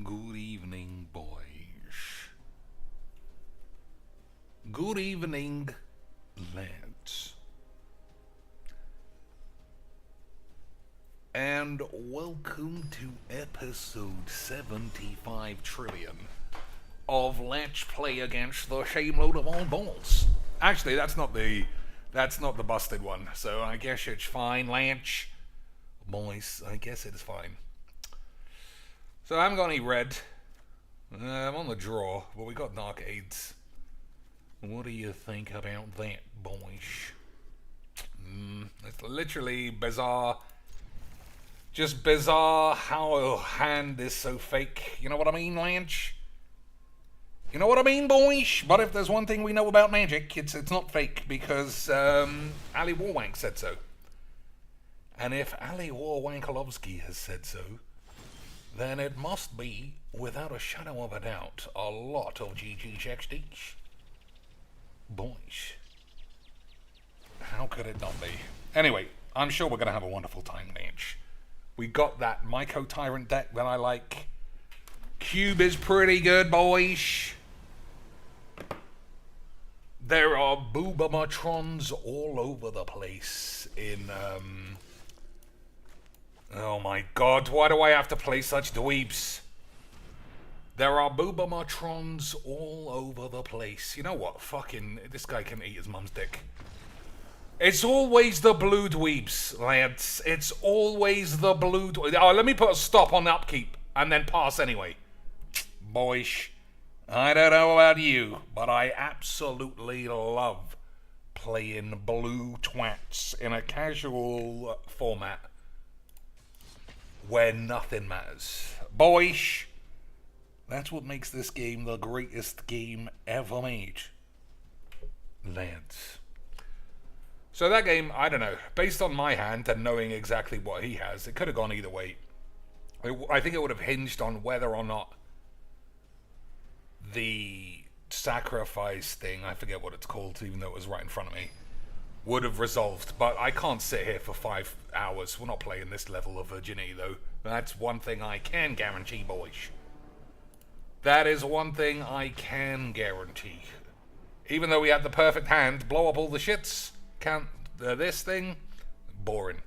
Good evening, boys. Good evening, lads. And welcome to episode 75 trillion of Let's Play Against the Same Load of Old Balls. Actually, that's not the busted one, so I guess it's fine, Lance. Boys, I guess it is fine. So I haven't got any red. I'm on the draw, but we got Narcades. What do you think about that, boys? It's literally bizarre. Just bizarre how a hand is so fake. You know what I mean, Lance? You know what I mean, boys? But if there's one thing we know about Magic, it's not fake, because Ali Warwank said so. And if Ali Warwankolovsky has said so, then it must be, without a shadow of a doubt, a lot of GG's XDs. Boys. How could it not be? Anyway, I'm sure we're going to have a wonderful time, Lynch. We got that Myco Tyrant deck that I like. Cube is pretty good, boys. There are Boobamatrons all over the place in, oh my god, why do I have to play such dweebs? There are Boobamatrons all over the place. You know what? Fucking, this guy can eat his mum's dick. It's always the blue dweebs, lads. It's always the blue dweebs. Oh, let me put a stop on the upkeep and then pass anyway. Boys, I don't know about you, but I absolutely love playing blue twats in a casual format where nothing matters. Boys, that's what makes this game the greatest game ever made. Lads. So that game, I don't know, based on my hand and knowing exactly what he has, it could have gone either way. I think it would have hinged on whether or not the sacrifice thing, I forget what it's called, even though it was right in front of me, would have resolved. But I can't sit here for 5 hours. We're not playing this level of virginity, though. That's one thing I can guarantee, boys. That is one thing I can guarantee. Even though we had the perfect hand, blow up all the shits, count this thing, boring.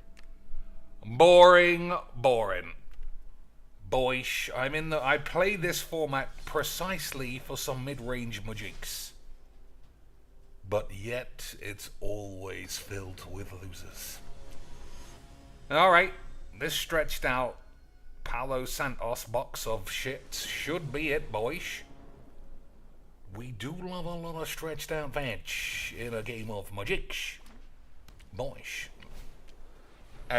Boring. Boys, I play this format precisely for some mid-range magics. But yet, it's always filled with losers. Alright, this stretched out Palo Santos box of shit should be it, boys. We do love a lot of stretched out veg in a game of magics. Boys.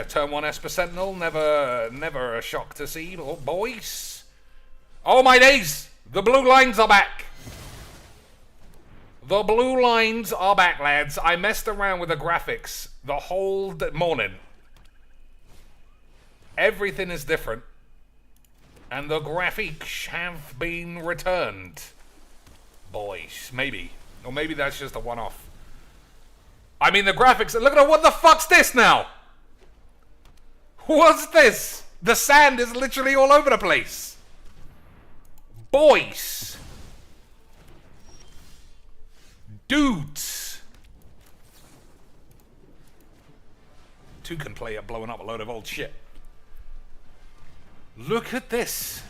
Turn 1 Esper Sentinel, never a shock to see, boys. Oh my days! The blue lines are back! The blue lines are back, lads. I messed around with the graphics the whole morning. Everything is different. And the graphics have been returned. Boys, maybe. Or maybe that's just a one-off. I mean, the graphics... Look at it, what the fuck's this now? What's this? The sand is literally all over the place. Boys. Dudes. 2 can play at blowing up a load of old shit. Look at this.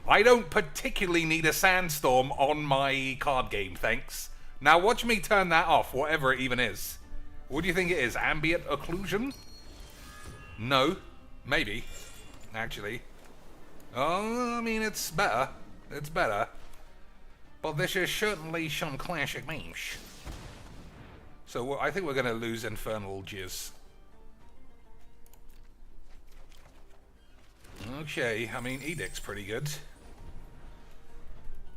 I don't particularly need a sandstorm on my card game, thanks. Now watch me turn that off, whatever it even is. What do you think it is? Ambient occlusion? No. Maybe. Actually. Oh, I mean, it's better. It's better. But this is certainly some classic memes. So I think we're going to lose Infernal Jizz. Okay, I mean, Edict's pretty good.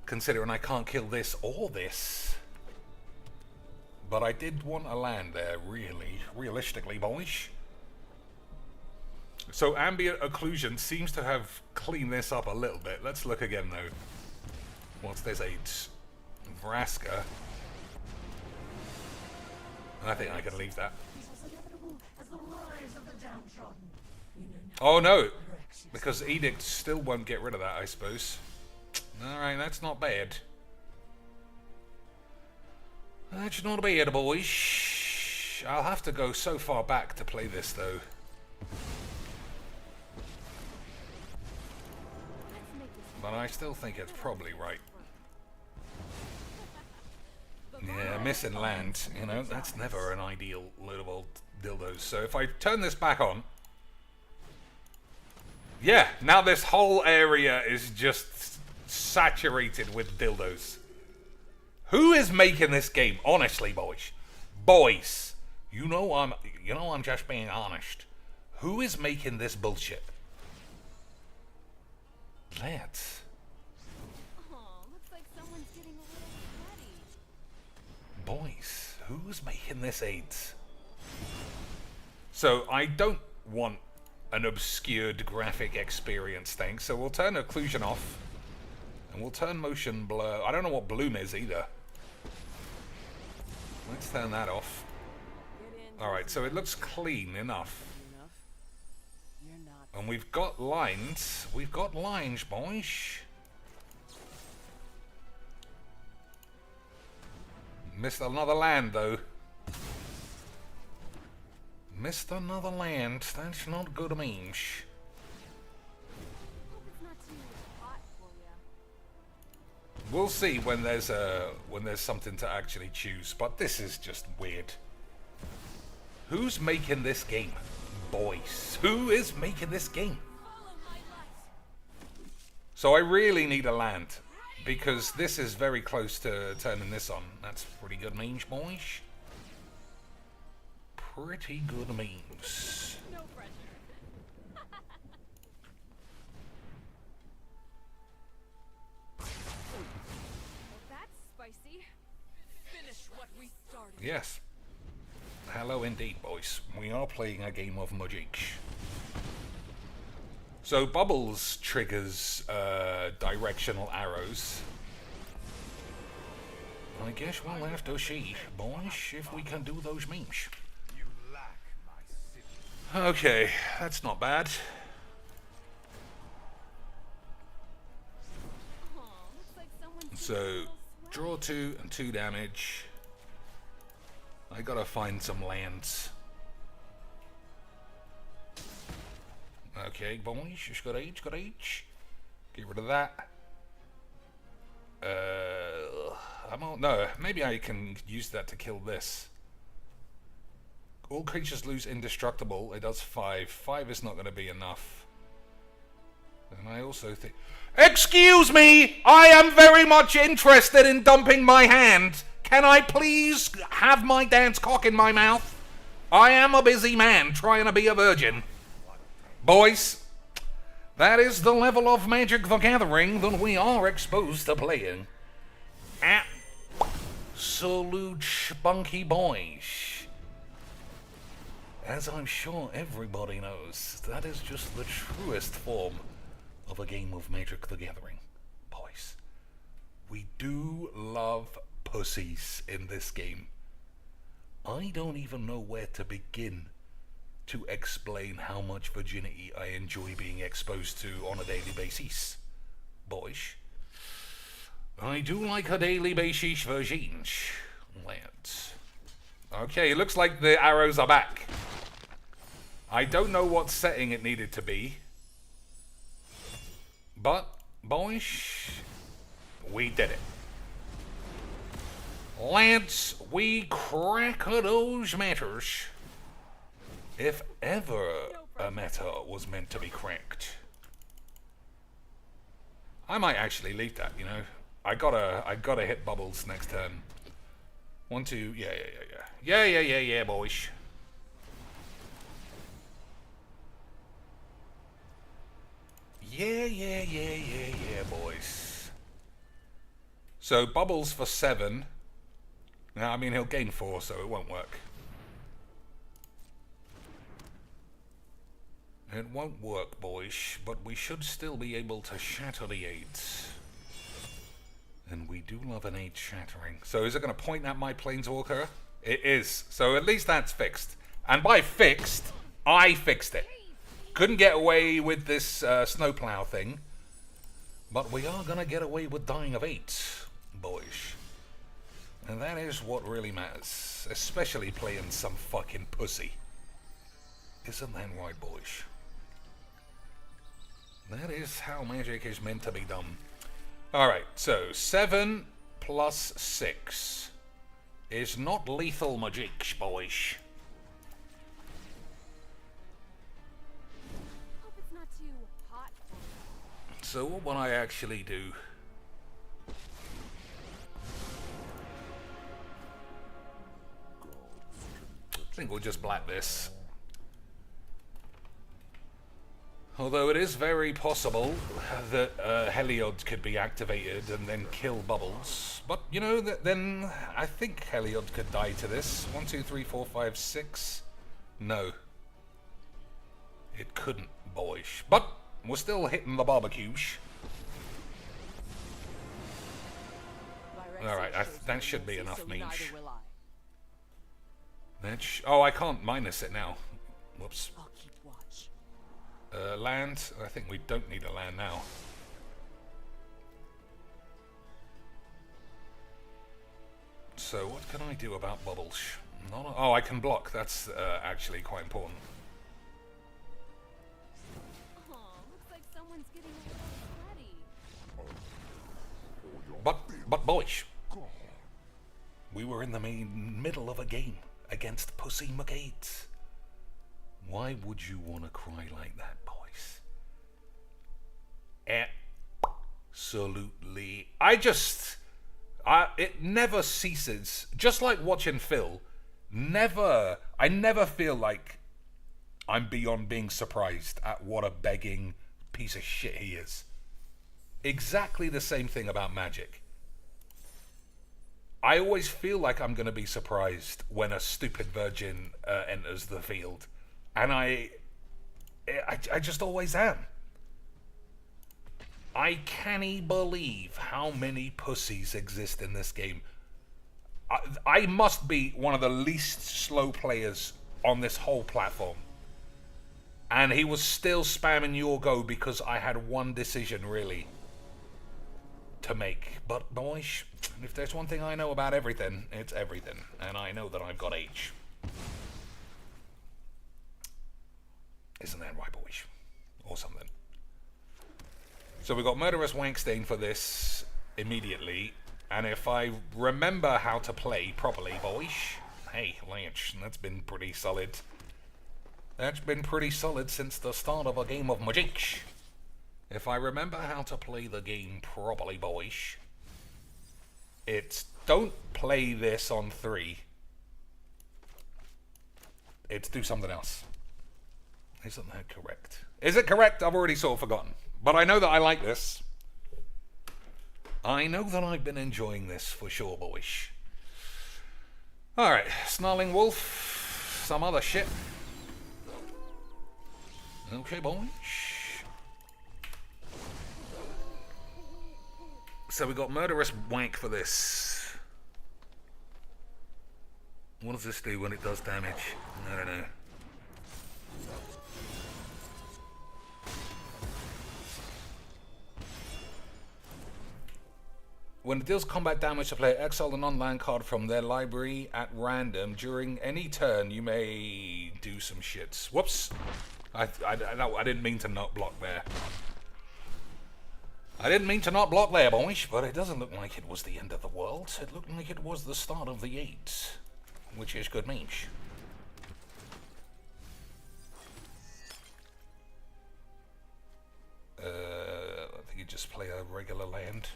Considering I can't kill this or this. But I did want a land there, really. Realistically, boys. So ambient occlusion seems to have cleaned this up a little bit. Let's look again, though. What's this? Vraska. I think I can leave that. Oh no! Because Edict still won't get rid of that, I suppose. Alright, that's not bad. That's not bad, boys. I'll have to go so far back to play this, though. But I still think it's probably right. Yeah, missing land, you know, that's never an ideal load of old dildos. So if I turn this back on... Yeah, now this whole area is just saturated with dildos. Who is making this game? Honestly, boys. Boys. You know I'm just being honest. Who is making this bullshit? Lads. Oh, looks like someone's getting a little sweaty. Boys, who's making this AIDS? So I don't want an obscured graphic experience thing, so we'll turn occlusion off. And we'll turn motion blur. I don't know what bloom is either. Let's turn that off. Alright, so it looks clean enough. And we've got lines. We've got lines, boys. Missed another land, though. Missed another land. That's not good means. We'll see when there's something to actually choose, but this is just weird. Who's making this game? Boys, who is making this game? So I really need a land, because this is very close to turning this on. That's pretty good memes, boys. Pretty good memes. No pressure. That's spicy. Finish what we started. Yes. Hello indeed, boys. We are playing a game of Magic. So Bubbles triggers directional arrows. I guess we'll have to see, boys, if we can do those memes. Okay, that's not bad. So, draw 2 and 2 damage. I gotta find some lands. Okay, boys, just got H, got H. Get rid of that. No, maybe I can use that to kill this. All creatures lose indestructible. It does 5. 5 is not going to be enough. And I also think... Excuse me! I am very much interested in dumping my hand. Can I please have my dance cock in my mouth? I am a busy man trying to be a virgin. Boys, that is the level of Magic the Gathering that we are exposed to playing. Absolute spunky boys. As I'm sure everybody knows, that is just the truest form of a game of Magic the Gathering. Boys, we do love pussies in this game. I don't even know where to begin to explain how much virginity I enjoy being exposed to on a daily basis. Boys, I do like a daily basis virgins. Lads. Okay, it looks like the arrows are back. I don't know what setting it needed to be. But, boys, we did it. Lads, we crack those matters. If ever a meta was meant to be cracked. I might actually leave that, you know. I gotta hit Bubbles next turn. 1, 2, yeah, boys. Yeah, boys. So Bubbles for 7. Now, I mean, he'll gain 4, so it won't work. It won't work, boys, but we should still be able to shatter the aids. And we do love an aid shattering. So is it going to point at my Planeswalker? It is. So at least that's fixed. And by fixed, I fixed it. Couldn't get away with this snowplow thing. But we are going to get away with dying of 8, boys. And that is what really matters. Especially playing some fucking pussy. Isn't that right, boys? That is how magic is meant to be done. Alright, so 7 plus 6 is not lethal magic, boys. Hope it's not too hot for you. So what will I actually do? I think we'll just black this. Although it is very possible that Heliod could be activated and then kill Bubbles. But, you know, then I think Heliod could die to this. 1, 2, 3, 4, 5, 6. No. It couldn't, boys. But we're still hitting the barbecues. Alright, that should be enough, Meech. Oh, I can't minus it now. Whoops. Land. I think we don't need a land now. So what can I do about Bubbles? Oh, I can block. That's actually quite important. Oh, looks like someone's getting a little sweaty. But boys, we were in the middle of a game against Pussy McGate. Why would you want to cry like that, boys? Absolutely. It never ceases. Just like watching Phil, I never feel like I'm beyond being surprised at what a begging piece of shit he is. Exactly the same thing about Magic. I always feel like I'm going to be surprised when a stupid virgin enters the field. And I just always am. I can't believe how many pussies exist in this game. I must be one of the least slow players on this whole platform. And he was still spamming your go because I had one decision, really, to make. But, boys, if there's one thing I know about everything, it's everything. And I know that I've got H. Isn't that right, boys? Or something. So we got Murderous Wankstain for this immediately. And if I remember how to play properly, boys... Hey, Lynch, that's been pretty solid. That's been pretty solid since the start of a game of Magic. If I remember how to play the game properly, boys... It's don't play this on 3. It's do something else. Isn't that correct? Is it correct? I've already sort of forgotten. But I know that I like this. I know that I've been enjoying this for sure, boys. Alright, Snarling Wolf. Some other shit. Okay, boys. So we got Murderous Wank for this. What does this do when it does damage? I don't know. When it deals combat damage, the player exile a non-land card from their library at random. During any turn, you may do some shits. Whoops. I didn't mean to not block there. I didn't mean to not block there, boys, but it doesn't look like it was the end of the world. It looked like it was the start of the 8, which is good memes. I think you just play a regular land.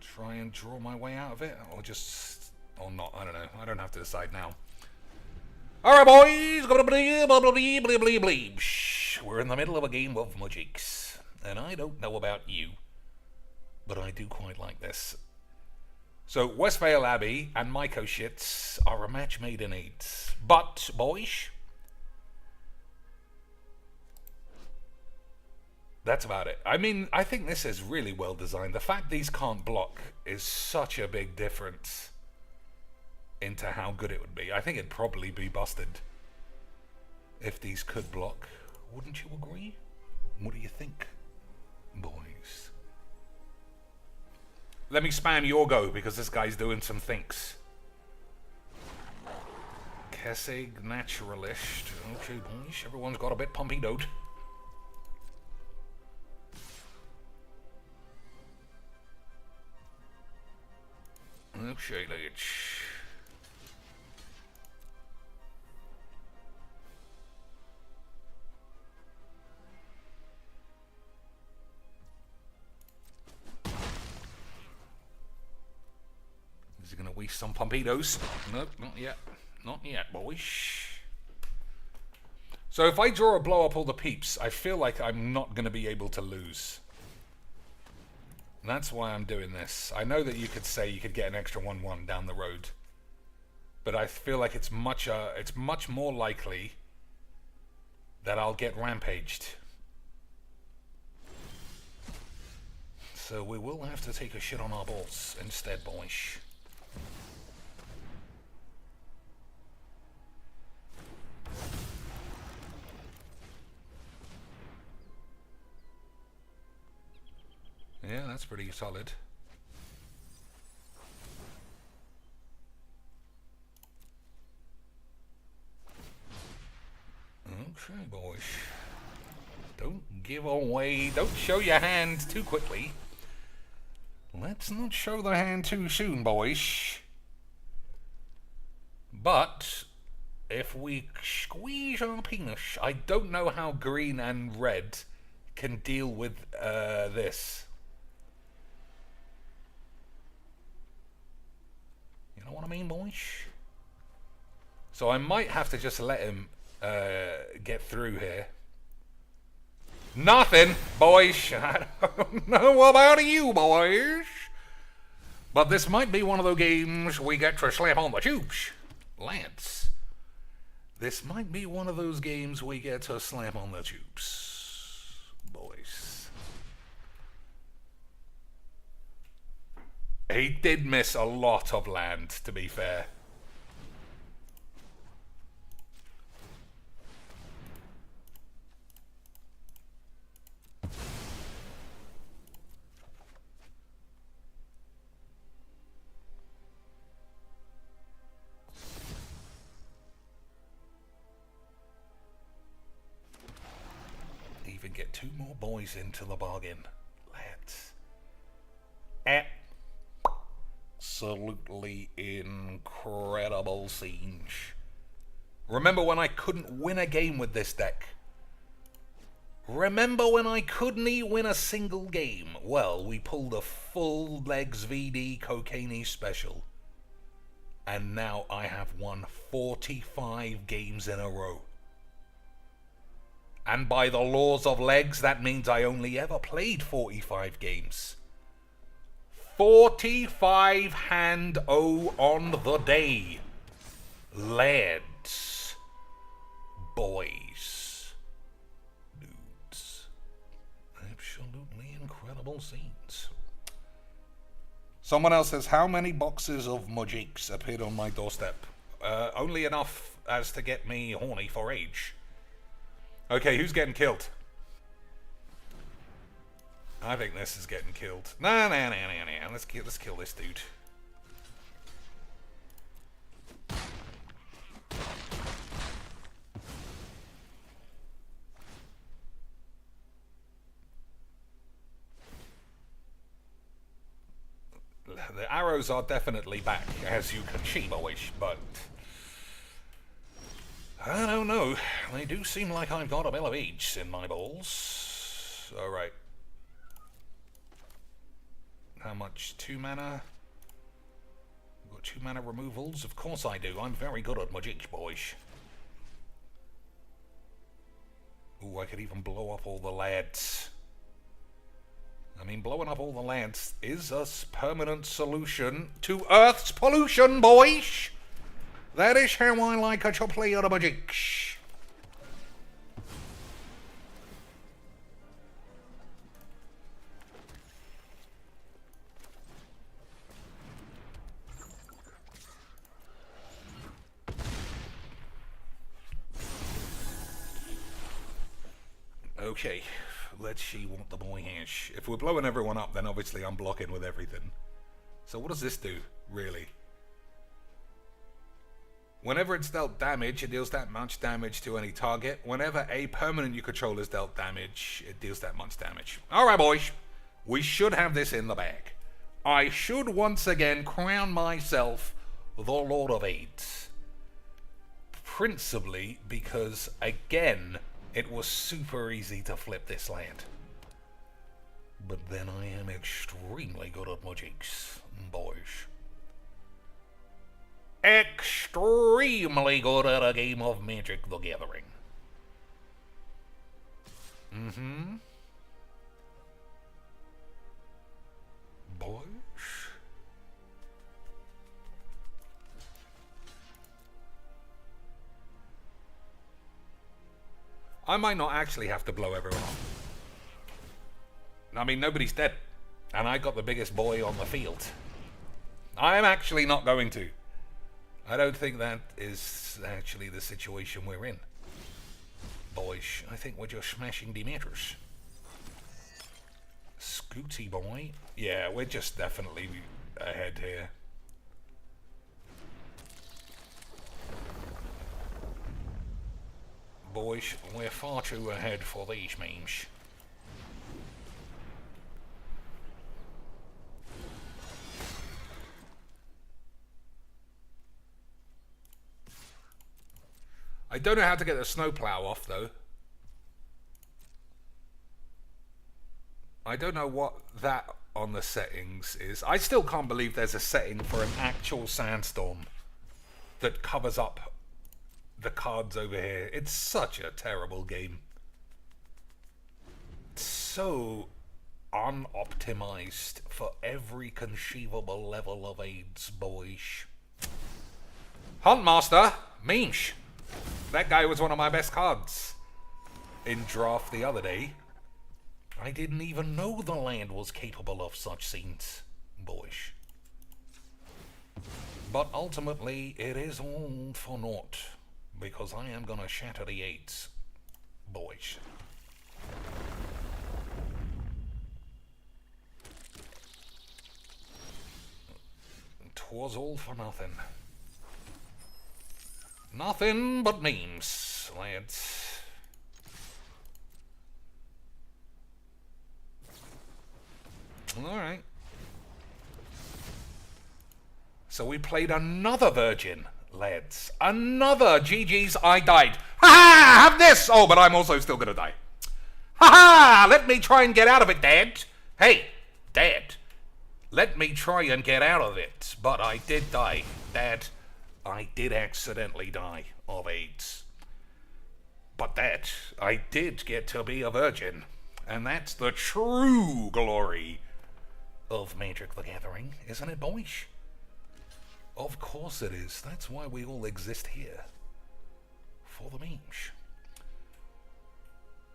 Try and draw my way out of it, or just, or not, I don't know. I don't have to decide now. Alright, boys! We're in the middle of a game of Magics, and I don't know about you, but I do quite like this. So, Westvale Abbey and Myco Shits are a match made in 8. But, boys, that's about it. I mean, I think this is really well designed. The fact these can't block is such a big difference into how good it would be. I think it'd probably be busted if these could block. Wouldn't you agree? What do you think, boys? Let me spam your go, because this guy's doing some things. Kessig, Naturalist. Okay, boys, everyone's got a bit pumpy note. Okay, let's... Is he going to waste some Pompitos? Nope, not yet. Not yet, boys. So if I draw a blow up all the peeps, I feel like I'm not going to be able to lose. And that's why I'm doing this. I know that you could say you could get an extra 1-1 down the road. But I feel like it's much more likely that I'll get rampaged. So we will have to take a shit on our balls instead, boys. Yeah, that's pretty solid. Okay, boys. Don't give away, don't show your hand too quickly. Let's not show the hand too soon, boys. But if we squeeze our penis, I don't know how green and red can deal with this. You know what I mean, boys? So I might have to just let him get through here. Nothing, boys. I don't know about you, boys. But this might be one of those games we get to slap on the tubes. Lance. This might be one of those games we get to slam on the tubes. Boys. He did miss a lot of land, to be fair. Even get 2 more boys into the bargain. Let's. Absolutely incredible siege. Remember when I couldn't win a game with this deck? Remember when I couldn't win a single game? Well, we pulled a full legs VD cocaine special. And now I have won 45 games in a row. And by the laws of legs, that means I only ever played 45 games. 45 hand O on the day. Lads. Boys. Dudes. Absolutely incredible scenes. Someone else says, how many boxes of Mojiks appeared on my doorstep? Only enough as to get me horny for age. Okay, who's getting killed? I think this is getting killed. Nah. Let's kill this dude. The arrows are definitely back, as you can see, boys, but I don't know. They do seem like I've got a bit of age in my balls. Alright. How much? 2 mana? Got 2 mana removals? Of course I do. I'm very good at magic, boys. Ooh, I could even blow up all the lads. I mean, blowing up all the lands is a permanent solution to Earth's pollution, boys! That is how I like to play the magic. Okay, let's see what the boy has. If we're blowing everyone up, then obviously I'm blocking with everything. So what does this do, really? Whenever it's dealt damage, it deals that much damage to any target. Whenever a permanent you control is dealt damage, it deals that much damage. Alright, boys. We should have this in the bag. I should once again crown myself the Lord of AIDS. Principally because, again, it was super easy to flip this land. But then I am extremely good at magics, boys. Extremely good at a game of Magic the Gathering. Boys. I might not actually have to blow everyone up. I mean, nobody's dead. And I got the biggest boy on the field. I am actually not going to. I don't think that is actually the situation we're in. Boys, I think we're just smashing the meters. Scooty boy. Yeah, we're just definitely ahead here. Boys, we're far too ahead for these memes. I don't know how to get the snowplow off, though. I don't know what that on the settings is. I still can't believe there's a setting for an actual sandstorm that covers up the cards over here. It's such a terrible game. It's so unoptimized for every conceivable level of AIDS, boys. Huntmaster, Meesh. That guy was one of my best cards in draft the other day. I didn't even know the land was capable of such scenes, boys. But ultimately, it is all for naught, because I am gonna shatter the eights, boys. Twas all for nothing. Nothing but memes, lads. Alright. So we played another virgin, lads. Another GG's, I died. Ha ha! Have this! Oh, but I'm also still gonna die. Ha ha! Let me try and get out of it, Dad. Hey, Dad. Let me try and get out of it. But I did die, Dad. I did accidentally die of AIDS. But that, I did get to be a virgin. And that's the true glory of Magic the Gathering, isn't it, boys? Of course it is. That's why we all exist here. For the memes.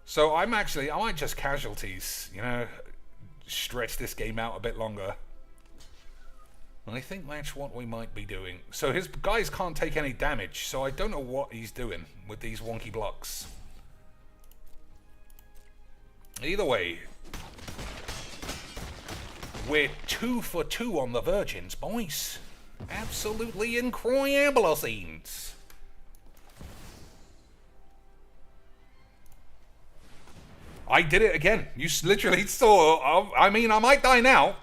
So I might just casualties, you know, stretch this game out a bit longer. I think that's what we might be doing. So his guys can't take any damage, so I don't know what he's doing with these wonky blocks. Either way, we're 2 for 2 on the virgins, boys. Absolutely incredible scenes. I did it again. You literally saw. I mean, I might die now.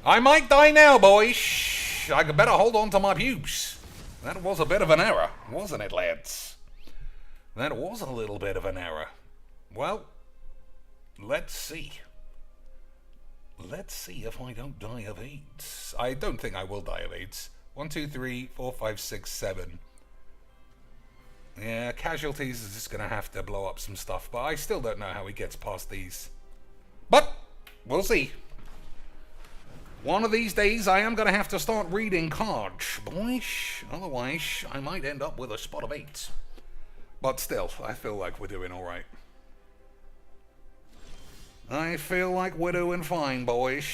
I might die now, boys. I better hold on to my pubes. That was a bit of an error, wasn't it, lads? That was a little bit of an error. Well, let's see. Let's see if I don't die of AIDS. I don't think I will die of AIDS. 1, 2, 3, 4, 5, 6, 7. Yeah, casualties is just going to have to blow up some stuff, but I still don't know how he gets past these. But, we'll see. One of these days, I am going to have to start reading cards, boys. Otherwise, I might end up with a spot of 8. But still, I feel like we're doing alright. I feel like we're doing fine, boys.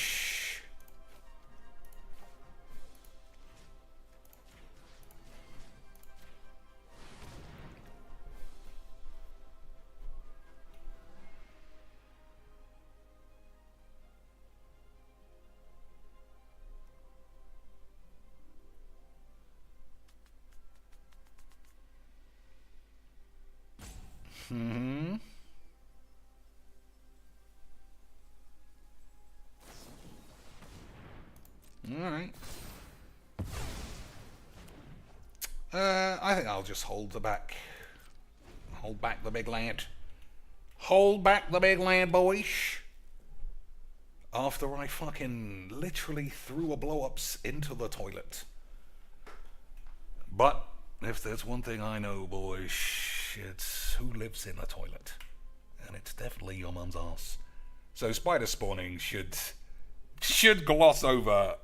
Hmm. Alright. I think I'll just hold the back. Hold back the big land. Hold back the big land, boys. After I fucking literally threw a blow-ups into the toilet. But if there's one thing I know, boys, it's who lives in a toilet. And it's definitely your mum's ass. So spider spawning should gloss over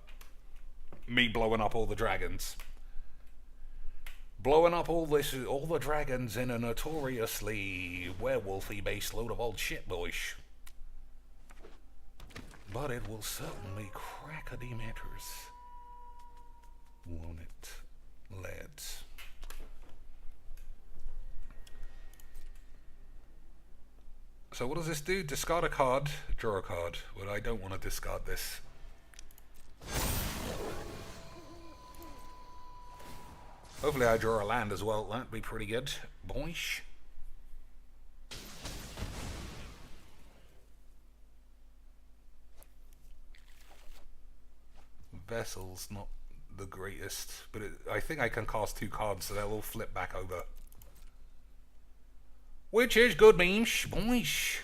me blowing up all the dragons. Blowing up all the dragons in a notoriously werewolfy based load of old shit, boys. But it will certainly crack a d matters. Won't it, lads? So what does this do? Discard a card, draw a card. Well, I don't want to discard this. Hopefully I draw a land as well. That'd be pretty good. Boish. Vessel's not the greatest, but I think I can cast 2 cards, so they'll all flip back over. Which is good, memes, boys.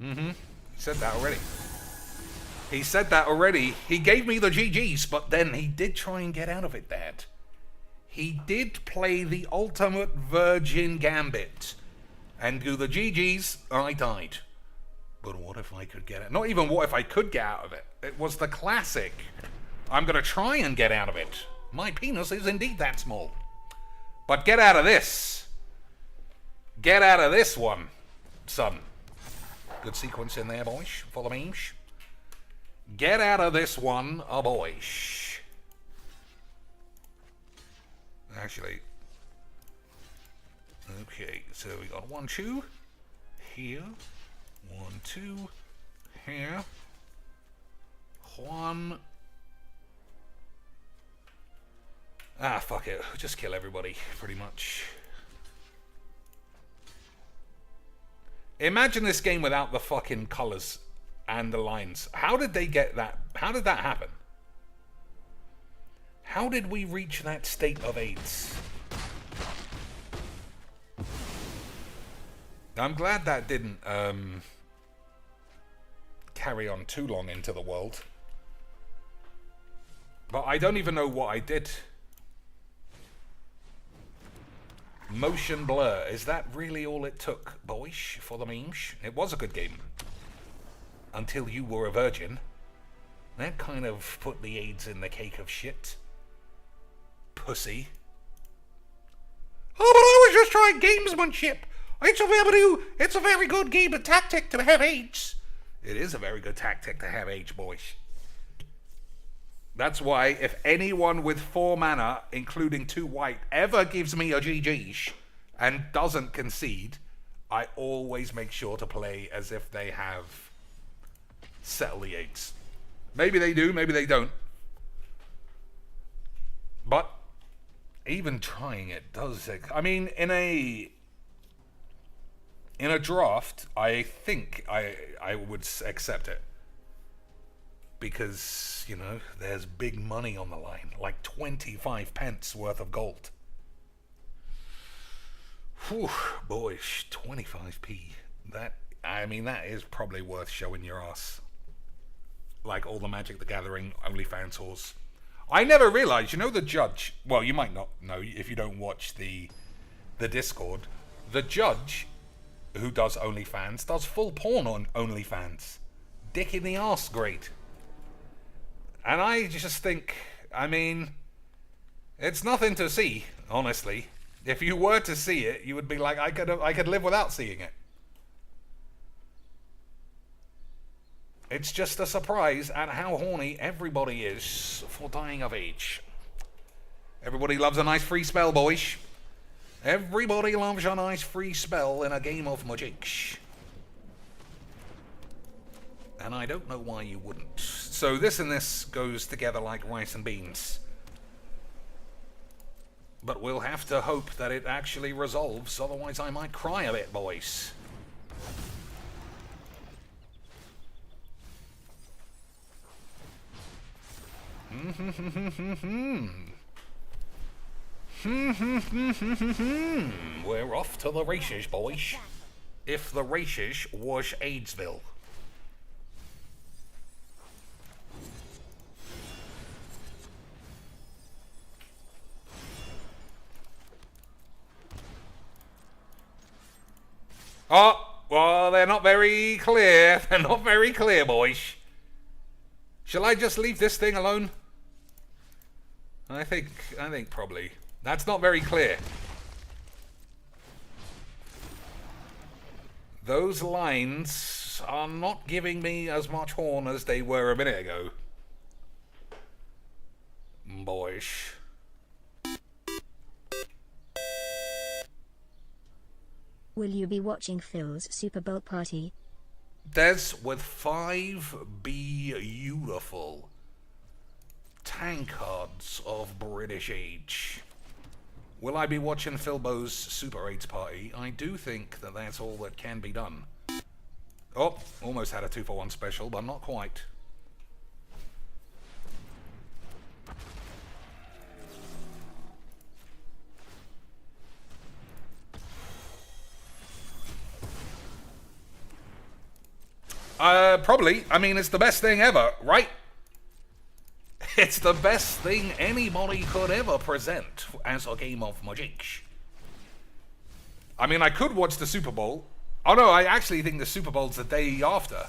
He said that already. He said that already. He gave me the GGs, but then he did try and get out of it, Dad. He did play the ultimate virgin gambit and do the GGs, and I died. But what if I could get it? Not even what if I could get out of it. It was the classic. I'm going to try and get out of it. My penis is indeed that small. But get out of this. Get out of this one, son. Good sequence in there, boys. Follow me. Get out of this one, boys. Actually. Okay, so we got 1, 2. Here. 1, 2. Here. 1. Ah, fuck it. Just kill everybody, pretty much. Imagine this game without the fucking colors and the lines. How did they get that? How did that happen? How did we reach that state of AIDS? I'm glad that didn't carry on too long into the world. But I don't even know what I did. Motion blur. Is that really all it took, boys, for the memes? It was a good game. Until you were a virgin. That kind of put the AIDS in the cake of shit. Pussy. Oh, but I was just trying gamesmanship. It's a very good game of tactic to have AIDS. It is a very good tactic to have AIDS, boys. That's why if anyone with 4 mana, including 2 white, ever gives me a GG and doesn't concede, I always make sure to play as if they have settled the eggs. Maybe they do, maybe they don't. But even trying it does... I mean, in a draft, I think I would accept it. Because, you know, there's big money on the line. Like 25 pence worth of gold. Whew, boys, 25p. That is probably worth showing your ass. Like all the Magic the Gathering OnlyFans whores. I never realized, you know the judge... Well, you might not know if you don't watch the Discord. The judge who does OnlyFans does full porn on OnlyFans. Dick in the arse, great. And I just think, I mean, it's nothing to see, honestly. If you were to see it, you would be like, I could live without seeing it. It's just a surprise at how horny everybody is for dying of age. Everybody loves a nice free spell, boys. Everybody loves a nice free spell in a game of Magic. And I don't know why you wouldn't. So this and this goes together like rice and beans. But we'll have to hope that it actually resolves, otherwise I might cry a bit, boys. We're off to the races, boys. If the races was Aidsville. Oh, well, they're not very clear. They're not very clear, boys. Shall I just leave this thing alone? I think probably. That's not very clear. Those lines are not giving me as much horn as they were a minute ago. Boys. Will you be watching Phil's Super Bowl party? Des with 5 beautiful tankards of British age. Will I be watching Philbo's Super 8's party? I do think that that's all that can be done. Oh, almost had a 2-for-1 special, but not quite. Probably. I mean, it's the best thing ever, right? It's the best thing anybody could ever present as a game of Magic. I mean, I could watch the Super Bowl. Oh no, I actually think the Super Bowl's the day after.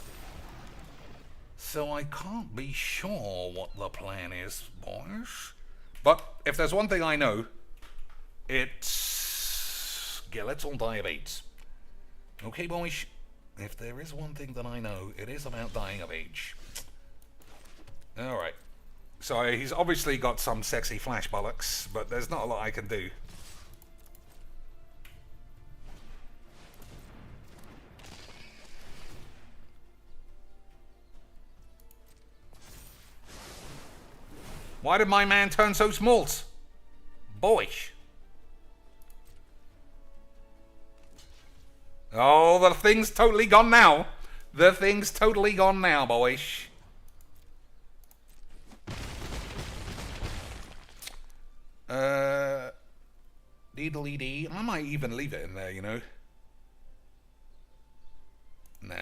So I can't be sure what the plan is, boys. But if there's one thing I know, it's Gillets on diabetes. Okay, boys? If there is one thing that I know, it is about dying of age. Alright. So he's obviously got some sexy flash bollocks, but there's not a lot I can do. Why did my man turn so small? Boyish. Oh, the thing's totally gone now. The thing's totally gone now, boys. Deedly-dee. I might even leave it in there, you know. Nah.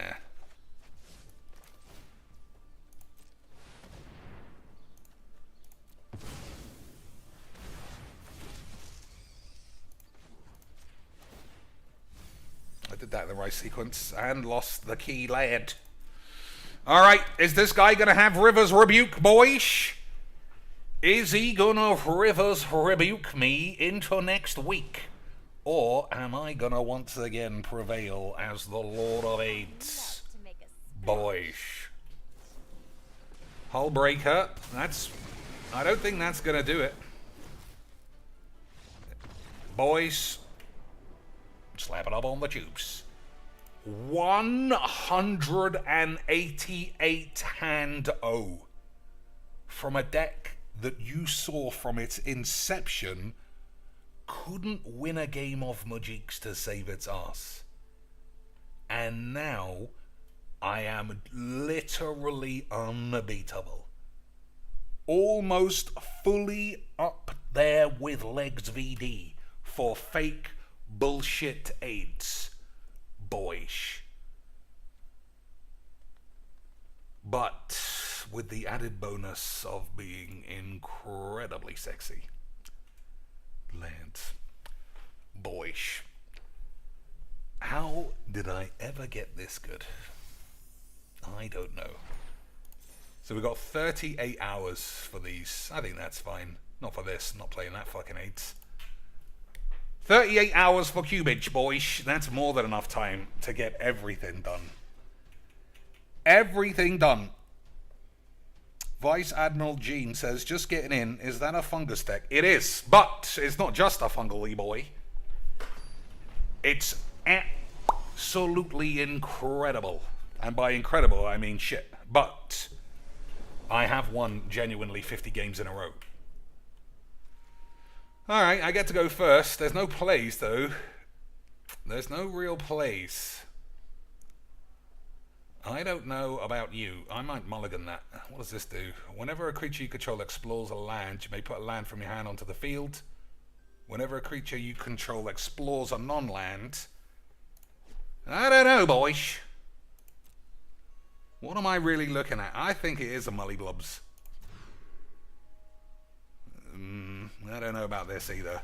I did that in the right sequence and lost the key lad. Alright, is this guy gonna have Rivers Rebuke, boys? Is he gonna Rivers Rebuke me into next week? Or am I gonna once again prevail as the Lord of AIDS? Boys. Hull Breaker, I don't think that's gonna do it. Boys. Slap it up on the tubes. 188 hand O from a deck that you saw from its inception couldn't win a game of Magics to save its ass. And now I am literally unbeatable. Almost fully up there with Legs VD for fake bullshit AIDS, boyish. But with the added bonus of being incredibly sexy. Lads, boyish. How did I ever get this good? I don't know. So we've got 38 hours for these. I think that's fine. Not for this, not playing that fucking AIDS. 38 hours for cubage, boys. That's more than enough time to get everything done. Everything done. Vice Admiral Gene says, just getting in, is that a fungus deck? It is, but it's not just a fungal boy. It's absolutely incredible. And by incredible, I mean shit. But I have won genuinely 50 games in a row. Alright, I get to go first. There's no plays, though. There's no real plays. I don't know about you. I might mulligan that. What does this do? Whenever a creature you control explores a land, you may put a land from your hand onto the field. Whenever a creature you control explores a non-land... I don't know, boys. What am I really looking at? I think it is a mulliblubs. I don't know about this either.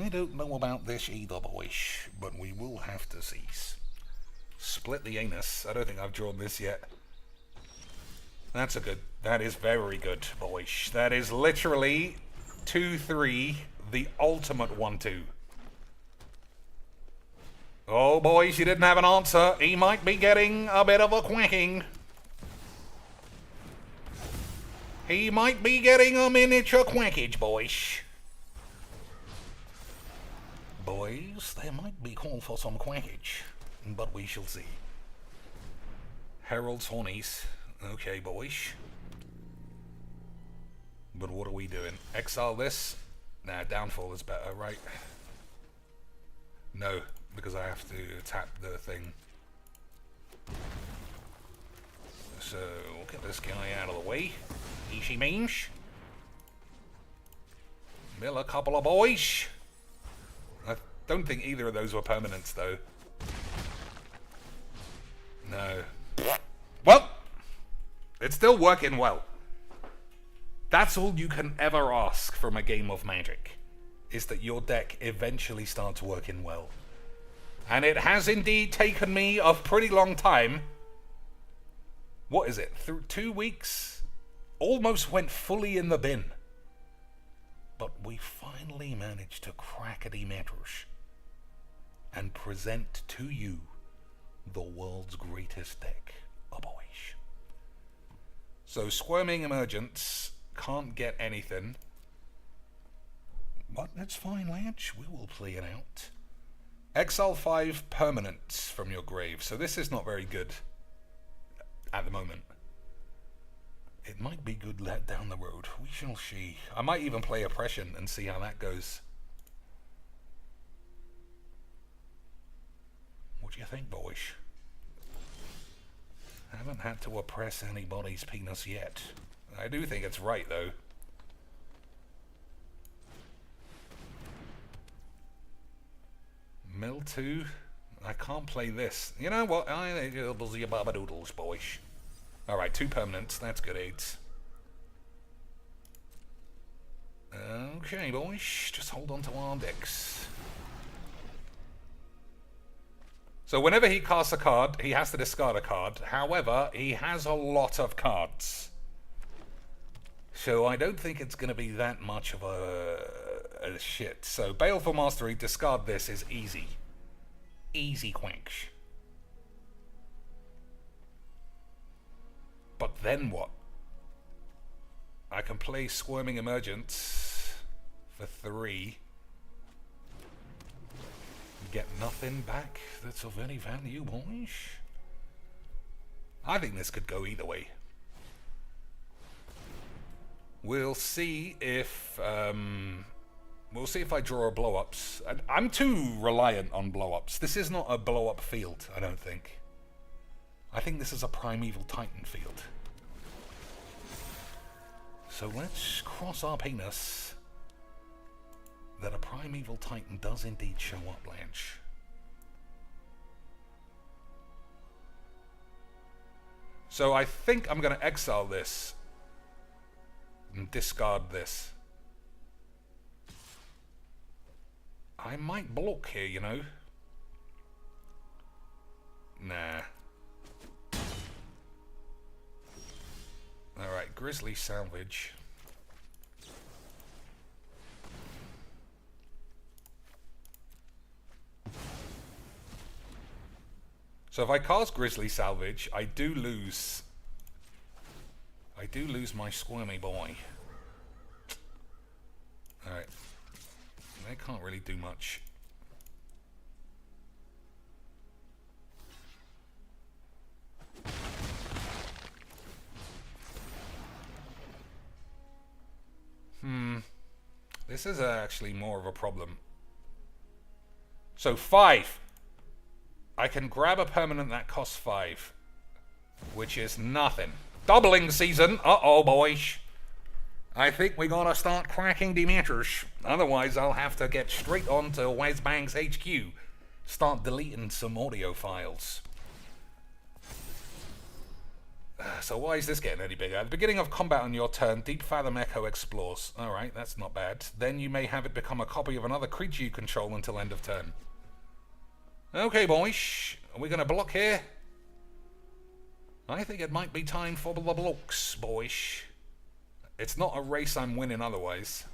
I don't know about this either, boys. But we will have to cease. Split the anus. I don't think I've drawn this yet. That's a good... That is very good, boys. That is literally 2-3, the ultimate 1-2. Oh, boys, you didn't have an answer. He might be getting a bit of a quacking. He might be getting a miniature quackage, boys. Boys, there might be call for some quackage, but we shall see. Herald's Hornies. Okay, boys. But what are we doing? Exile this? Nah, Downfall is better, right? No, because I have to tap the thing. So, we'll get this guy out of the way. Easy means. Mill a couple of boys. I don't think either of those were permanents, though. No. Well, it's still working well. That's all you can ever ask from a game of Magic, is that your deck eventually starts working well. And it has indeed taken me a pretty long time. What is it? Through 2 weeks? Almost went fully in the bin. But we finally managed to crackety matters and present to you the world's greatest deck, boys. So Squirming Emergence can't get anything. But it's fine, Lance. We will play it out. Exile 5 permanents from your grave. So this is not very good at the moment. It might be good down the road. We shall see. I might even play Oppression and see how that goes. What do you think, boys? I haven't had to oppress anybody's penis yet. I do think it's right, though. Mill 2. I can't play this. You know what? I buzzy babadoodles, boys. Alright, 2 permanents. That's good aids. Okay, boys. Just hold on to our decks. So whenever he casts a card, he has to discard a card. However, he has a lot of cards. So I don't think it's going to be that much of a shit. So Baleful Mastery, discard this is easy. Easy quench. But then what? I can play Squirming Emergence for 3. Get nothing back that's of any value, boys. I think this could go either way. We'll see if I draw a blow-ups. I'm too reliant on blow-ups. This is not a blow-up field, I don't think. I think this is a Primeval Titan field. So let's cross our penis that a Primeval Titan does indeed show up, Blanche. So I think I'm going to exile this and discard this. I might block here, you know. Nah. Alright, Grizzly Salvage. So if I cast Grizzly Salvage, I do lose my squirmy boy. Alright. They can't really do much. This is actually more of a problem. So 5. I can grab a permanent that costs 5. Which is nothing. Doubling season. Uh-oh, boys. I think we gotta start cracking demeters. Otherwise, I'll have to get straight on to Wesbang's HQ. Start deleting some audio files. So why is this getting any bigger? At the beginning of combat on your turn, Deep Fathom Echo explores. Alright, that's not bad. Then you may have it become a copy of another creature you control until end of turn. Okay, boys. Are we gonna block here? I think it might be time for the blocks, boys. It's not a race I'm winning otherwise.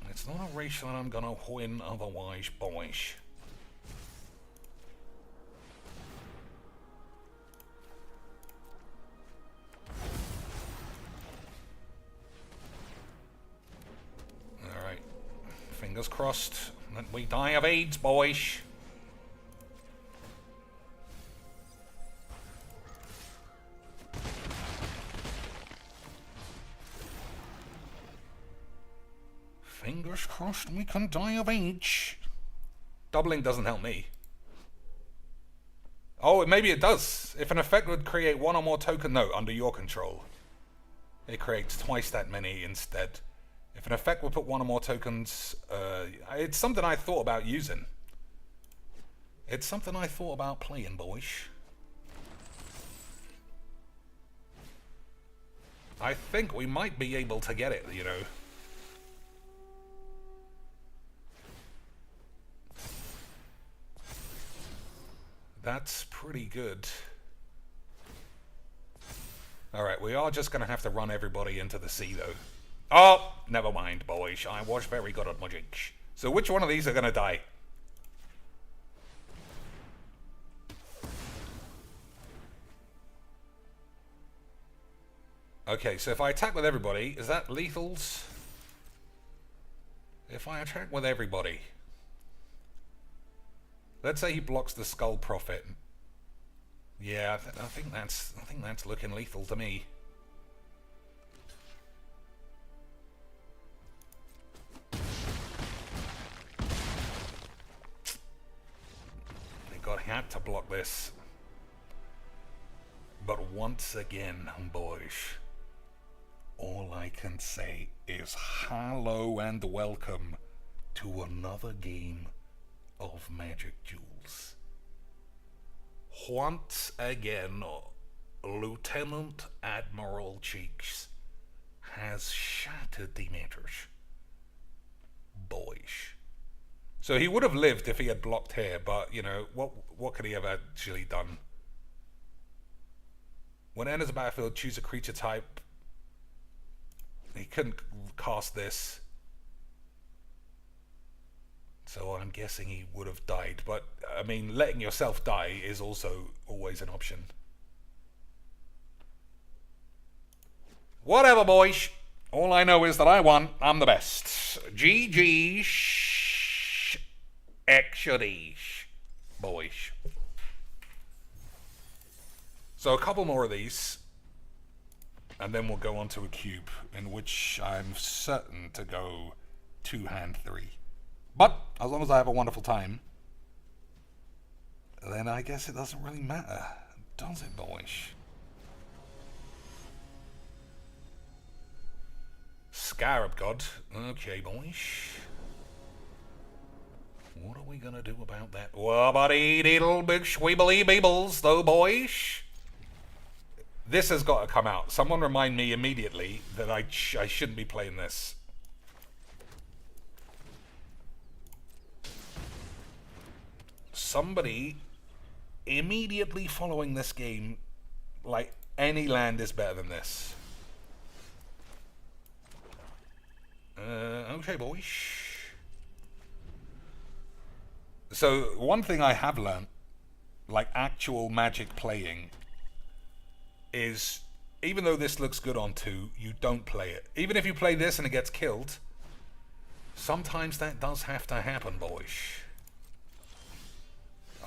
It's not a race that I'm gonna win otherwise, boys. Alright. Fingers crossed that we die of AIDS, boys. Fingers crossed we can die of age. Doubling doesn't help me. Oh, maybe it does. If an effect would create one or more token, no, under your control. It creates twice that many instead. If an effect would put one or more tokens, it's something I thought about using. It's something I thought about playing, boys. I think we might be able to get it, you know. That's pretty good. Alright, we are just going to have to run everybody into the sea, though. Oh, never mind, boys. I was very good at magic. So which one of these are going to die? Okay, so if I attack with everybody, is that lethals? If I attack with everybody... Let's say he blocks the Skull Prophet. Yeah, I think that's looking lethal to me. They had to block this. But once again, boys, all I can say is hello and welcome to another game of Magic Duels. Once again, Lieutenant Admiral Cheeks has shattered Demeters. Boys. So he would have lived if he had blocked here, but, you know, what could he have actually done? When it enters the battlefield, choose a creature type. He couldn't cast this. So I'm guessing he would have died. But, I mean, letting yourself die is also always an option. Whatever, boys. All I know is that I won. I'm the best. GG. Actually, boys. So a couple more of these. And then we'll go on to a cube, in which I'm certain to go 2-hand 3. But, as long as I have a wonderful time, then I guess it doesn't really matter, does it, boys? Scarab God. Okay, boys. What are we gonna do about that? Wobbity diddle big Squeeblebeaner, though, boys. This has got to come out. Someone remind me immediately that I shouldn't be playing this. Somebody immediately following this game, like any land is better than this. Okay, boys. So one thing I have learned, like actual Magic playing, is even though this looks good on 2, you don't play it. Even if you play this and it gets killed, sometimes that does have to happen, boys.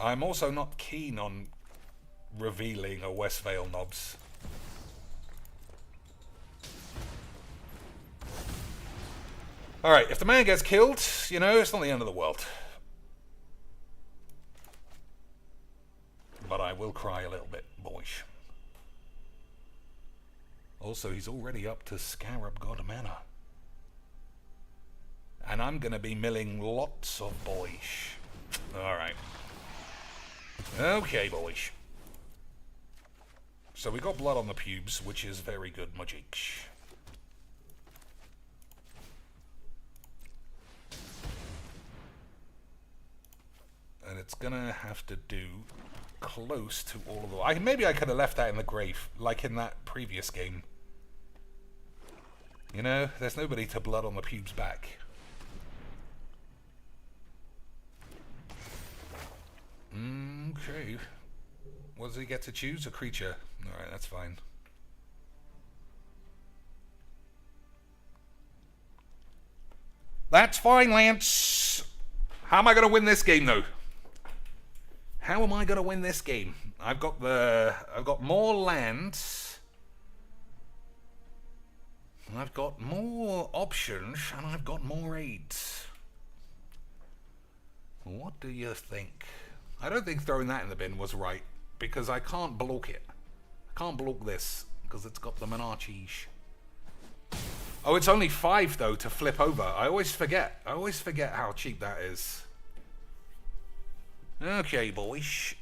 I'm also not keen on revealing a Westvale nobs. Alright, if the man gets killed, you know, it's not the end of the world. But I will cry a little bit, boys. Also, he's already up to Scarab God Mana. And I'm going to be milling lots of boys. Alright. Okay, boys. So we got blood on the pubes, which is very good magic. And it's gonna have to do close to all of the... maybe I could have left that in the grave, like in that previous game. You know, there's nobody to blood on the pubes back. Okay. What does he get to choose? A creature. Alright, that's fine. That's fine, Lance. How am I going to win this game, though? How am I going to win this game? I've got more land. I've got more options, and I've got more aids. What do you think? I don't think throwing that in the bin was right, because I can't block it. I can't block this, because it's got the monarchies. Oh, it's only 5, though, to flip over. I always forget. I always forget how cheap that is. Okay, boys.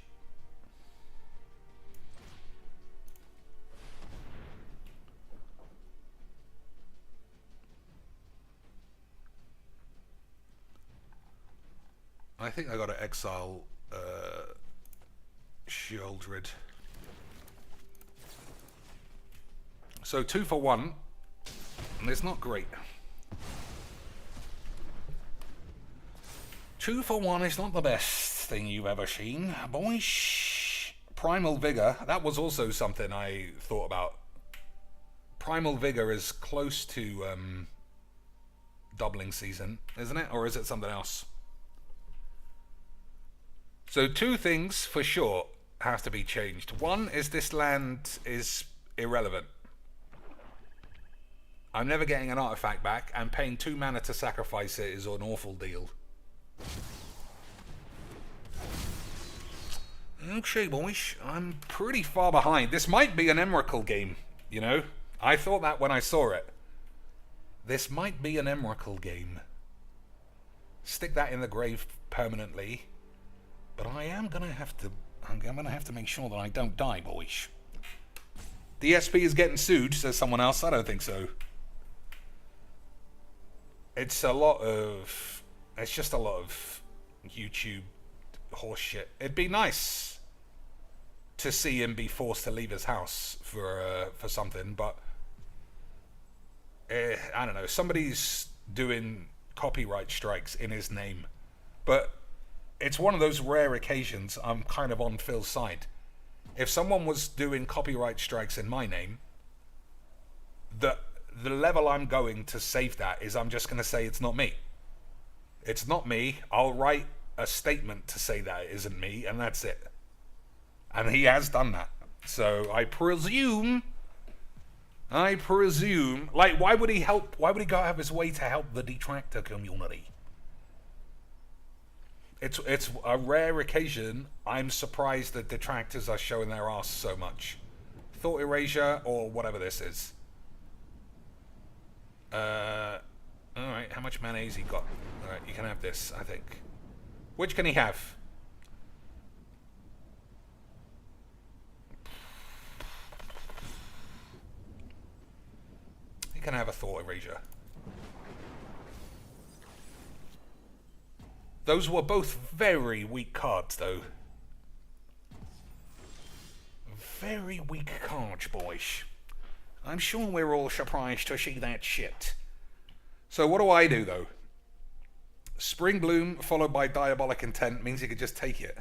I think I gotta exile Sheoldred. So 2 for 1, and it's not great. 2 for 1 is not the best thing you've ever seen, boys. Primal Vigor, that was also something I thought about. Primal Vigor is close to doubling season, isn't it? Or is it something else? So 2 things for sure have to be changed. One is this land is irrelevant. I'm never getting an artifact back, and paying 2 mana to sacrifice it is an awful deal. Okay, boys, I'm pretty far behind. This might be an Emrakul game, you know? I thought that when I saw it. This might be an Emrakul game. Stick that in the grave permanently. But I'm gonna have to make sure that I don't die, boys. The SP is getting sued, says someone else. I don't think so. It's just a lot of YouTube horse shit. It'd be nice to see him be forced to leave his house for something, but I don't know. Somebody's doing copyright strikes in his name, but it's one of those rare occasions I'm kind of on Phil's side. If someone was doing copyright strikes in my name, the level I'm going to save that is I'm just going to say it's not me. It's not me. I'll write a statement to say that it isn't me, and that's it. And he has done that. So I presume, like, why would he go out of his way to help the detractor community? It's a rare occasion. I'm surprised that detractors are showing their ass so much. Thought Erasure or whatever this is. Alright, how much mana has he got? Alright, you can have this, I think. Which can he have? He can have a Thought Erasure. Those were both very weak cards, though. Very weak cards, boys. I'm sure we're all surprised to see that shit. So what do, though? Spring Bloom followed by Diabolic Intent means you could just take it.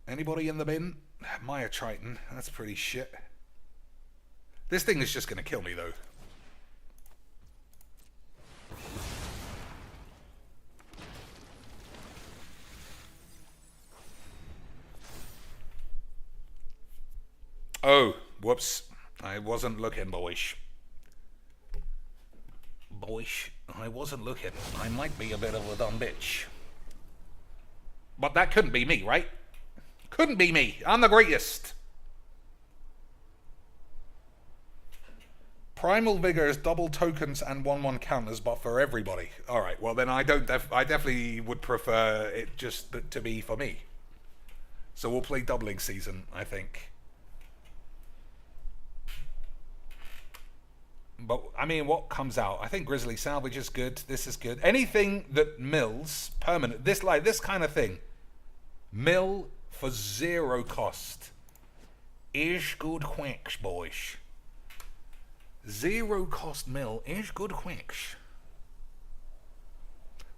Anybody in the bin? Maya Triton. That's pretty shit. This thing is just going to kill me, though. Oh, whoops. I wasn't looking, boys. boys. I wasn't looking. I might be a bit of a dumb bitch. But that couldn't be me, right? Couldn't be me. I'm the greatest. Primal Vigor's double tokens and 1/1 counters, but for everybody. Alright, well then I definitely would prefer it just to be for me. So we'll play doubling season, I think. But, I mean, what comes out? I think Grizzly Salvage is good. This is good. Anything that mills permanent. This kind of thing. Mill for 0 cost. Is good quacks, boys. 0 cost mill is good quacks.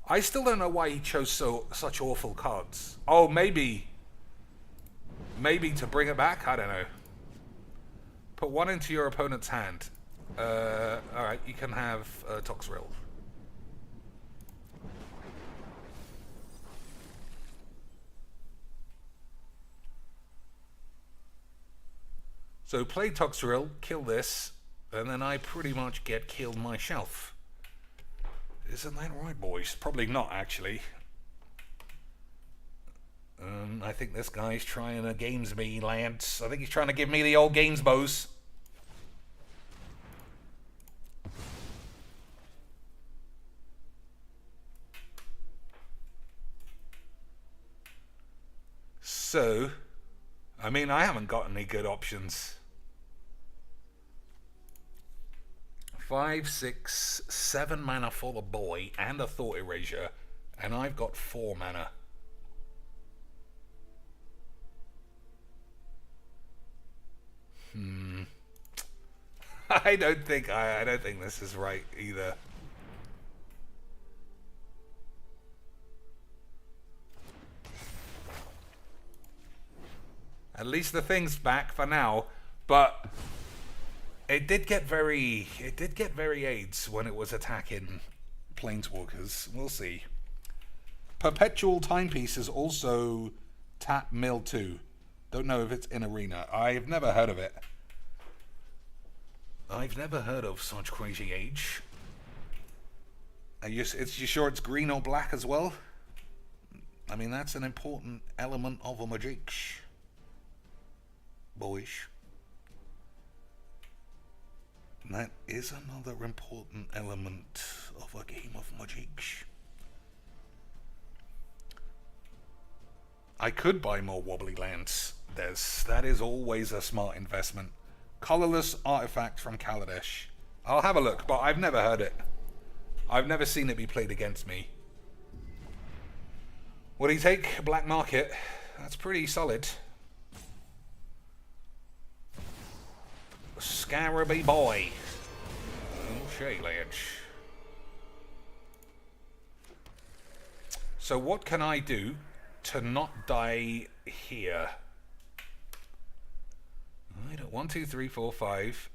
I still don't know why he chose such awful cards. Oh, maybe to bring it back? I don't know. Put 1 into your opponent's hand. Alright, you can have Toxrill. So play Toxrill, kill this, and then I pretty much get killed myself. Isn't that right, boys? Probably not, actually. I think this guy's trying to games me, Lance. I think he's trying to give me the old games bows. So, I mean, I haven't got any good options. 5, 6, 7 mana for the boy and a Thought Erasure, and I've got 4 mana. I don't think this is right either. At least the thing's back for now, but it did get very AIDS when it was attacking Planeswalkers. We'll see. Perpetual Timepiece is also tap mill 2. Don't know if it's in Arena. I've never heard of it. I've never heard of such crazy age. Are you sure it's green or black as well? I mean, that's an important element of a magic. Boyish. And that is another important element of a game of magic. I could buy more wobbly lands. That is always a smart investment. Colorless artifact from Kaladesh. I'll have a look, but I've never heard it. I've never seen it be played against me. What do you take? Black Market. That's pretty solid. Scaraby boy. Oh, shit, Lance. So what can I do to not die here? I don't. 1, 2, 3, 4, 5.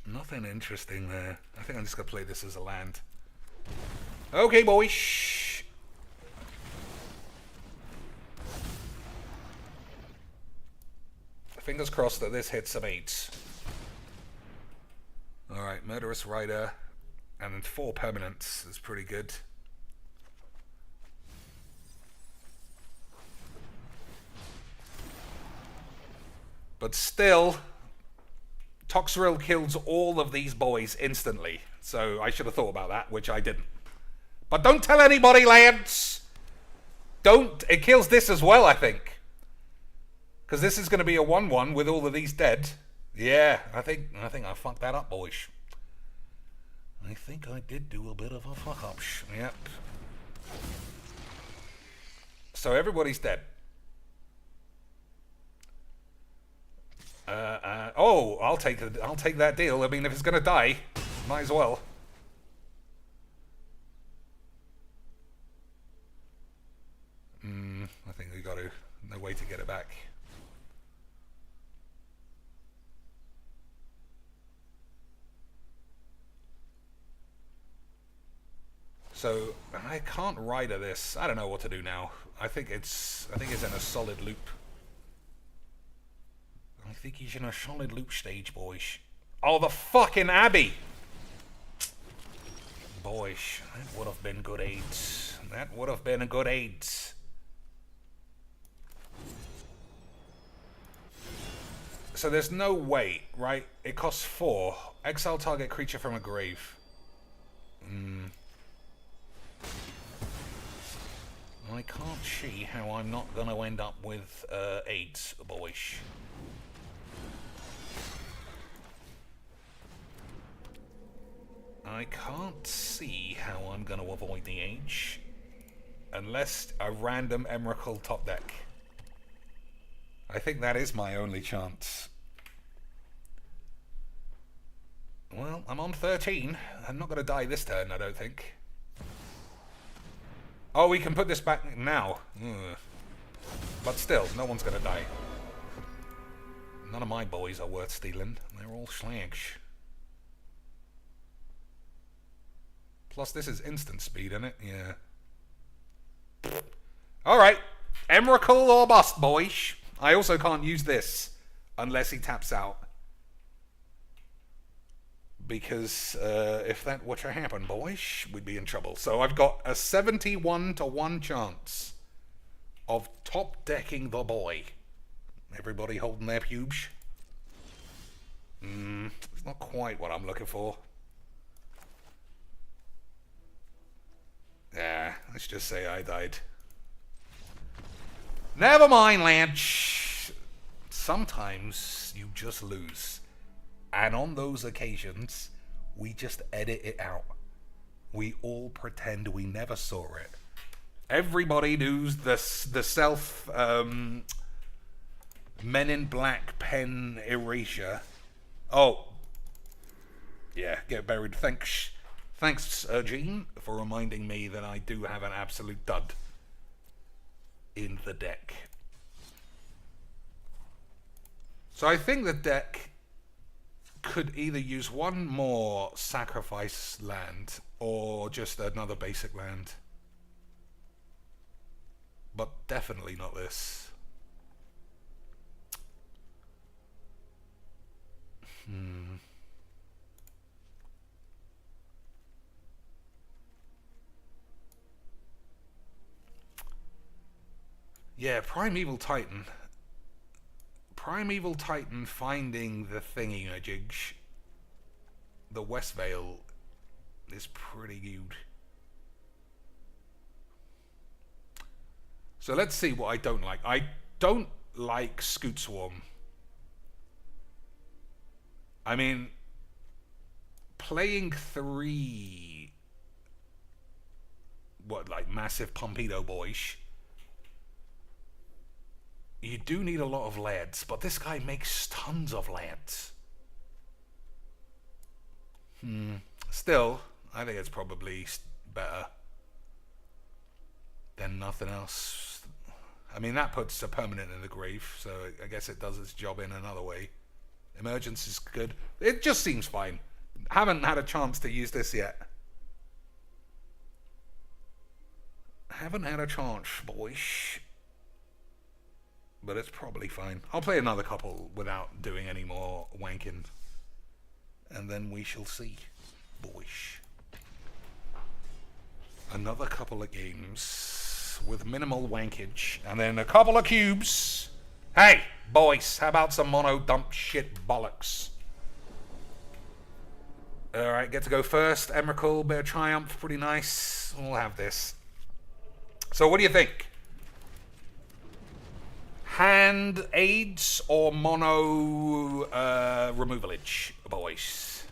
Nothing interesting there. I think I'm just gonna play this as a land. Okay, boys. Fingers crossed that this hits some 8s. Alright, Murderous Rider. And then 4 permanents is pretty good. But still, Toxrill kills all of these boys instantly. So I should have thought about that, which I didn't. But don't tell anybody, Lance! Don't. It kills this as well, I think. Because this is going to be a 1/1 with all of these dead. Yeah, I think I fucked that up, boys. I think I did do a bit of a fuck up. Yep. So everybody's dead. Oh, I'll take that deal. I mean, if it's gonna die, might as well. I think we got to. No way to get it back. So I can't rider this. I don't know what to do now. I think it's in a solid loop. I think he's in a solid loop stage, boys. Oh, the fucking Abbey! Boys, that would have been good aids. That would have been a good aids. So there's no way, right? It costs 4. Exile target creature from a grave. I can't see how I'm not going to end up with 8, boys. I can't see how I'm going to avoid the H. Unless a random Emrakul top deck. I think that is my only chance. Well, I'm on 13. I'm not going to die this turn, I don't think. Oh, we can put this back now. Ugh. But still, no one's going to die. None of my boys are worth stealing. They're all slags. Plus, this is instant speed, isn't it? Yeah. Alright. Emrakul or bust, boys. I also can't use this unless he taps out. Because if that were to happen, boys, we'd be in trouble. So I've got a 71-1 chance of top decking the boy. Everybody holding their pubes? It's not quite what I'm looking for. Yeah, let's just say I died. Never mind, Lance. Sometimes you just lose. And on those occasions, we just edit it out. We all pretend we never saw it. Everybody does the self Men in Black pen erasure. Oh. Yeah, get buried. Thanks, Gene, for reminding me that I do have an absolute dud in the deck. So I think the deck could either use one more sacrifice land or just another basic land. But definitely not this. Yeah, Primeval Titan. Primeval Titan finding the thingy-majigs, the Westvale, is pretty good. So let's see what I don't like. I don't like Scoot Swarm. I mean, playing 3, like massive Pompido boys, you do need a lot of lads, but this guy makes tons of lads. Still, I think it's probably better than nothing else. I mean, that puts a permanent in the grave, so I guess it does its job in another way. Emergence is good. It just seems fine. Haven't had a chance to use this yet. Haven't had a chance, boys. But it's probably fine. I'll play another couple without doing any more wanking. And then we shall see, boys. Another couple of games with minimal wankage. And then a couple of cubes. Hey, boys, how about some mono dump shit bollocks? Alright, get to go first. Emrakul, bit of Triumph, pretty nice. We'll have this. So what do you think? Hand aids or mono removalage, boys?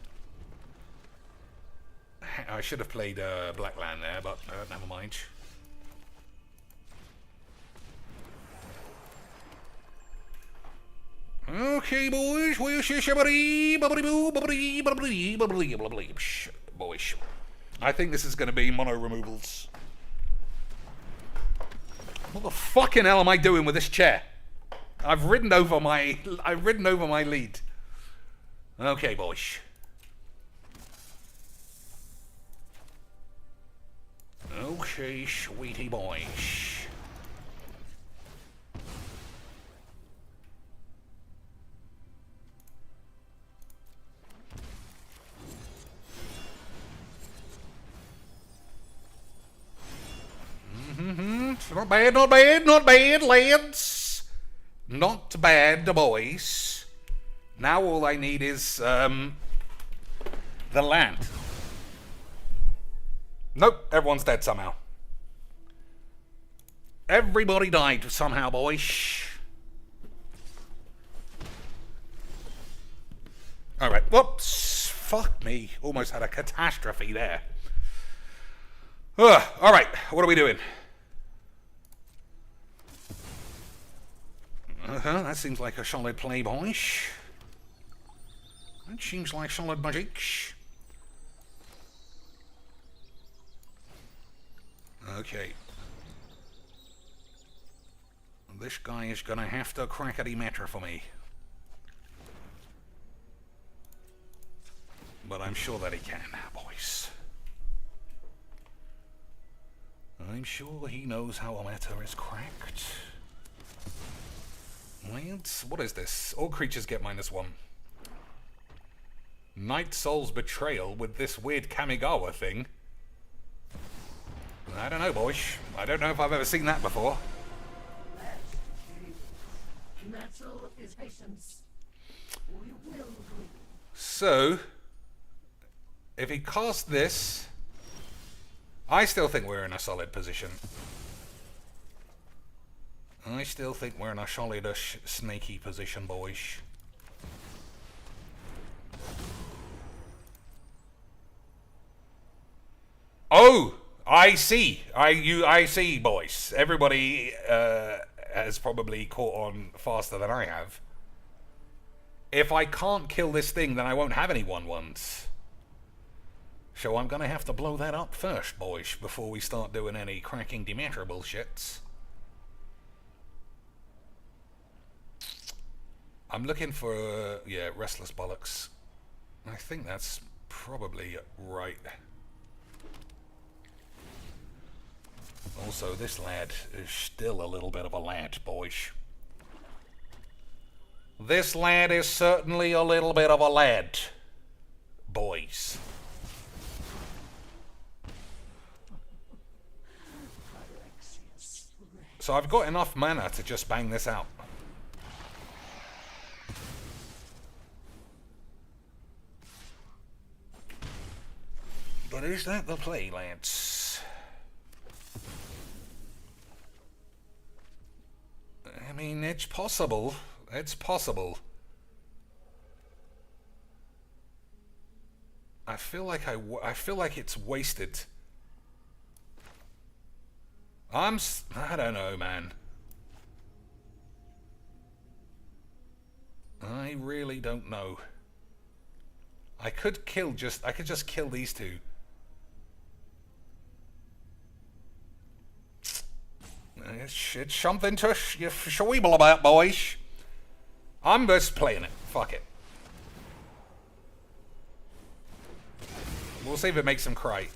I should have played Black Land there, but never mind. Okay, boys, boys. I think this is going to be mono removals. What the fucking hell am I doing with this chair? I've ridden over my lead. Okay, boys. Okay, sweetie boys. Not bad, not bad, not bad, lads. Not bad, boys. Now all I need is, the land. Nope, everyone's dead somehow. Everybody died somehow, boys. Alright, whoops. Fuck me. Almost had a catastrophe there. Alright, what are we doing? That seems like a solid play, boys. That seems like solid magic. Okay. This guy is gonna have to crackety matter for me. But I'm sure that he can, boys. I'm sure he knows how a matter is cracked. Lads, what is this? All creatures get -1. Night Soul's Betrayal with this weird Kamigawa thing. I don't know, boys. I don't know if I've ever seen that before. So, if he casts this, I still think we're in a solid position. I still think we're in a solidish, snaky position, boys. Oh, I see. I see, boys. Everybody has probably caught on faster than I have. If I can't kill this thing, then I won't have any 1/1s. So I'm gonna have to blow that up first, boys, before we start doing any cracking Demeter bullshits. I'm looking for, yeah, Restless Bollocks. I think that's probably right. Also, this lad is still a little bit of a lad, boys. This lad is certainly a little bit of a lad, boys. So I've got enough mana to just bang this out. But is that the play, lads? I mean, it's possible. It's possible. I feel like I feel like it's wasted. I don't know, man. I really don't know. I could just kill these two. It's something to squeeble about, boys. I'm just playing it. Fuck it. We'll see if it makes him cry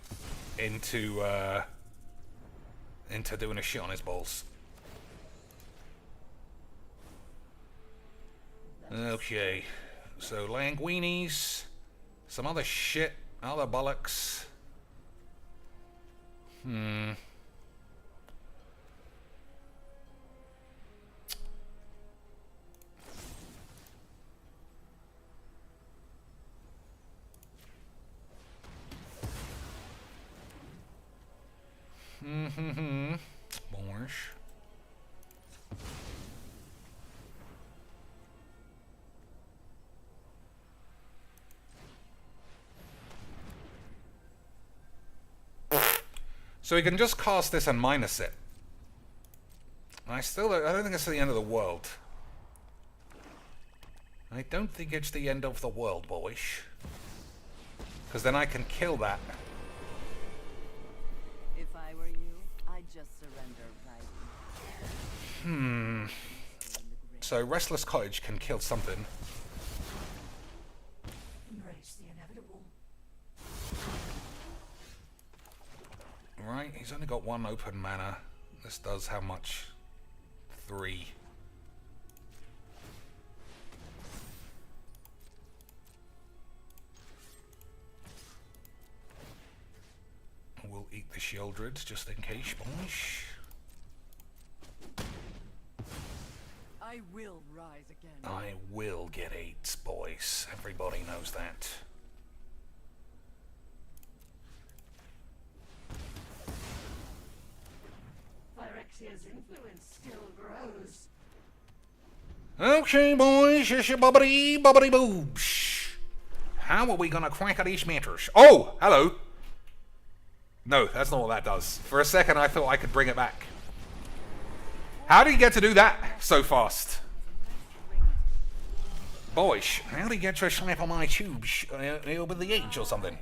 into doing a shit on his balls. Okay. So languinies, some other shit, other bollocks. Boys. So we can just cast this and minus it. I don't think it's the end of the world. I don't think it's the end of the world, boys. Because then I can kill that. If I were you, I'd just surrender right. So Restless Cottage can kill something. Embrace the inevitable. Right, he's only got one open mana. This does how much? 3. We'll eat the Sheoldred just in case, boys. I will rise again. I will get 8s, boys. Everybody knows that. Phyrexia's influence still grows. Okay, boys, it's your bubbly boobs. How are we gonna crack these matters? Oh, hello. No, that's not what that does. For a second, I thought I could bring it back. How do you get to do that so fast? Boys, how do you get to slap on my tubes with the age or something?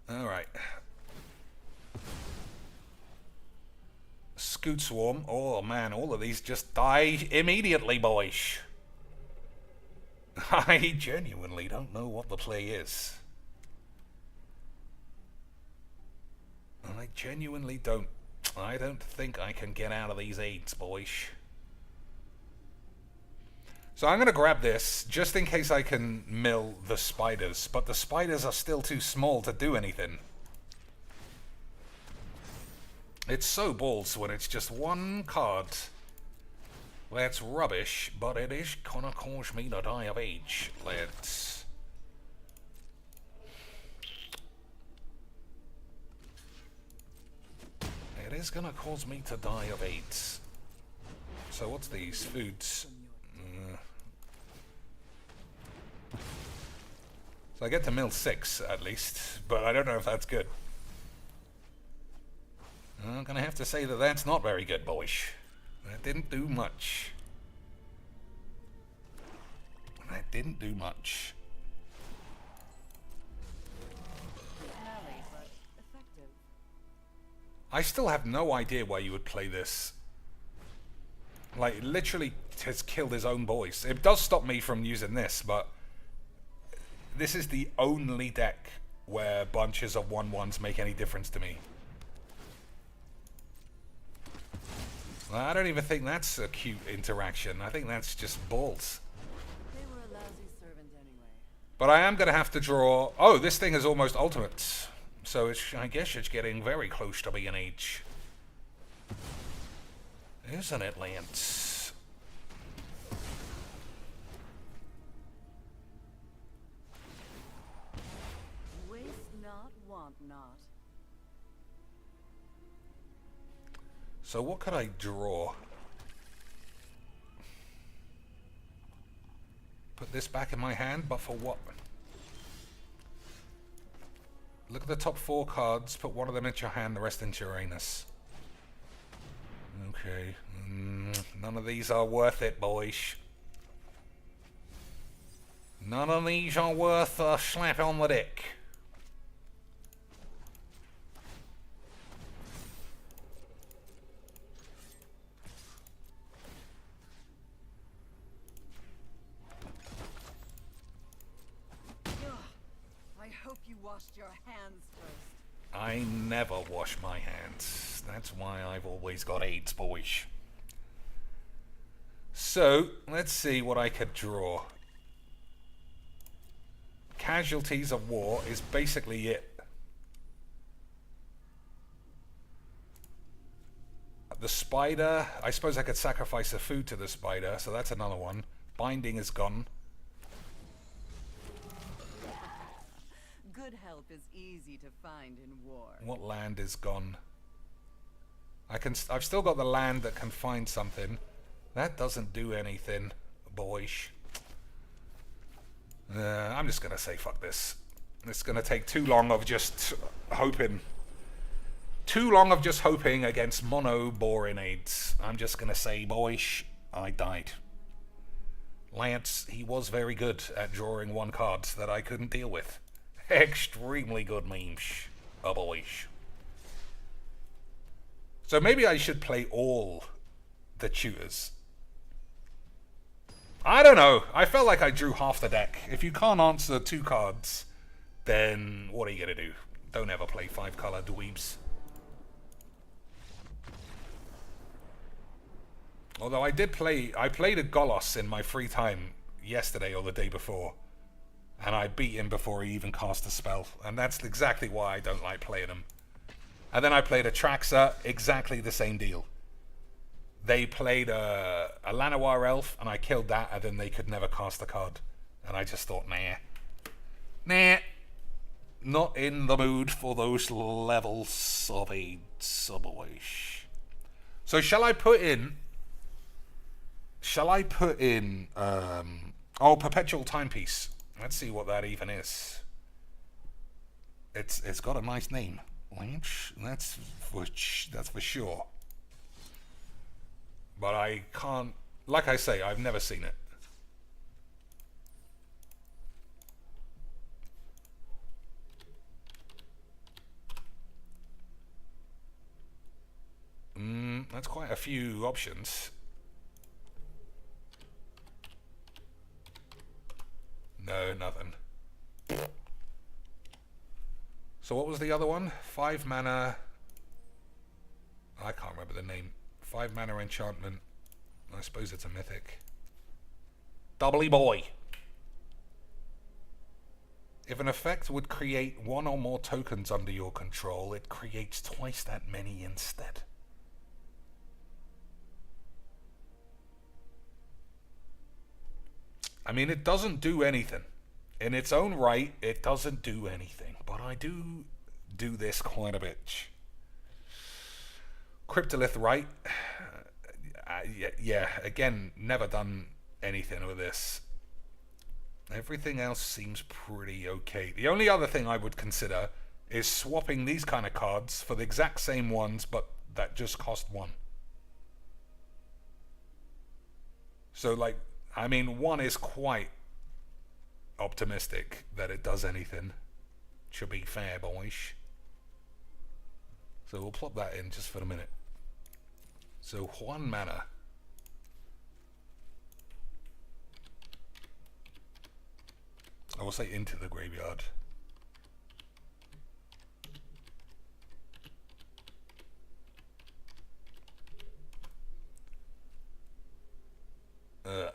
Alright. Scoot Swarm. Oh man, all of these just die immediately, boys. I genuinely don't know what the play is. I genuinely don't. I don't think I can get out of these 8s, boys. So I'm going to grab this, just in case I can mill the spiders. But the spiders are still too small to do anything. It's so balls when it's just one card. That's rubbish, but it is gonna cause me to die of age. Let's... It is gonna cause me to die of AIDS. So what's these? Foods. So I get to mill 6 at least, but I don't know if that's good. I'm gonna have to say that that's not very good, boys. That didn't do much. That didn't do much. Smelly, but effective. I still have no idea why you would play this. Like, it literally has killed his own boys. It does stop me from using this, but this is the only deck where bunches of 1/1s make any difference to me. I don't even think that's a cute interaction. I think that's just balls. They were a lousy servant anyway. But I am going to have to draw... Oh, this thing is almost ultimate. So it's, I guess it's getting very close to being age. Isn't it, Lance? Waste not, want not. So what could I draw? Put this back in my hand, but for what? Look at the top 4 cards, put one of them into your hand, the rest into your anus. Okay. None of these are worth it, boys. None of these are worth a slap on the dick. I hope you washed your hands first. I never wash my hands. That's why I've always got AIDS, boys. So, let's see what I could draw. Casualties of War is basically it. The spider, I suppose I could sacrifice a food to the spider, so that's another one. Binding is gone. Good help is easy to find in war. What land is gone? I've still got the land that can find something. That doesn't do anything, boys. I'm just gonna say fuck this. It's gonna take too long of just hoping. Too long of just hoping against mono boring aids. I'm just gonna say, boys, I died. Lance, he was very good at drawing one card that I couldn't deal with. Extremely good memes, boys. So maybe I should play all the tutors. I don't know. I felt like I drew half the deck. If you can't answer 2 cards, then what are you going to do? Don't ever play 5-color dweebs. Although I played a Golos in my free time yesterday or the day before. And I beat him before he even cast a spell. And that's exactly why I don't like playing him. And then I played a Traxa, exactly the same deal. they played a Llanowar elf, and I killed that, and then they could never cast a card. And I just thought, nah, not in the mood for those levels of a subwish. So shall I put in Perpetual Timepiece? Let's see what that even is. It's got a nice name. That's for sure. But I can't, like I say, I've never seen it. That's quite a few options. No, nothing. So what was the other one? 5 mana. I can't remember the name. 5 mana enchantment. I suppose it's a mythic. Doubly boy. If an effect would create 1 or more tokens under your control, it creates twice that many instead. I mean, it doesn't do anything. In its own right, it doesn't do anything. But I do this quite a bit. Cryptolith Wright. Yeah, again, never done anything with this. Everything else seems pretty okay. The only other thing I would consider is swapping these kind of cards for the exact same ones, but that just cost 1. So, like, I mean, 1 is quite optimistic that it does anything. Should be fair, boys. So we'll plop that in just for a minute. So 1 mana. I will say into the graveyard.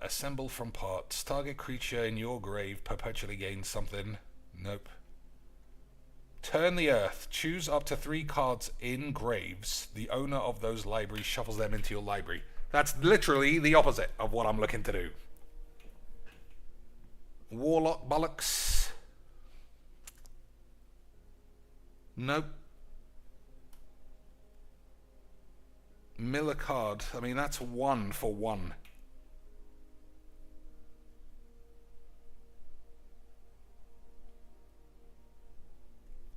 Assemble from parts. Target creature in your grave perpetually gains something. Nope. Turn the earth. Choose up to 3 cards in graves. The owner of those libraries shuffles them into your library. That's literally the opposite of what I'm looking to do. Warlock bollocks. Nope. Mill a card. I mean, that's 1 for 1.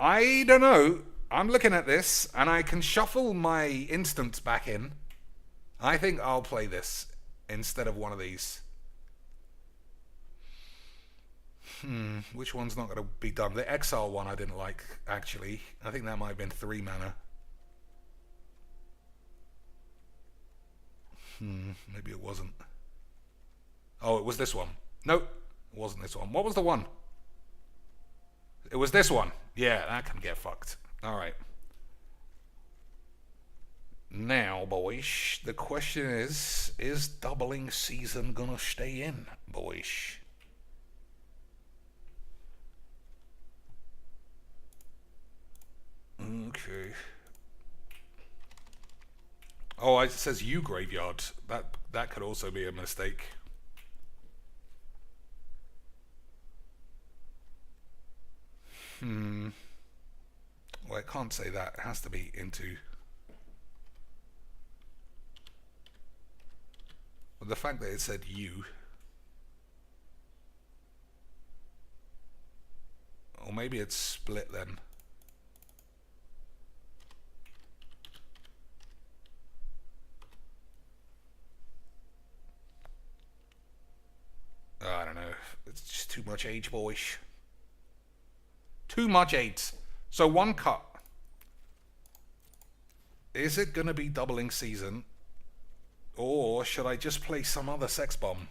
I don't know. I'm looking at this, and I can shuffle my instants back in. I think I'll play this instead of one of these. Which one's not going to be done? The Exile one I didn't like, actually. I think that might have been 3 mana. Maybe it wasn't. Oh, it was this one. Nope, it wasn't this one. What was the one? It was this one. Yeah, that can get fucked. Alright. Now, boys, the question is doubling season gonna stay in, boys? Okay. Oh, it says you graveyard. That could also be a mistake. Well, it can't say that. It has to be into. But the fact that it said you. Or maybe it's split then. I don't know. It's just too much age, boys. Too much 8. So 1 cut. Is it going to be doubling season? Or should I just play some other sex bomb?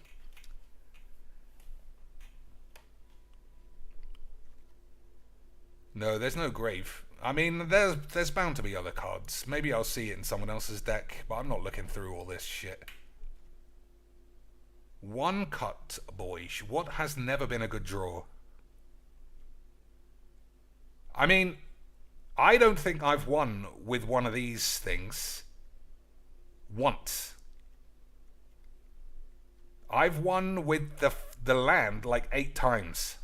No, there's no grave. I mean, there's bound to be other cards. Maybe I'll see it in someone else's deck, but I'm not looking through all this shit. 1 cut, boys. What has never been a good draw? I mean, I don't think I've won with one of these things once I've won with the land like 8 times.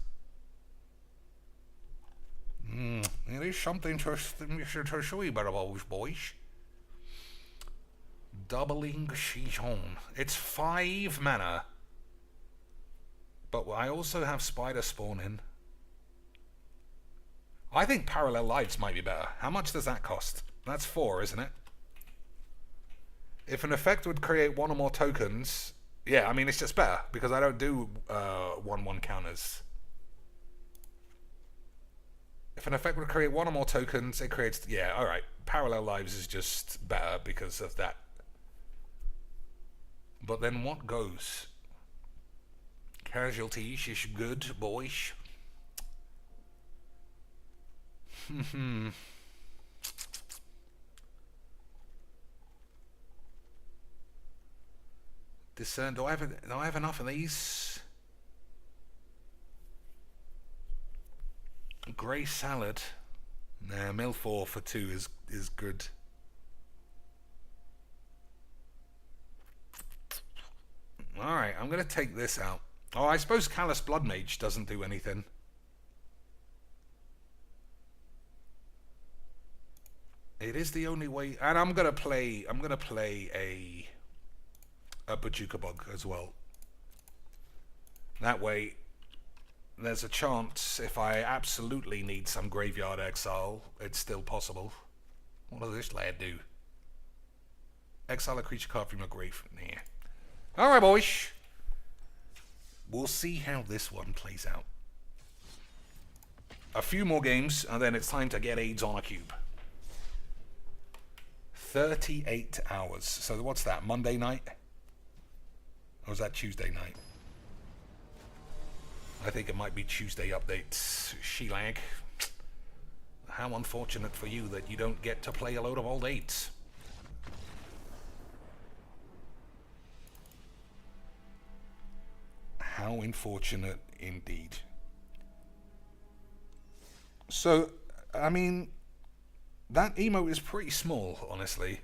It is something to show you about those boys. Doubling Shishon. It's 5 mana. But I also have Spider spawning. I think Parallel Lives might be better. How much does that cost? That's 4, isn't it? If an effect would create 1 or more tokens... Yeah, I mean, it's just better, because I don't do 1/1 counters. If an effect would create 1 or more tokens, it creates... Yeah, alright. Parallel Lives is just better because of that. But then what goes? Casualties is good, boys. Discern. Do I have enough of these? Grey salad. Nah, mill 4 for 2 is good. Alright, I'm gonna take this out. Oh, I suppose Callous Blood Mage doesn't do anything. It is the only way, and I'm gonna play a Bajuka Bug as well. That way, there's a chance if I absolutely need some Graveyard Exile, it's still possible. What does this lad do? Exile a creature card from your grave. Yeah. Alright, boys. We'll see how this one plays out. A few more games, and then it's time to get AIDS on a cube. 38 hours. So what's that, Monday night? Or was that Tuesday night? I think it might be Tuesday updates. Shelag. How unfortunate for you that you don't get to play a load of old 8s. How unfortunate indeed. So, I mean, that emote is pretty small, honestly.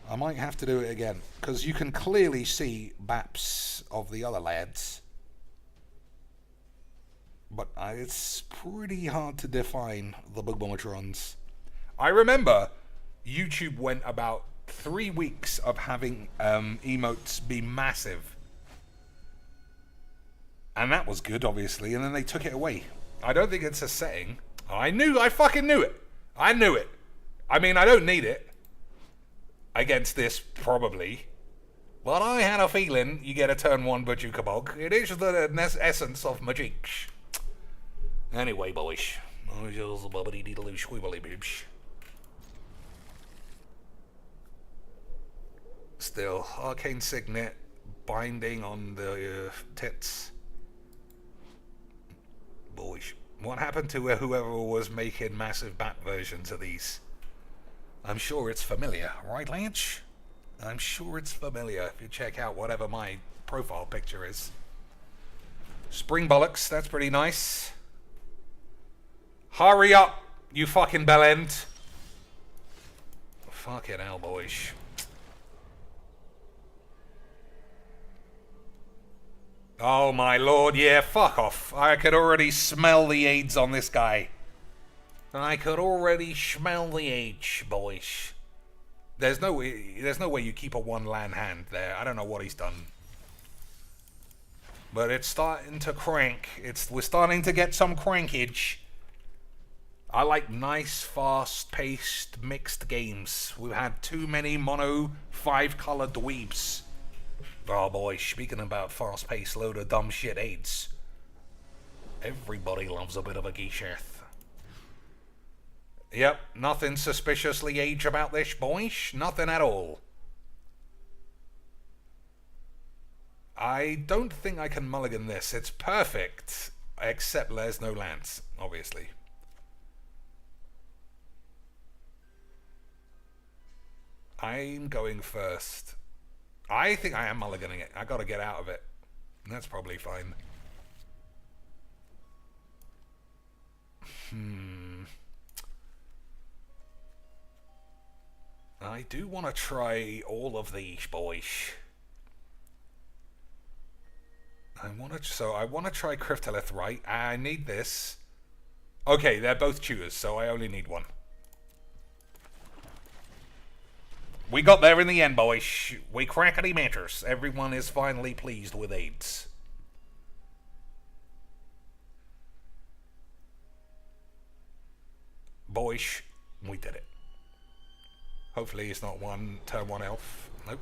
I might have to do it again, because you can clearly see Baps of the other lads. But it's pretty hard to define the Bugbomatrons. I remember YouTube went about 3 weeks of having emotes be massive. And that was good, obviously, and then they took it away. I don't think it's a setting. I fucking knew it. I knew it. I mean, I don't need it. Against this, probably. But I had a feeling you get a turn 1 Bajuka Bog. It is the essence of Magic. Anyway, boys. Still, Arcane Signet binding on the tits. Boys, what happened to whoever was making massive bat versions of these? I'm sure it's familiar, right, Lance? I'm sure it's familiar if you check out whatever my profile picture is. Spring Bollocks, that's pretty nice. Hurry up, you fucking bellend. Fucking hell, boys. Oh my lord, yeah, fuck off. I could already smell the AIDS on this guy. I could already smell the age, boys. There's no way you keep a 1 land hand there. I don't know what he's done. But it's starting to crank. We're starting to get some crankage. I like nice, fast-paced, mixed games. We've had too many mono 5-color dweebs. Oh boy, speaking about fast-paced load of dumb shit AIDS. Everybody loves a bit of a geisheth. Yep, nothing suspiciously age about this, boys. Nothing at all. I don't think I can mulligan this. It's perfect, except there's no lands, obviously. I'm going first. I think I am mulliganing it. I gotta get out of it. That's probably fine. I do want to try all of these, boys. I want to try Cryptolith, right? I need this. Okay, they're both tutors, so I only need one. We got there in the end, boys. We crackety matters. Everyone is finally pleased with AIDS. Boys, we did it. Hopefully it's not turn one elf. Nope.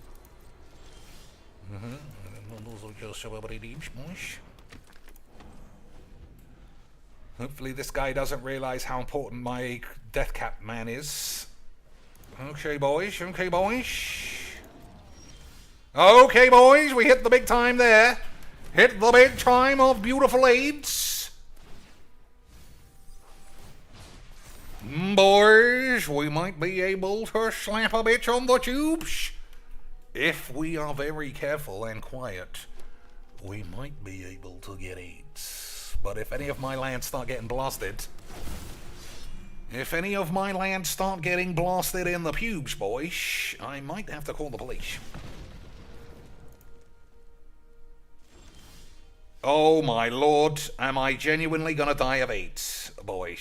Those are just everybody needs, boys. Hopefully this guy doesn't realise how important my death cap man is. Okay, boys. Okay, boys. Okay, boys. We hit the big time there. Hit the big time of beautiful AIDS. Boys, we might be able to slap a bitch on the tubes. If we are very careful and quiet, we might be able to get AIDS. But if any of my lands start getting blasted... If any of my lands start getting blasted in the pubes, boys, I might have to call the police. Oh my lord, am I genuinely gonna die of AIDS, boys?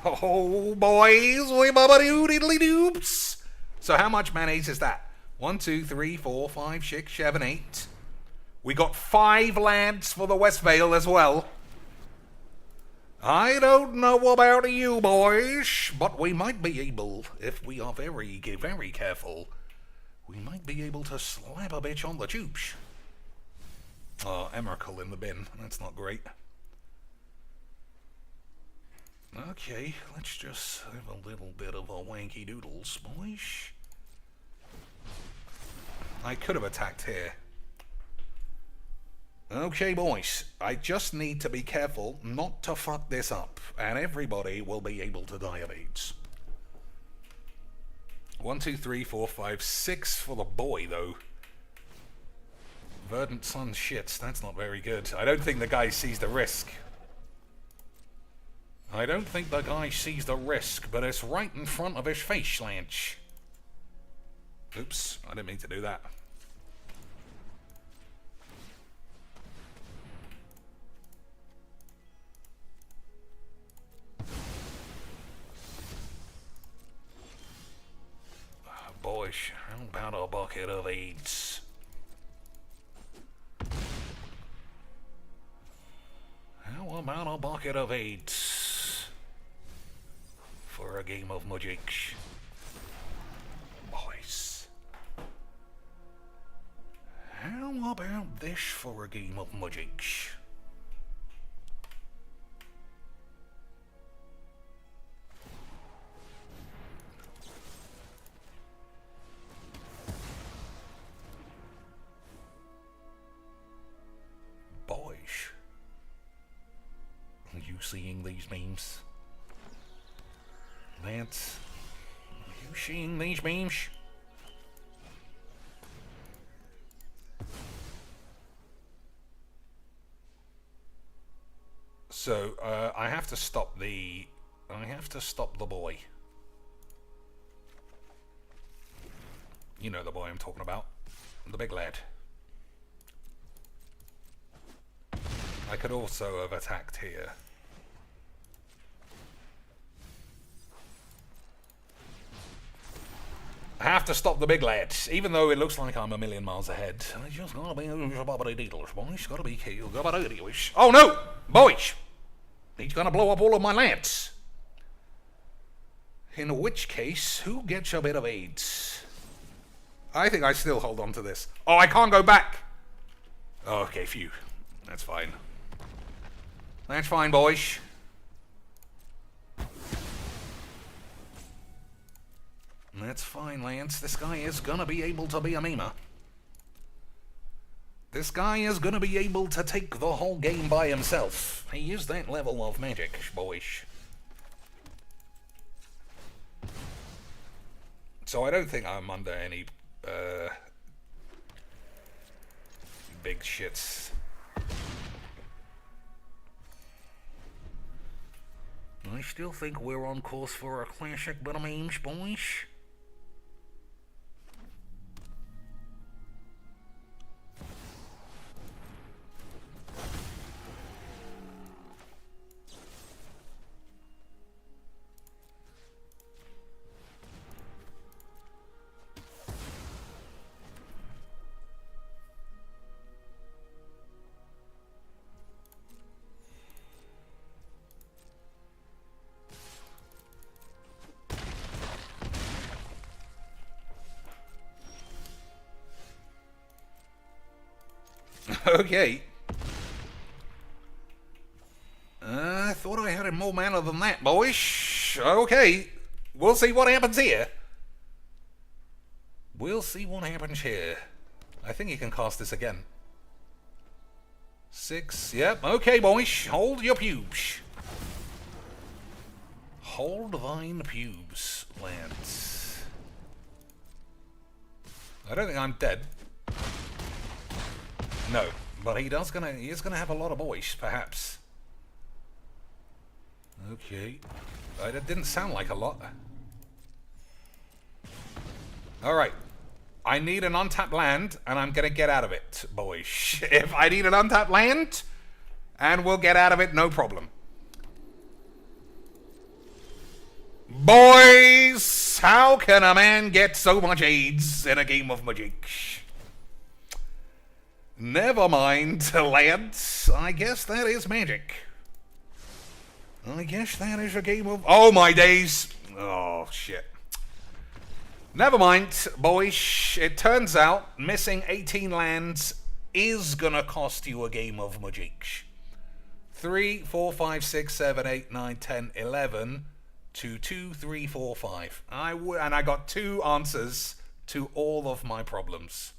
Oh boys, we bubba-doo-diddly-doops. So how much mayonnaise is that? 1, 2, 3, 4, 5, 6, 7, 8. We got 5 lands for the West Vale as well. I don't know about you boys, but we might be able, if we are very, very careful, we might be able to slap a bitch on the tubes. Oh, Emrakul in the bin. That's not great. Okay, let's just have a little bit of a wanky doodles, boys. I could have attacked here. Okay, boys. I just need to be careful not to fuck this up, and everybody will be able to die of AIDS. 1, 2, 3, 4, 5, 6 for the boy, though. Verdant Sun shits. That's not very good. I don't think the guy sees the risk. I don't think the guy sees the risk, but it's right in front of his face, Lanch. Oops, I didn't mean to do that. Boys, how about a bucket of AIDS? How about a bucket of AIDS for a game of Magic? Boys. How about this for a game of Magic? Boys. Are you seeing these memes? Lance, are you seeing these memes? So, I have to stop the boy. You know the boy I'm talking about. The big lad. I could also have attacked here. I have to stop the big lad, even though it looks like I'm a million miles ahead. I just gotta be bobbity boys. Gotta be killed. Oh no! Boys! He's gonna blow up all of my lands. In which case, who gets a bit of AIDS? I think I still hold on to this. Oh, I can't go back! Oh, okay, phew. That's fine. That's fine, boys. That's fine, Lance. This guy is gonna be able to be a memer. This guy is gonna be able to take the whole game by himself. He is that level of magic, boys. So I don't think I'm under any big shits. I still think we're on course for a classic bit of memes, boys. Okay. I thought I had more mana than that, boys. Okay. We'll see what happens here. We'll see what happens here. I think you can cast this again. 6. Yep. Okay, boys. Hold your pubes. Hold thine pubes, lads. I don't think I'm dead. No, but he is gonna have a lot of boys, perhaps. Okay. That didn't sound like a lot. Alright. I need an untapped land, and I'm gonna get out of it, boys. If I need an untapped land, and we'll get out of it, no problem. Boys! How can a man get so much AIDS in a game of Magic? Never mind, lads. I guess that is magic. I guess that is a game of... Oh, my days. Oh, shit. Never mind, boys. It turns out missing 18 lands is gonna cost you a game of Magic. 3, 4, 5, 6, 7, 8, 9, 10, 11... 2, 2, 3, 4, 5. And I got 2 answers to all of my problems,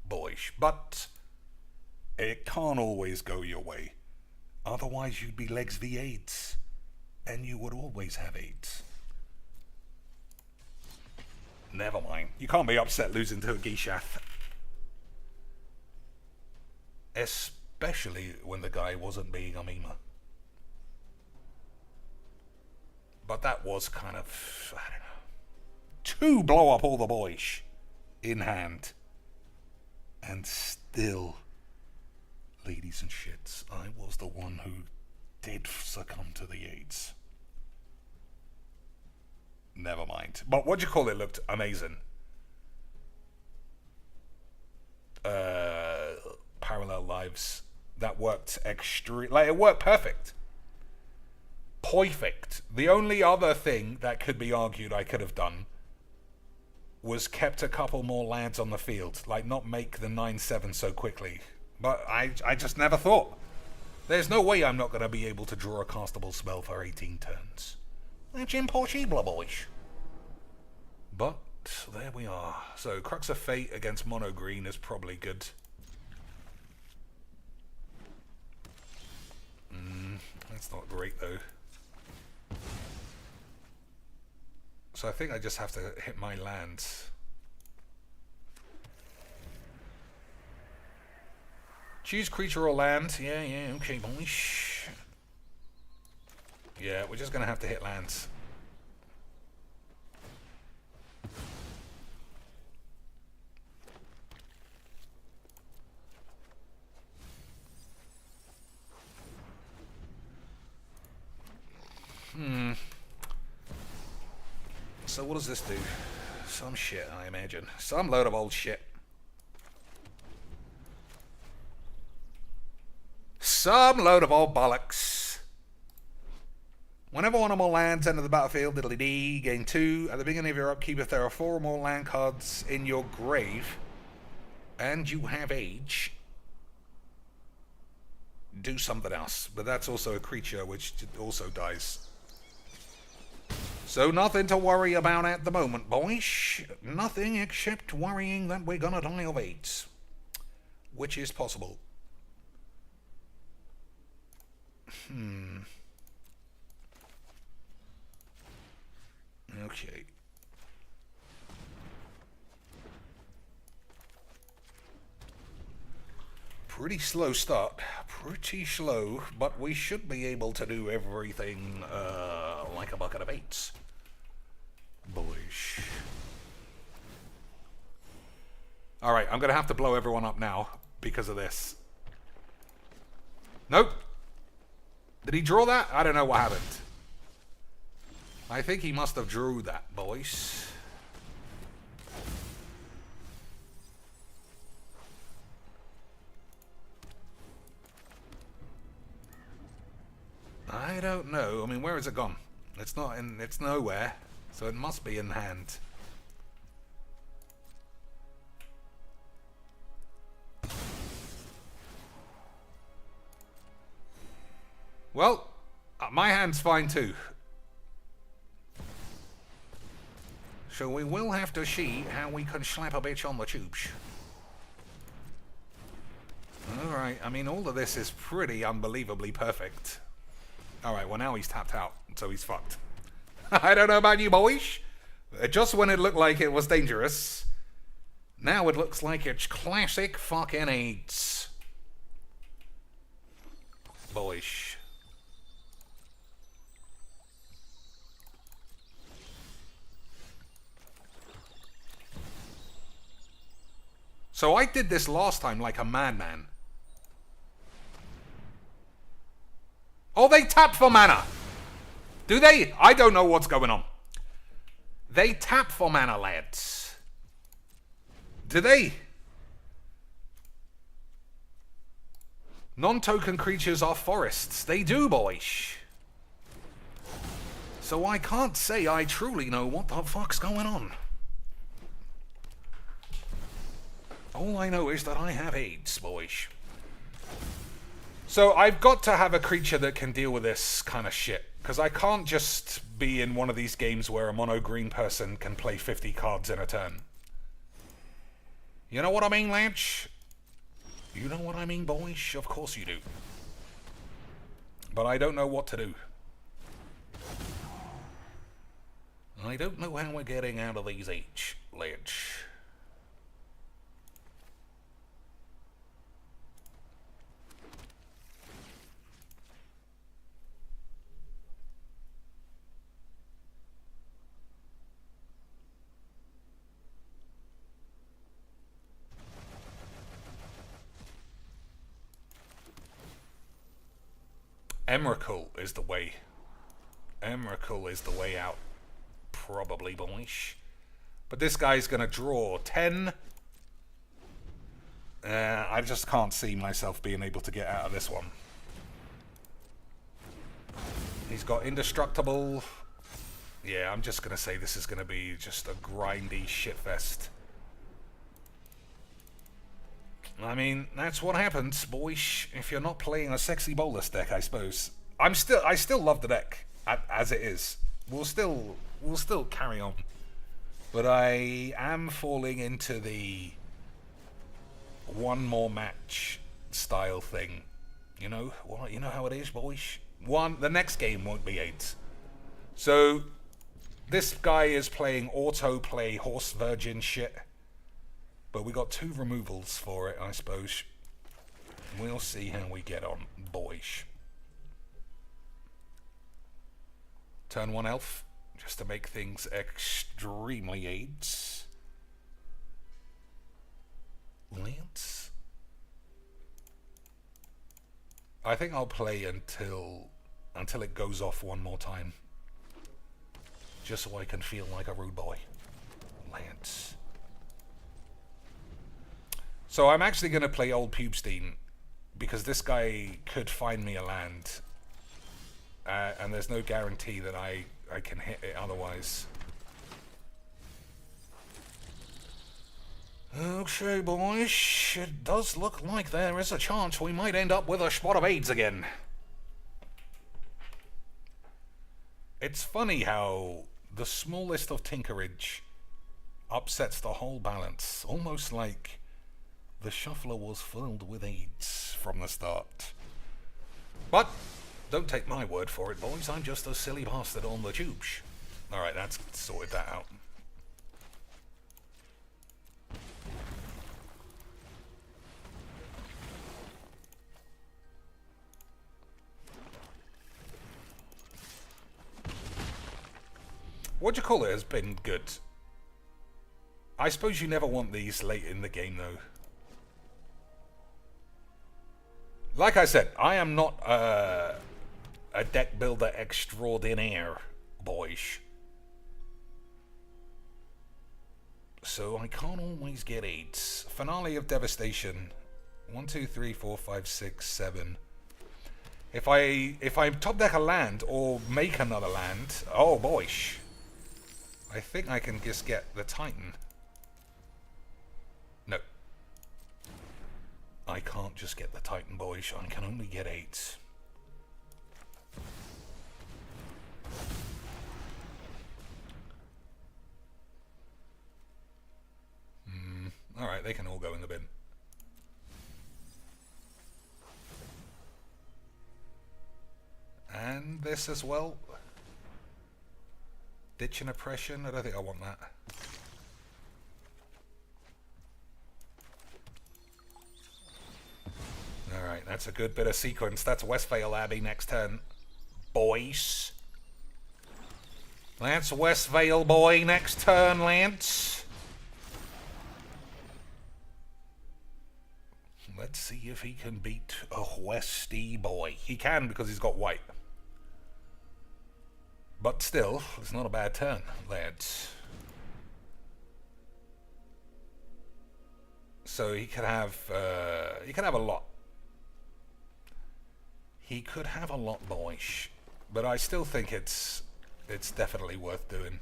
boys. But it can't always go your way. Otherwise you'd be legs v AIDS. And you would always have AIDS. Never mind. You can't be upset losing to a Gishath. Especially when the guy wasn't being a memer. But that was kind of, I don't know, to blow up all the boys in hand. And still, ladies and shits, I was the one who did succumb to the AIDS. Never mind. But what do you call it looked amazing. Parallel lives. That worked it worked perfect. Perfect. The only other thing that could be argued I could have done was kept a couple more lads on the field, like not make the 9/7 so quickly. But I just never thought. There's no way I'm not going to be able to draw a castable spell for 18 turns. That's impossible, boys. But there we are. So Crux of Fate against Mono Green is probably good. That's not great though. So I think I just have to hit my lands. Choose creature or land. Yeah, okay, boys. Yeah, we're just gonna have to hit lands. So what does this do? Some shit, I imagine. Some load of old shit. Some load of old bollocks. Whenever one or more lands enter the battlefield, diddly-dee, gain 2. At the beginning of your upkeep, if there are 4 or more land cards in your grave, and you have age, do something else. But that's also a creature which also dies. So nothing to worry about at the moment, boys. Nothing except worrying that we're gonna die of AIDS. Which is possible. Okay. Pretty slow start. Pretty slow, but we should be able to do everything like a bucket of eights. Boys. Alright, I'm going to have to blow everyone up now because of this. Nope. Did he draw that? I don't know what happened. I think he must have drew that, boys. I don't know. I mean, where has it gone? It's not in... It's nowhere. So it must be in hand. Well, my hand's fine too. So we will have to see how we can slap a bitch on the tubes. Alright, I mean, all of this is pretty unbelievably perfect. Alright, well now he's tapped out, so he's fucked. I don't know about you boys. Just when it looked like it was dangerous, now it looks like it's classic fucking AIDS. Boys. So I did this last time like a madman. Oh, they tap for mana. Do they? I don't know what's going on. They tap for mana, lads. Do they? Non-token creatures are forests. They do, boys. So I can't say I truly know what the fuck's going on. All I know is that I have AIDS, boys. So I've got to have a creature that can deal with this kind of shit. Because I can't just be in one of these games where a mono-green person can play 50 cards in a turn. You know what I mean, Lance? You know what I mean, boys? Of course you do. But I don't know what to do. I don't know how we're getting out of these H, Lance. Emrakul is the way. Emrakul is the way out. Probably, boys. But this guy's going to draw 10. I just can't see myself being able to get out of this one. He's got indestructible. Yeah, I'm just going to say this is going to be just a grindy shitfest. I mean, that's what happens, boys, if you're not playing a sexy Bolas deck, I suppose. I still love the deck as it is. We'll still carry on. But I am falling into the one more match style thing. You know, well, you know how it is, boys. The next game won't be 8. So this guy is playing auto-play Horse Virgin shit. But we got 2 removals for it, I suppose. We'll see how we get on, boys. Turn 1 elf, just to make things extremely AIDS. Lance? I think I'll play until it goes off one more time. Just so I can feel like a rude boy. Lance. So I'm actually going to play Old Pubestein, because this guy could find me a land, and there's no guarantee that I can hit it otherwise. Okay, boys, it does look like there is a chance we might end up with a spot of AIDS again. It's funny how the smallest of tinkerage upsets the whole balance, almost like the shuffler was filled with AIDS from the start. But don't take my word for it, boys. I'm just a silly bastard on the tubes. Alright, that's sorted that out. what do you call it, has been good. I suppose you never want these late in the game, though. Like I said, I am not a deck builder extraordinaire, boys. So I can't always get 8s. Finale of Devastation. 1, 2, 3, 4, 5, 6, 7. If I top deck a land or make another land, oh boy, I think I can just get the Titan. No. I can't just get the Titan, boys. I can only get 8s. Alright, they can all go in the bin. And this as well. Ditch and Oppression. I don't think I want that. Alright, that's a good bit of sequence. That's Westvale Abbey next turn. Boys. That's Westvale boy next turn, Lance. Let's see if he can beat a Westy boy. He can because he's got white. But still, it's not a bad turn, lads. So he could have a lot. He could have a lot, boys. But I still think it's definitely worth doing.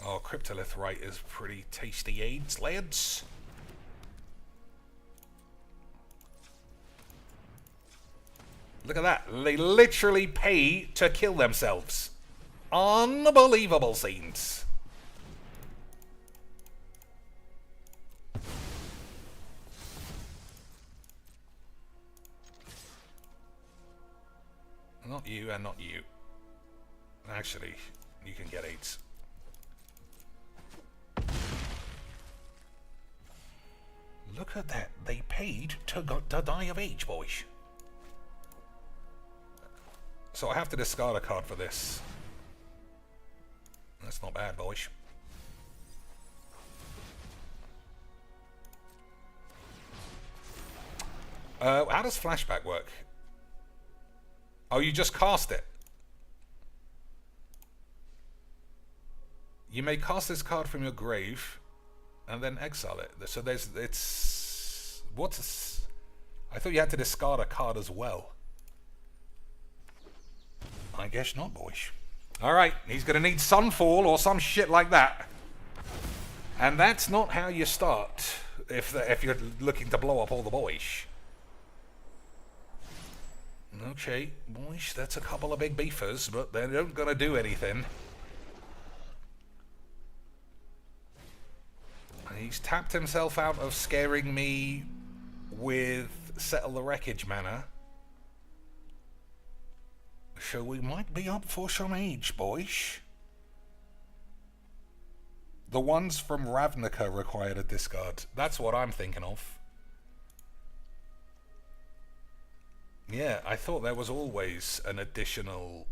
Oh, Cryptolith Wright is pretty tasty aids, lads. Look at that. They literally pay to kill themselves. Unbelievable scenes. Not you and not you. Actually, you can get 8s. Look at that. They paid to die of age, boys. So I have to discard a card for this. That's not bad, boys. How does flashback work? Oh, you just cast it. You may cast this card from your grave and then exile it. So I thought you had to discard a card as well. I guess not, boys. Alright, he's going to need Sunfall or some shit like that. And that's not how you start if you're looking to blow up all the boys. Okay, boys, that's a couple of big beefers, but they're not going to do anything. He's tapped himself out of scaring me with Settle the Wreckage mana. So we might be up for some age, boys. The ones from Ravnica required a discard. That's what I'm thinking of. Yeah, I thought there was always an additional...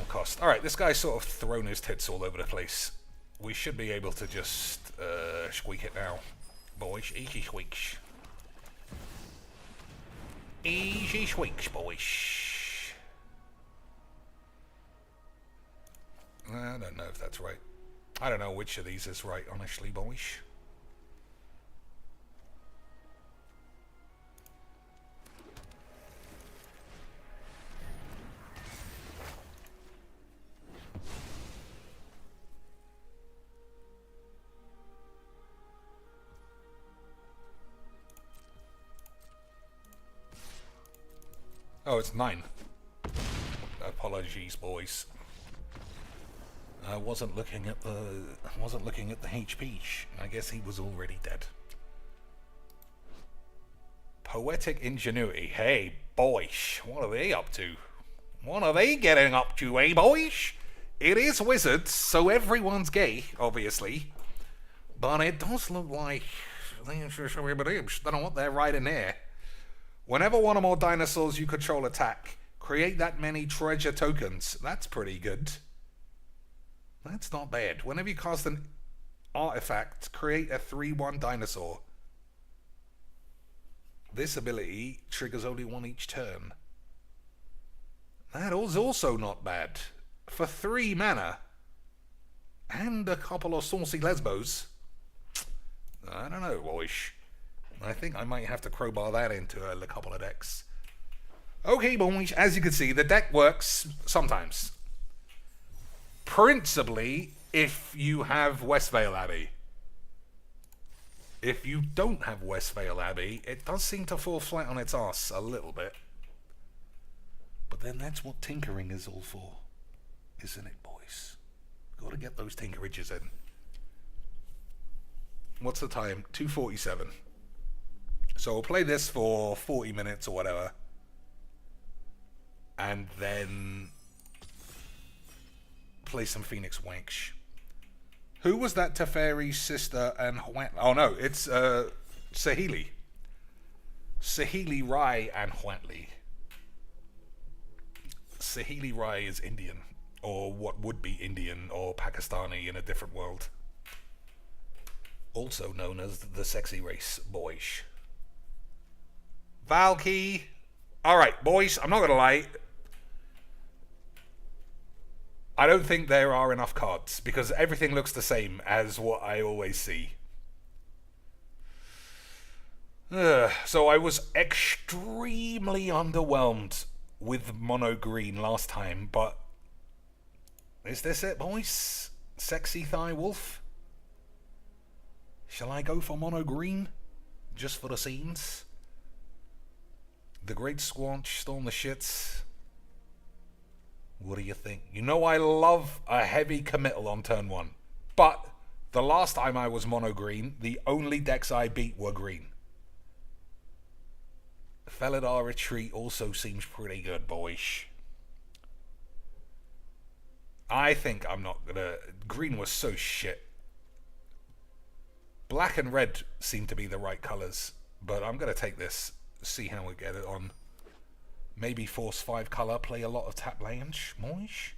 cost. Alright, this guy's sort of thrown his tits all over the place. We should be able to just squeak it now. Boys, easy squeaks. Easy squeaks, boys. I don't know if that's right. I don't know which of these is right, honestly, boys. Oh, it's 9. Apologies, boys. I wasn't looking at the HP. I guess he was already dead. Poetic Ingenuity. Hey, boys, what are they up to? What are they getting up to, eh, boys? It is Wizards, so everyone's gay, obviously. But it does look like Don't know what they're writing here. Whenever one or more dinosaurs you control attack, create that many treasure tokens. That's pretty good. That's not bad. Whenever you cast an artifact, create a 3/1 dinosaur. This ability triggers only one each turn. That is also not bad. For 3 mana and a couple of saucy lesbos. I don't know, boys. I think I might have to crowbar that into a couple of decks. Okay, boys, as you can see, the deck works sometimes. Principally, if you have Westvale Abbey. If you don't have Westvale Abbey, it does seem to fall flat on its ass a little bit. But then that's what tinkering is all for, isn't it, boys? Got to get those tinkerages in. What's the time? 2:47. So we'll play this for 40 minutes or whatever. And then play some Phoenix Wench. Who was that Teferi's sister and Hwan? Oh no, it's Saheeli. Saheeli Rai and Hwantley. Saheeli Rai is Indian, or what would be Indian or Pakistani in a different world. Also known as the sexy race, boys. Valky. Alright, boys, I'm not gonna lie. I don't think there are enough cards, because everything looks the same as what I always see. So I was extremely underwhelmed with mono green last time, but is this it, boys? Sexy Thigh Wolf? Shall I go for mono green? Just for the scenes? The Great Squanch, Storm the Shits. What do you think? You know I love a heavy committal on turn 1. But the last time I was mono green, the only decks I beat were green. Felidar Retreat also seems pretty good, boys. I think I'm not gonna... Green was so shit. Black and red seem to be the right colours, but I'm gonna take this, see how we get it on. Maybe force 5 colour, play a lot of tap lands, boys.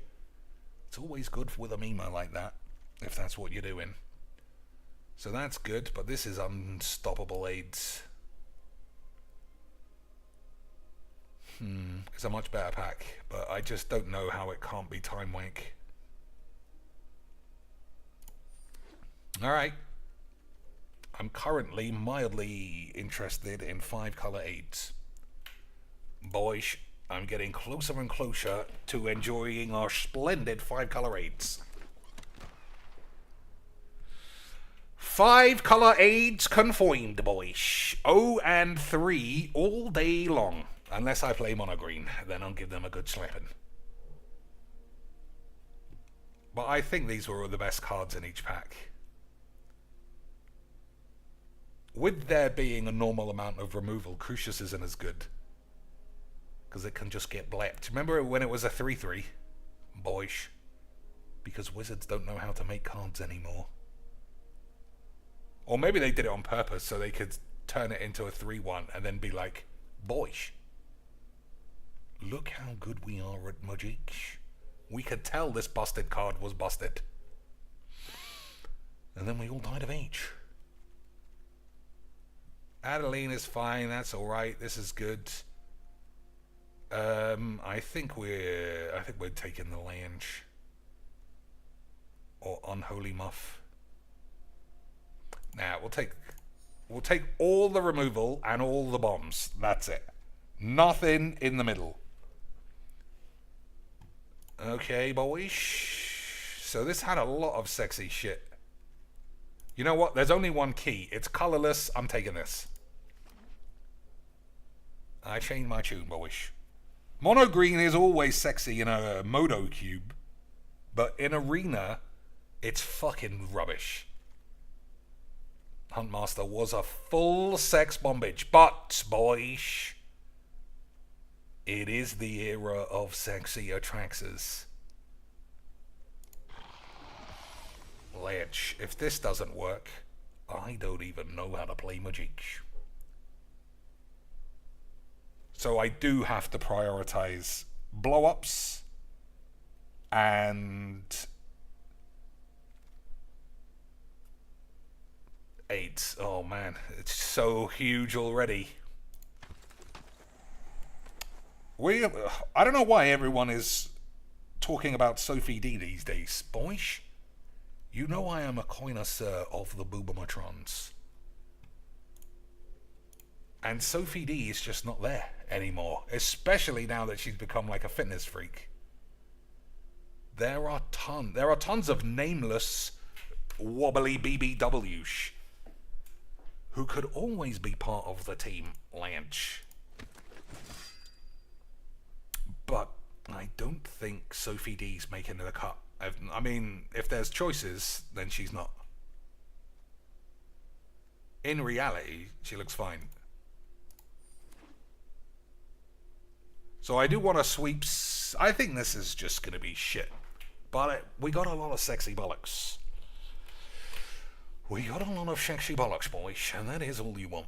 It's always good with a memo like that, if that's what you're doing. So that's good, but this is Unstoppable AIDS. It's a much better pack, but I just don't know how it can't be Time Wank. Alright. I'm currently mildly interested in 5 colour AIDS. Boys, I'm getting closer and closer to enjoying our splendid 5 colour AIDS. 5 colour AIDS confirmed, boys. 0 and 3 all day long. Unless I play mono green, then I'll give them a good slapping. But I think these were all the best cards in each pack. With there being a normal amount of removal, Crucius isn't as good. Because it can just get blepped. Remember when it was a 3/3? Boys. Because wizards don't know how to make cards anymore. Or maybe they did it on purpose so they could turn it into a 3/1 and then be like, boys, look how good we are at magic. We could tell this busted card was busted. And then we all died of age. Adeline is fine, that's alright, this is good. I think we're taking the Lange. Or Unholy Muff. Nah, we'll take all the removal and all the bombs. That's it. Nothing in the middle. Okay, boys. So this had a lot of sexy shit. You know what? There's only one key. It's colorless. I'm taking this. I changed my tune, boys. Mono green is always sexy in a Modo cube, but in Arena, it's fucking rubbish. Huntmaster was a full sex bombage, but, boys, it is the era of sexy Atraxas. Ledge. If this doesn't work, I don't even know how to play Magic. So I do have to prioritize blow-ups and 8. Oh man, it's so huge already. I don't know why everyone is talking about Sophie D these days, boys. You know I am a connoisseur of the Boobomatrons. And Sophie D is just not there anymore, especially now that she's become like a fitness freak. There are tons of nameless wobbly BBWs who could always be part of the team, Lanch. But I don't think Sophie D's making the cut. I mean, if there's choices, then she's not. In reality, she looks fine. So I do want to sweep. I think this is just going to be shit. But we got a lot of sexy bollocks. We got a lot of sexy bollocks, boys, and that is all you want.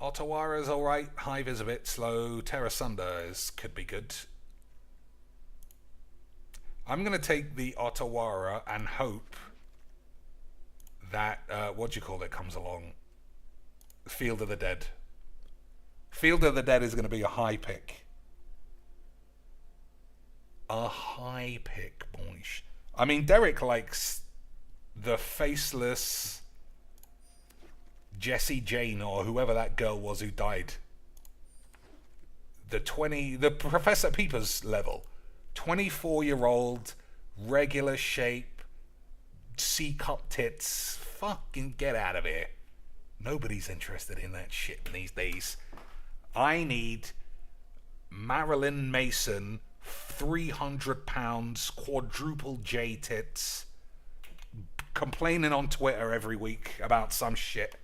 Ottawara's alright. Hive is a bit slow. Terra Sunder could be good. I'm going to take the Ottawara and hope that, comes along. Field of the Dead. Field of the Dead is going to be a high pick. A high pick, boys. I mean, Derek likes the faceless Jessie Jane or whoever that girl was who died. The Professor Peepers level. 24-year-old, regular shape, C-cup tits. Fucking get out of here. Nobody's interested in that shit these days. I need Marilyn Mason, 300 pounds, quadruple J tits, complaining on Twitter every week about some shit.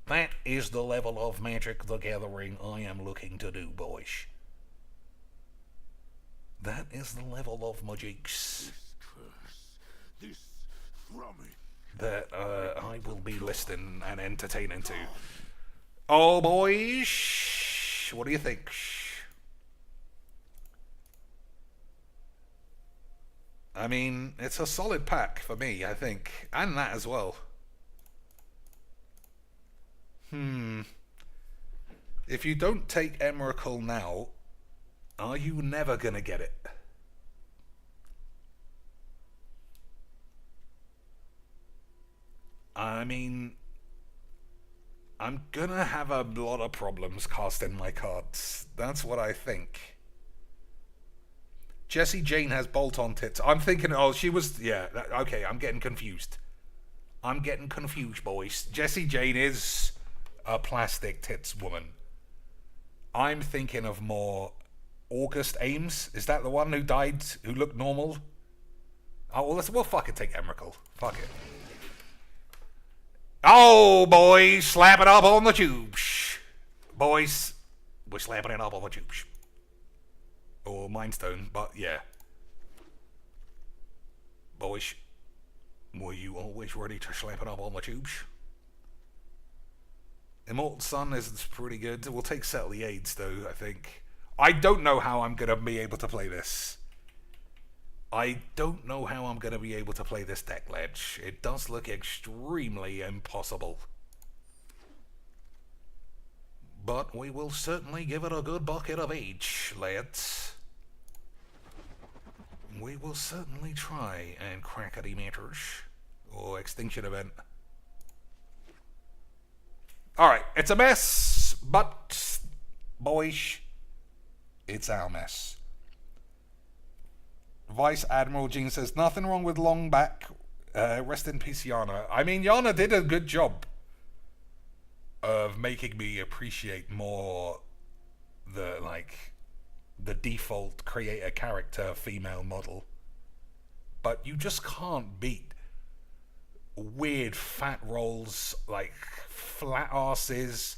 That is the level of Magic the Gathering I am looking to do, boys. That is the level of Magics that I will be listening and entertaining to. Oh, boys, what do you think? I mean, it's a solid pack for me, I think. And that as well. If you don't take Emrakul now, are you never gonna get it? I mean, I'm gonna have a lot of problems casting my cards. That's what I think. Jessie Jane has bolt-on tits. I'm thinking, oh, she was, yeah, okay, I'm getting confused. I'm getting confused, boys. Jessie Jane is a plastic tits woman. I'm thinking of more August Ames. Is that the one who died, who looked normal? Oh, well, we'll fucking take Emrakul. Fuck it. Oh, boys, slap it up on the tubes. Boys, we're slapping it up on the tubes. Or Mindstone, but yeah. Boys, were you always ready to slap it up on the tubes? Immortal Sun is pretty good. We'll take Settle the AIDS, though, I think. I don't know how I'm going to be able to play this. I don't know how I'm going to be able to play this deck, Ledge. It does look extremely impossible. But we will certainly give it a good bucket of age, lads. We will certainly try and crackety matters. Or Extinction Event. Alright, it's a mess, but, boys, it's our mess. Vice Admiral Jean says, nothing wrong with long back. Rest in peace, Yana. I mean, Yana did a good job of making me appreciate more the default creator character female model. But you just can't beat weird fat rolls, like flat asses,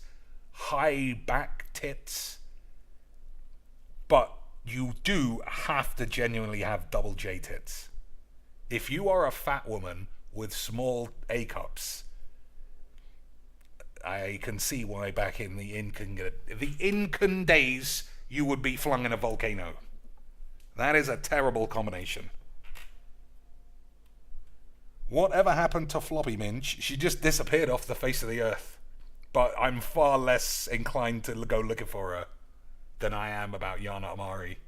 high back tits. But you do have to genuinely have double J tits. If you are a fat woman with small A cups, I can see why back in the Incan days you would be flung in a volcano. That is a terrible combination. Whatever happened to Floppy Minge? She just disappeared off the face of the earth. But I'm far less inclined to go looking for her than I am about Yana Amari.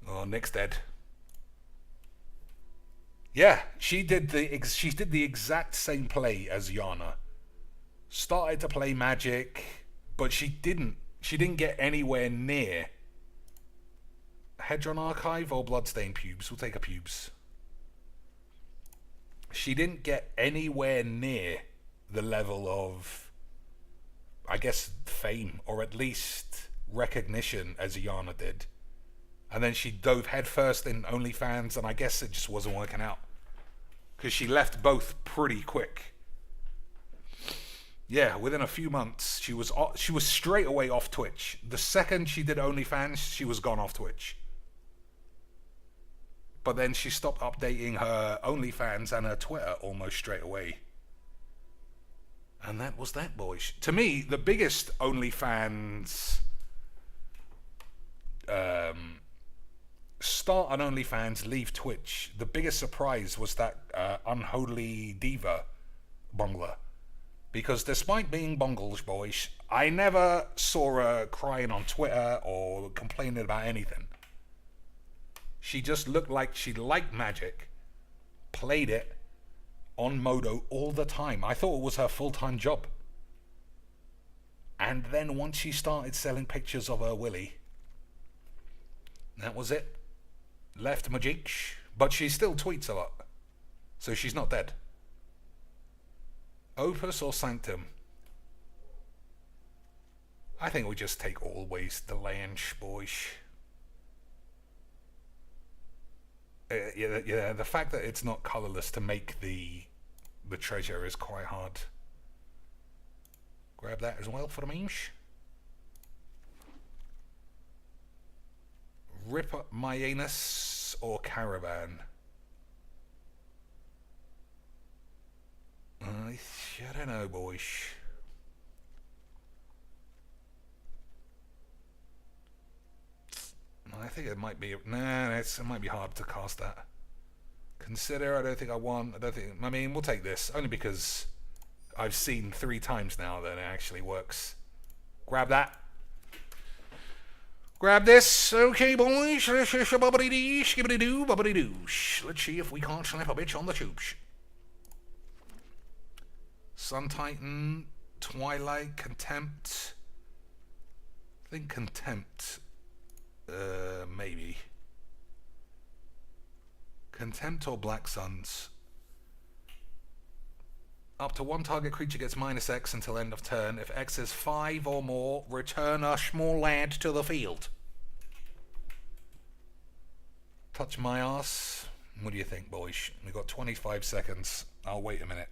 Oh, Nick's dead. Yeah, she did the exact same play as Yana. Started to play Magic, but she didn't get anywhere near. Hedron Archive or Bloodstained Pubes? We'll take a Pubes. She didn't get anywhere near the level of, I guess, fame, or at least recognition as Yana did. And then she dove headfirst in OnlyFans, and I guess it just wasn't working out. Because she left both pretty quick. Yeah, within a few months, she was straight away off Twitch. The second she did OnlyFans, she was gone off Twitch. But then she stopped updating her OnlyFans and her Twitter almost straight away. And that was that, boys. To me, the biggest OnlyFans start on OnlyFans, leave Twitch. The biggest surprise was that Unholy Diva Bongler. Because despite being Bongles, boys, I never saw her crying on Twitter or complaining about anything. She just looked like she liked Magic, played it on Modo all the time. I thought it was her full-time job. And then once she started selling pictures of her willy, that was it. Left Magic, but she still tweets a lot. So she's not dead. Opus or Sanctum? I think we just take always the Lange, boys. Yeah, the fact that it's not colorless to make the treasure is quite hard. Grab that as well for the memes. Rip up Myanus or Caravan? I don't know, boys. I think it might be... Nah, it might be hard to cast that. Consider, I don't think I want... I mean, we'll take this. Only because I've seen 3 times now that it actually works. Grab that. Grab this. Okay, boys. Let's see if we can't slap a bitch on the tubes. Sun Titan, Twilight, Contempt. I think Contempt... maybe. Contempt or Black Suns. Up to 1 target creature gets -X until end of turn. If X is 5 or more, return a small lad to the field. Touch my ass. What do you think, boys? We've got 25 seconds. I'll wait a minute.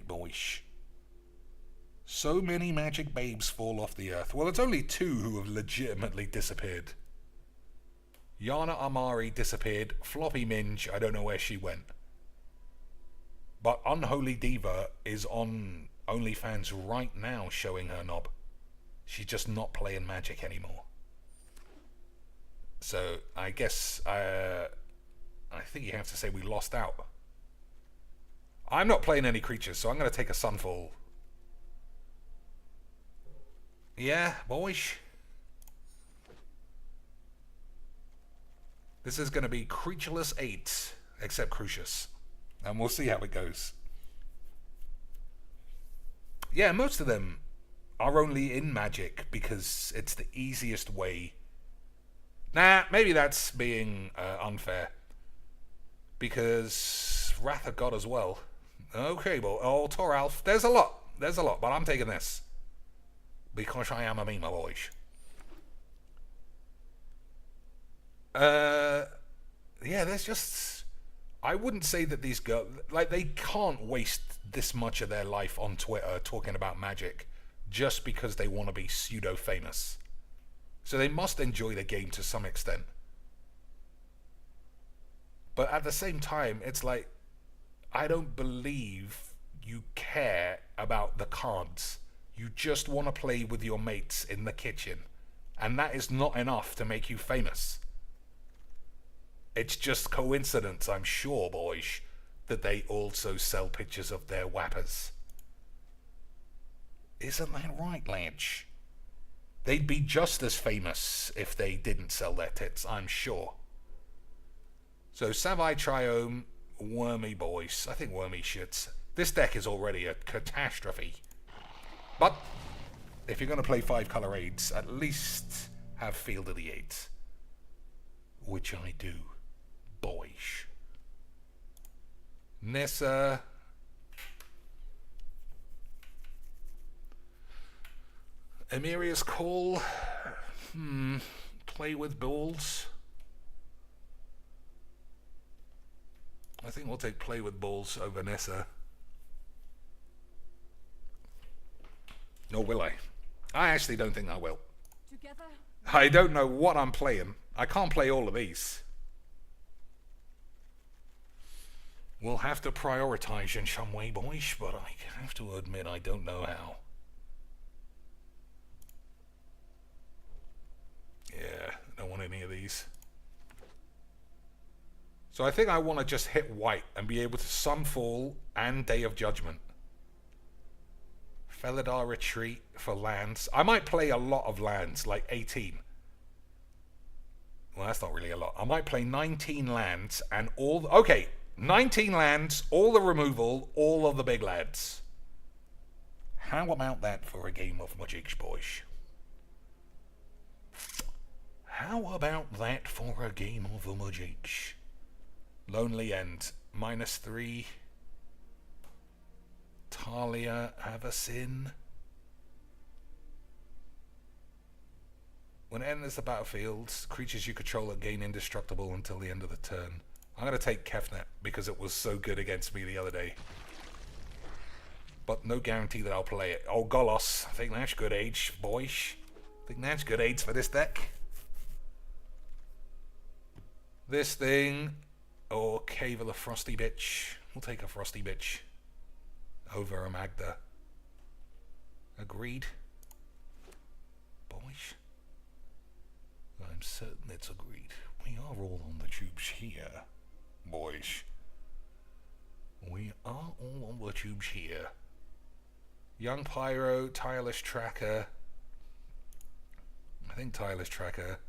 Boys. So many Magic babes fall off the earth. Well, it's only 2 who have legitimately disappeared. Yana Amari disappeared. Floppy Minge, I don't know where she went. But Unholy Diva is on OnlyFans right now showing her knob. She's just not playing Magic anymore. So, I guess, I think you have to say we lost out. I'm not playing any creatures, so I'm going to take a Sunfall. Yeah, boys. This is going to be creatureless 8, except Crucius. And we'll see how it goes. Yeah, most of them are only in Magic because it's the easiest way. Nah, maybe that's being unfair. Because Wrath of God as well. Okay, well, oh, Toralf. There's a lot, but I'm taking this. Because I am a meme, boys. Yeah, there's just... I wouldn't say that these girls... Like, they can't waste this much of their life on Twitter talking about Magic just because they want to be pseudo-famous. So they must enjoy the game to some extent. But at the same time, it's like... I don't believe you care about the cards. You just want to play with your mates in the kitchen. And that is not enough to make you famous. It's just coincidence, I'm sure, boys, that they also sell pictures of their whappers. Isn't that right, Lanch? They'd be just as famous if they didn't sell their tits, I'm sure. So, Savai Triome, Wormy boys. I think Wormy shits. This deck is already a catastrophe. But, if you're going to play 5-color 8s, at least have Field of the 8s. Which I do. Boys. Nissa. Emiria's Call. Play with balls. I think we'll take Play with Balls over Nissa. Nor will I. I actually don't think I will. Together? I don't know what I'm playing. I can't play all of these. We'll have to prioritize in some way, boys, but I have to admit I don't know how. Yeah, I don't want any of these. So I think I want to just hit white and be able to Sunfall and Day of Judgment. Felidar Retreat for lands. I might play a lot of lands, like 18. Well, that's not really a lot. I might play 19 lands and all... Okay, 19 lands, all the removal, all of the big lads. How about that for a game of Magic, boys? How about that for a game of the Magic? Lonely End, -3. Talia Avacyn. When it enters the battlefield, creatures you control are gain indestructible until the end of the turn. I'm going to take Kefnet because it was so good against me the other day. But no guarantee that I'll play it. Oh, Golos. I think that's good age, boys. I think that's good age for this deck. This thing, or Cave of the Frosty Bitch. We'll take a Frosty Bitch over a Magda. Agreed? Boys? I'm certain it's agreed. We are all on the tubes here, boys. We are all on the tubes here. Young Pyro, Tireless Tracker. I think Tireless Tracker.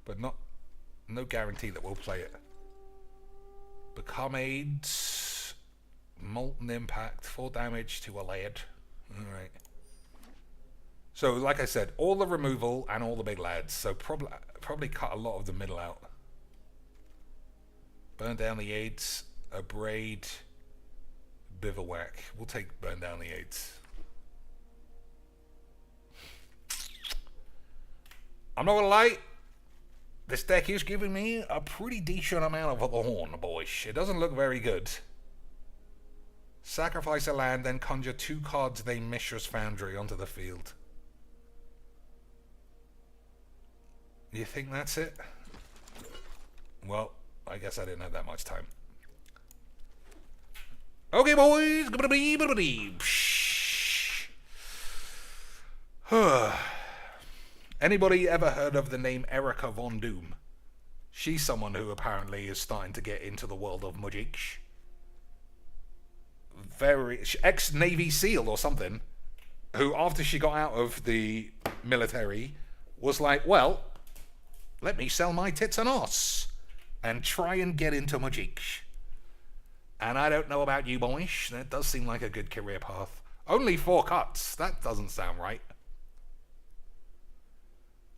But no guarantee that we'll play it. Become AIDS. Molten Impact. 4 damage to a lead. Alright. So, like I said, all the removal and all the big lads. So probably cut a lot of the middle out. Burn down the AIDS. Abrade. Bivouac. We'll take Burn down the AIDS. I'm not gonna lie. This deck is giving me a pretty decent amount of the horn, boys. It doesn't look very good. Sacrifice a land, then conjure 2 cards named Mishra's Foundry onto the field. You think that's it? Well, I guess I didn't have that much time. Okay, boys. Anybody ever heard of the name Erica Von Doom? She's someone who apparently is starting to get into the world of Magic. Ex-Navy SEAL or something, who after she got out of the military was like, well, let me sell my tits and arse and try and get into Magic. And I don't know about you, boys. That does seem like a good career path. Only 4 cuts. That doesn't sound right.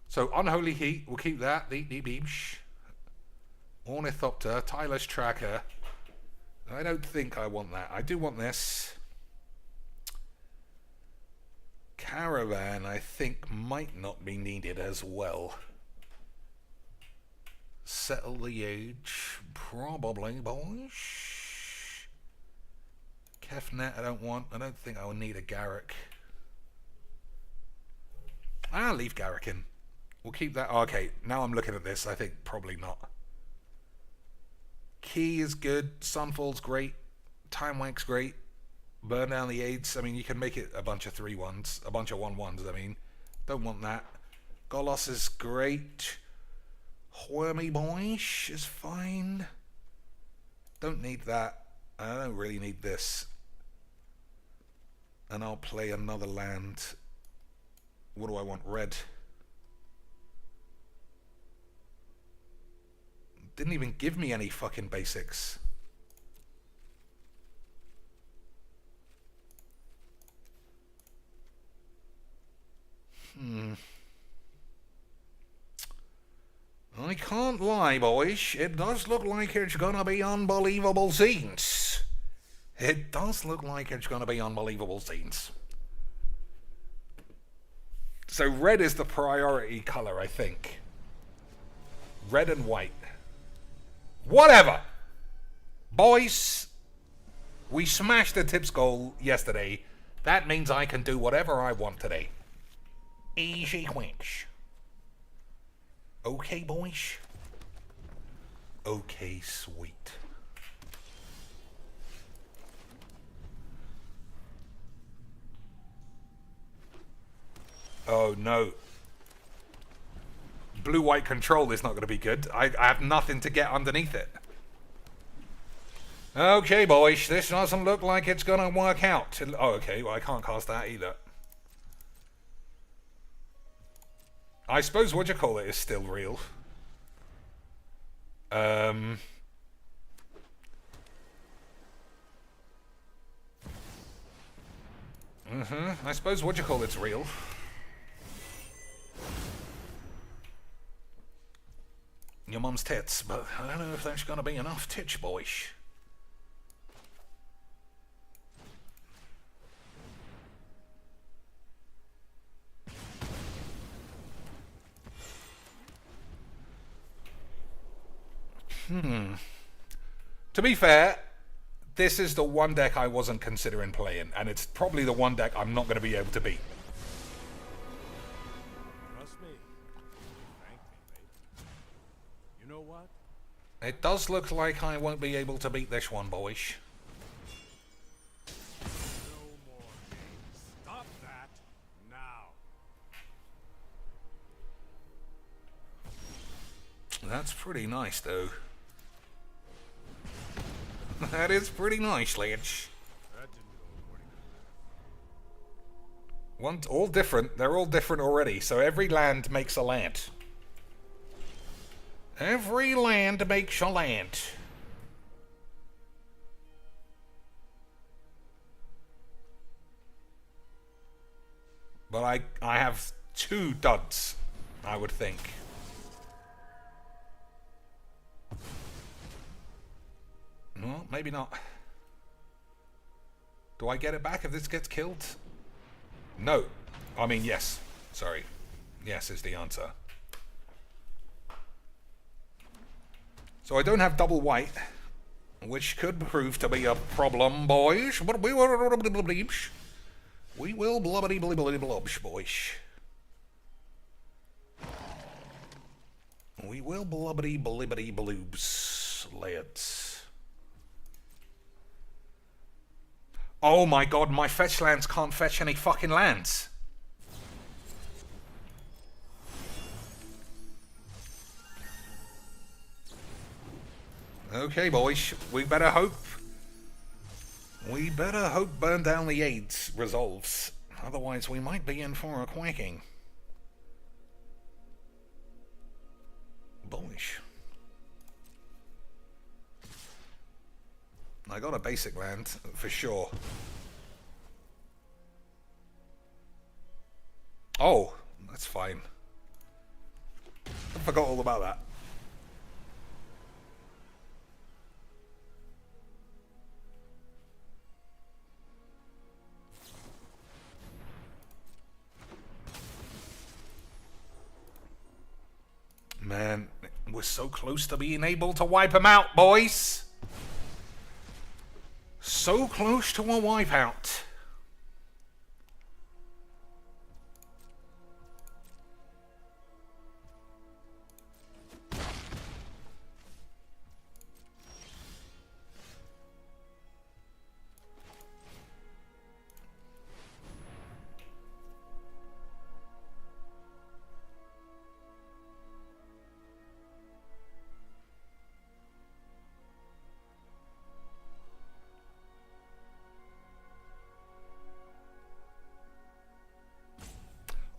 So, Unholy Heat, we'll keep that. Ornithopter, Tireless Tracker. I don't think I want that. I do want this. Caravan, I think, might not be needed as well. Settle the Age, probably, boys. Kefnet, I don't want. I don't think I will need a Garrick. I'll leave Garrick in. We'll keep that. Oh, okay, now I'm looking at this. I think probably not. Key is good. Sunfall's great. Time Wank's great. Burn down the aids. I mean, you can make it a bunch of 3-1s, a bunch of 1-1s. I mean, don't want that. Golos is great. Wormy Boyish is fine. Don't need that. I don't really need this. And I'll play another land. What do I want? Red. Didn't even give me any fucking basics. I can't lie, boys. It does look like it's gonna be unbelievable scenes. It does look like it's gonna be unbelievable scenes. So red is the priority color, I think. Red and white. Whatever! Boys, we smashed the tips goal yesterday. That means I can do whatever I want today. Easy quench. Okay, boys? Okay, sweet. Oh, no. Blue-white control is not going to be good. I have nothing to get underneath it. Okay, boys. This doesn't look like it's going to work out. Oh, okay. Well, I can't cast that either. I suppose whatchamacallit is still real. I suppose whatchamacallit's real. Your mum's tits, but I don't know if that's gonna be enough titch, boys. To be fair, this is the one deck I wasn't considering playing, and it's probably the one deck I'm not going to be able to beat. Trust me. Thank me, mate. You know what? It does look like I won't be able to beat this one, boys. No more games. Stop that now. That's pretty nice, though. That is pretty nice, lads. That didn't go according to One, all different. They're all different already, so every land makes a land. Every land makes a land. But I have 2 duds, I would think. Well, maybe not. Do I get it back if this gets killed? No. I mean, yes. Sorry. Yes is the answer. So I don't have double white, which could prove to be a problem, boys. But we will blubbity blobs, boys. We will blubbity bloobs, lads. Oh my god, my fetch lands can't fetch any fucking lands. Okay, boys, we better hope. We better hope Burn Down the AIDS resolves. Otherwise, we might be in for a quacking. Boys. I got a basic land, for sure. Oh, that's fine. I forgot all about that. Man, we're so close to being able to wipe them out, boys. So close to a wipeout.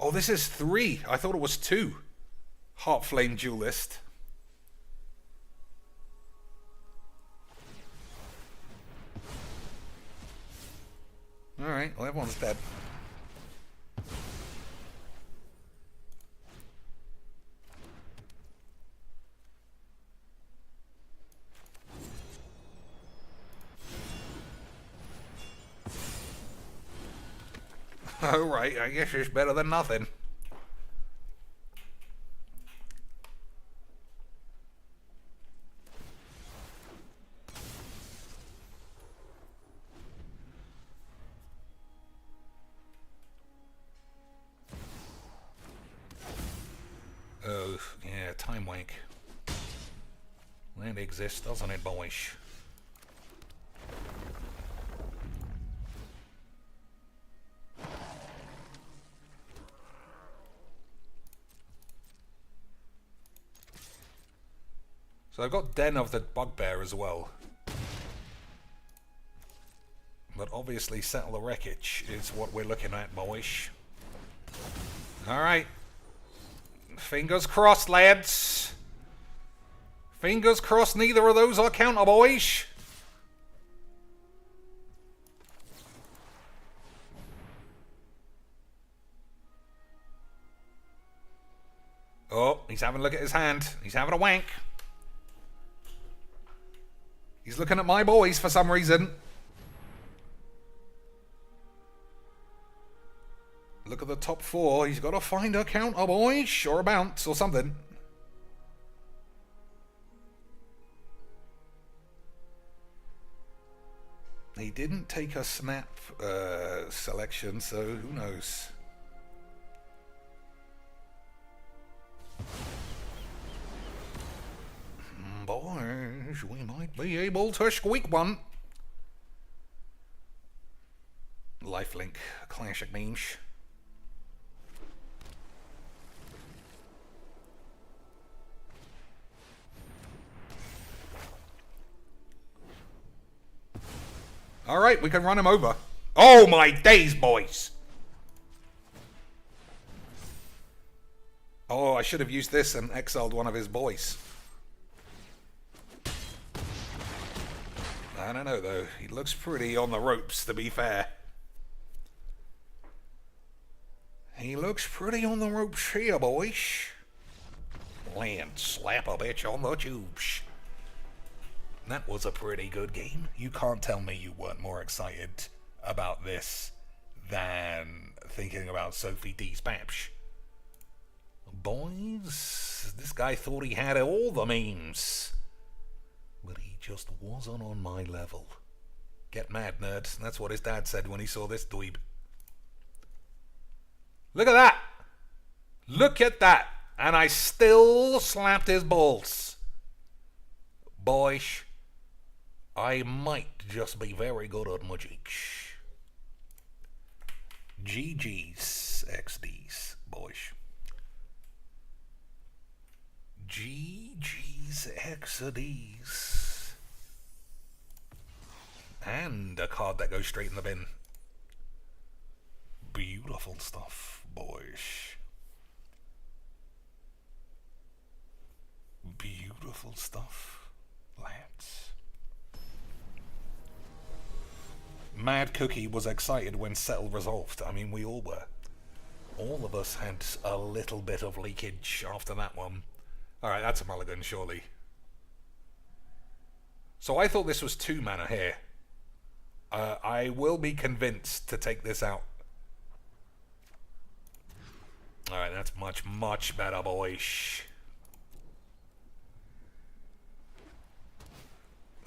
Oh, this is 3. I thought it was 2. Heart Flame Duelist. Alright, well, everyone's dead. Alright, I guess it's better than nothing. Oh, yeah, time wank. That exists, doesn't it, boys? So I've got Den of the Bugbear as well. But obviously Settle the Wreckage is what we're looking at, boys. Alright. Fingers crossed, lads. Fingers crossed neither of those are counter, boys. Oh, he's having a look at his hand. He's having a wank. He's looking at my boys for some reason. Look at the top 4. He's got to find a counter, boys, or a bounce or something. He didn't take a snap selection, so who knows? Boys, we might be able to squeak one. Lifelink, classic memes. Alright, we can run him over. Oh my days, boys! Oh, I should have used this and exiled one of his boys. I don't know, though. He looks pretty on the ropes, to be fair. He looks pretty on the ropes here, boys. Land slap a bitch on the tubes. That was a pretty good game. You can't tell me you weren't more excited about this than thinking about Sophie D's Babsh. Boys, this guy thought he had all the memes. But he just wasn't on my level. Get mad, nerd. That's what his dad said when he saw this dweeb. Look at that! Look at that! And I still slapped his balls. Boys, I might just be very good at magic. GG's XD's, boys. GG's XD's. And a card that goes straight in the bin. Beautiful stuff, boys. Beautiful stuff, lads. Mad Cookie was excited when Settle resolved. I mean, we all were. All of us had a little bit of leakage after that one. Alright, that's a mulligan, surely. So I thought this was 2 mana here. I will be convinced to take this out. Alright, that's much, much better, boys.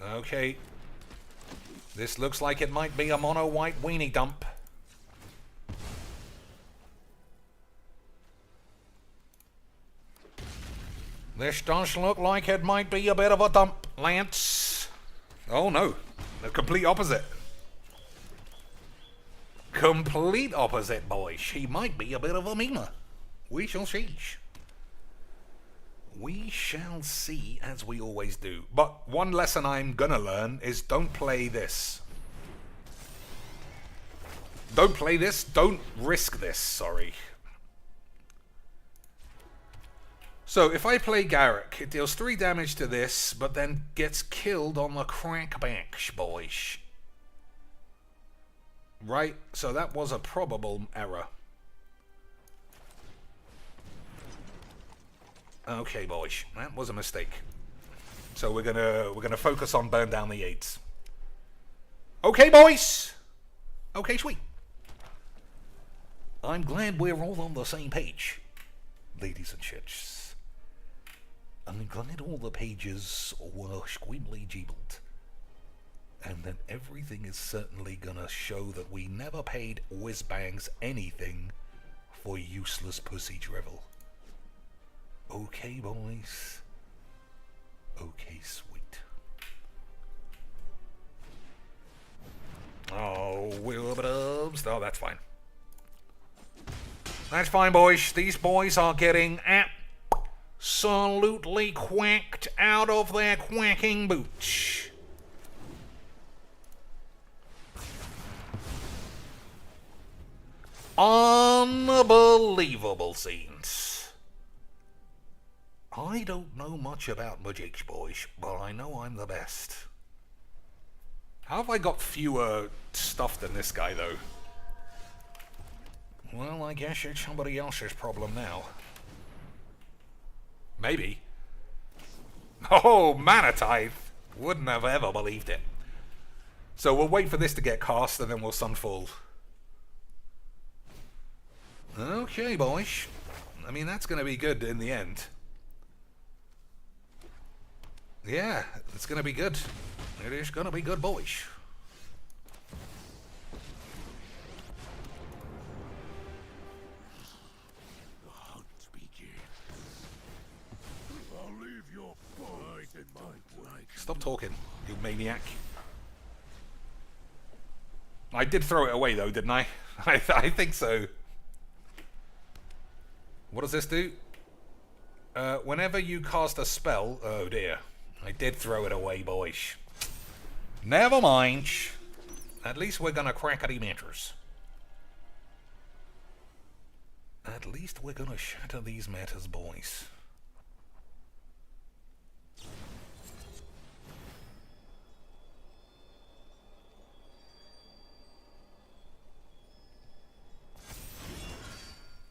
Okay. This looks like it might be a mono white weenie dump. This does look like it might be a bit of a dump, Lance. Oh no, the complete opposite. Complete opposite, boys. He might be a bit of a memer. We shall see. We shall see, as we always do. But one lesson I'm gonna learn is don't play this. Don't play this. Don't risk this, sorry. So if I play Garrick, it deals 3 damage to this, but then gets killed on the crackback, boys. Right? So that was a probable error. Okay, boys, that was a mistake. So we're gonna focus on burn down the 8s. Okay, boys. Okay, sweet. I'm glad we're all on the same page, ladies and gents. I'm glad all the pages were squeebly jeebled, and that everything is certainly gonna show that we never paid whiz-bangs anything for useless pussy drivel. Okay, boys. Okay, sweet. Oh, Wilbur-dubs. Oh, that's fine. That's fine, boys. These boys are getting absolutely quacked out of their quacking boots. Unbelievable scenes. I don't know much about magic, boys, but I know I'm the best. How have I got fewer stuff than this guy, though? Well, I guess it's somebody else's problem now. Maybe. Oh, Manatithe! Wouldn't have ever believed it. So we'll wait for this to get cast and then we'll Sunfall. Okay, boys. I mean, that's going to be good in the end. Yeah, it's going to be good. It is going to be good, boys. Stop talking, you maniac. I did throw it away though, didn't I? I think so. What does this do? Whenever you cast a spell... Oh dear. I did throw it away, boys. Never mind. At least we're gonna crackety matters. At least we're gonna shatter these matters, boys.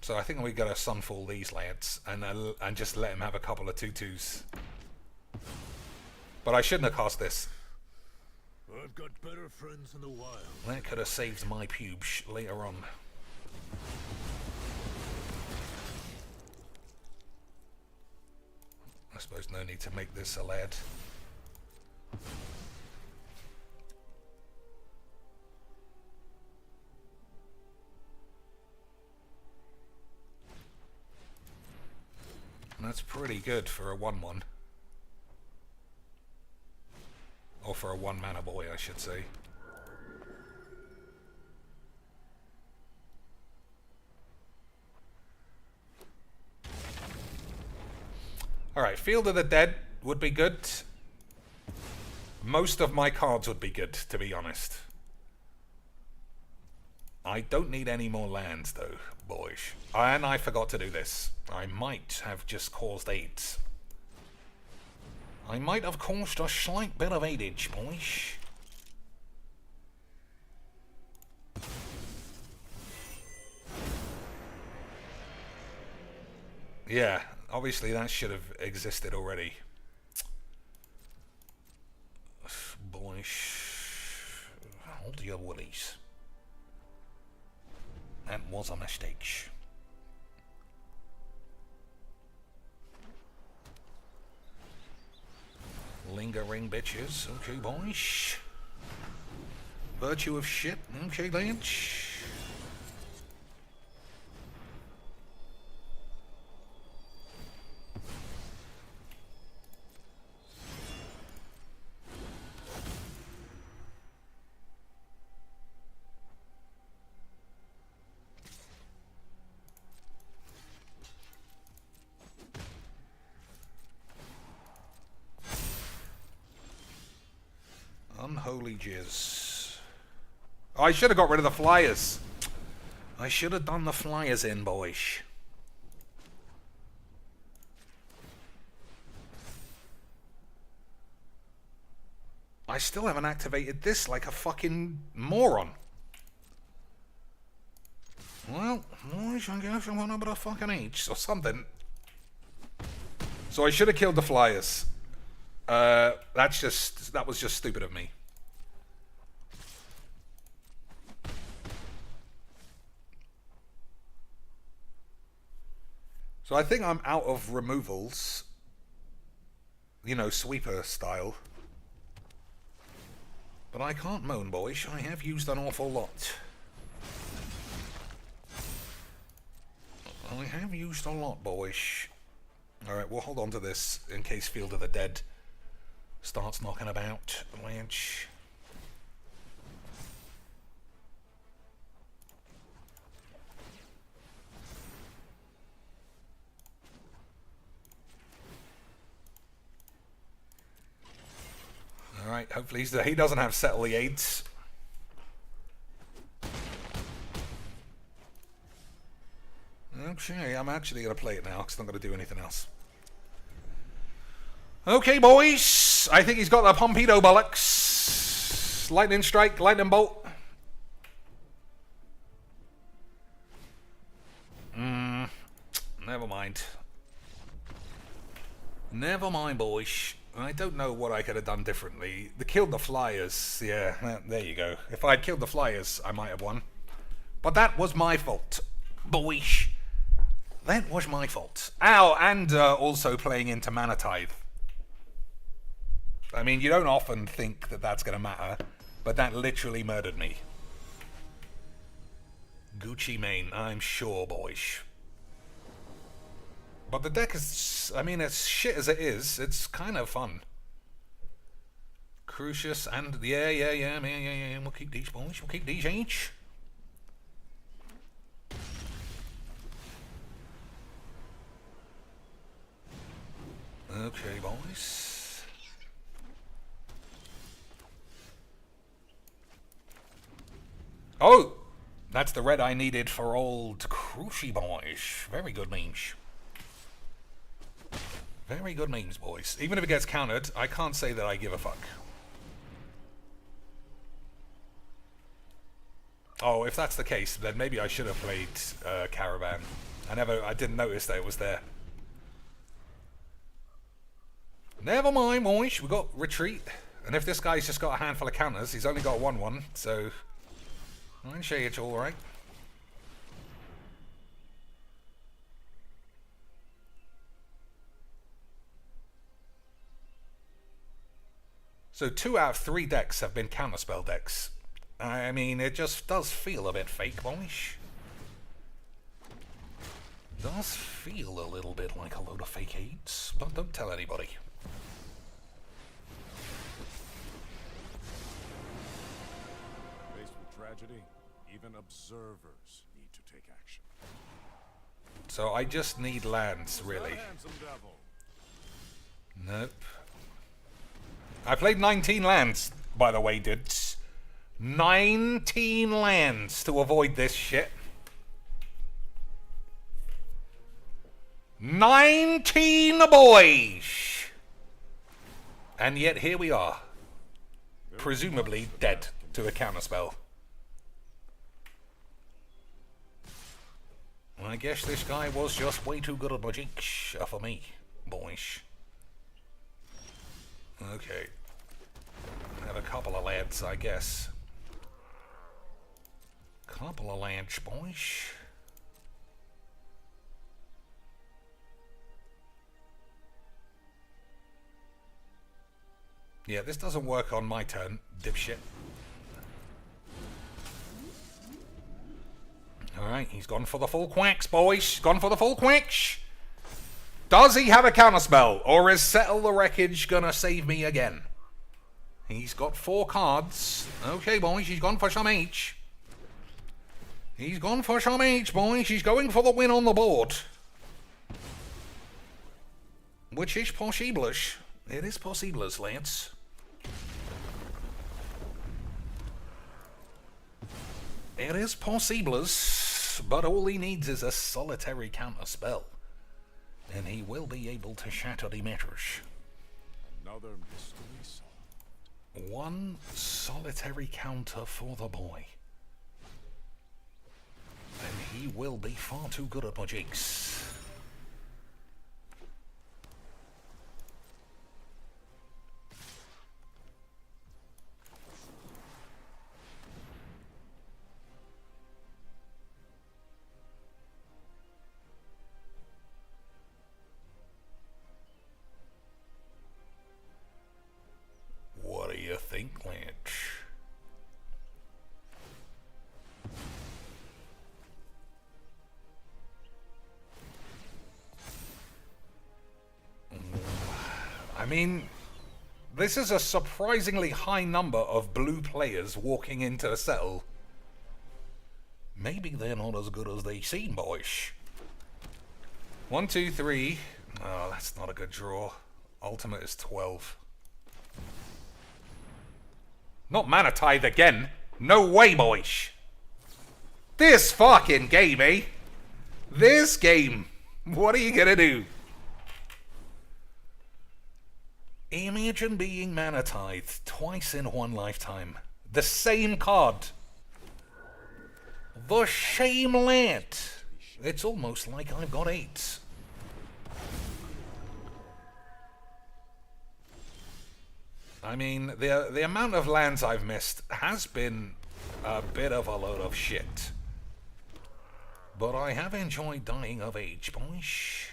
So I think we gotta Sunfall these lads and just let him have a couple of 2/2s. But I shouldn't have cast this. I've got better friends in the wild. That could have saved my pubes later on. I suppose no need to make this a lad. That's pretty good for a 1/1. Or for a 1-mana boy, I should say. Alright, Field of the Dead would be good. Most of my cards would be good, to be honest. I don't need any more lands, though, boys. And I forgot to do this. I might have just caused AIDS. I might have caused a slight bit of aidage, boys. Yeah, obviously that should have existed already. Boys, hold your woolies. That was a mistake. Lingering bitches. Okay, boys. Virtue of shit. Okay, lads. Unholy jizz. Oh, I should have got rid of the flyers. I should have done the flyers in, boys. I still haven't activated this like a fucking moron. Well, I guess I'm on about a fucking H or something. So I should have killed the flyers. That was just stupid of me. So I think I'm out of removals. You know, sweeper style. But I can't moan, boys. I have used an awful lot. I have used a lot, boys. Alright, we'll hold on to this in case Field of the Dead starts knocking about. Lynch. Alright, hopefully he doesn't have Settle the Aids. Okay, I'm actually going to play it now because I'm not going to do anything else. Okay, boys. I think he's got the Pompedo bollocks. Lightning strike, lightning bolt. Never mind. Never mind, boys. I don't know what I could have done differently. They killed the flyers. Yeah, there you go. If I'd killed the flyers, I might have won. But that was my fault, boys. That was my fault. Ow, and also playing into Mana Tithe. I mean, you don't often think that that's going to matter, but that literally murdered me. Gucci Mane, I'm sure, boys. But the deck is, I mean, as shit as it is, it's kind of fun. Crucius and, yeah, we'll keep these, boys. We'll keep these each. Okay, boys. Oh! That's the red I needed for old Cruci boys. Very good memes. Very good memes, boys. Even if it gets countered, I can't say that I give a fuck. Oh, if that's the case, then maybe I should have played Caravan. I didn't notice that it was there. Never mind, boys. We got retreat. And if this guy's just got a handful of counters, he's only got 1/1, so I'm sure it's alright. So 2 out of 3 decks have been counterspell decks. I mean, it just does feel a bit fake, boys. Does feel a little bit like a load of fake aids, but don't tell anybody. Faced with tragedy, even observers need to take action. So I just need lands, really. Nope. I played 19 lands, by the way, dudes. 19 lands to avoid this shit. 19 boys! And yet here we are. Presumably dead to a counterspell. I guess this guy was just way too good at magic for me, boys. Okay. Have a couple of lads, I guess. Couple of lads, boys. Yeah, this doesn't work on my turn, dipshit. Alright, he's gone for the full quacks, boys. Gone for the full quacks. Does he have a counterspell? Or is Settle the Wreckage gonna save me again? He's got 4 cards. Okay, boys, he's gone for some H. He's gone for some H, boys. He's going for the win on the board. Which is possible-ish. It is possible-ish, lads. It is possible-ish, but all he needs is a solitary counterspell. And he will be able to shatter the matters. Another mystery solved. One solitary counter for the boy. And he will be far too good at my jigs. What do you think, Lynch? I mean, this is a surprisingly high number of blue players walking into a settle. Maybe they're not as good as they seem, boys. 1, 2, 3. Oh, that's not a good draw. Ultimate is 12. Not Mana Tithe again. No way, boys. This fucking game, eh? This game. What are you gonna do? Imagine being Mana Tithed twice in one lifetime. The same card. The same land. It's almost like I've got 8. I mean, the amount of lands I've missed has been a bit of a load of shit. But I have enjoyed dying of age, boys.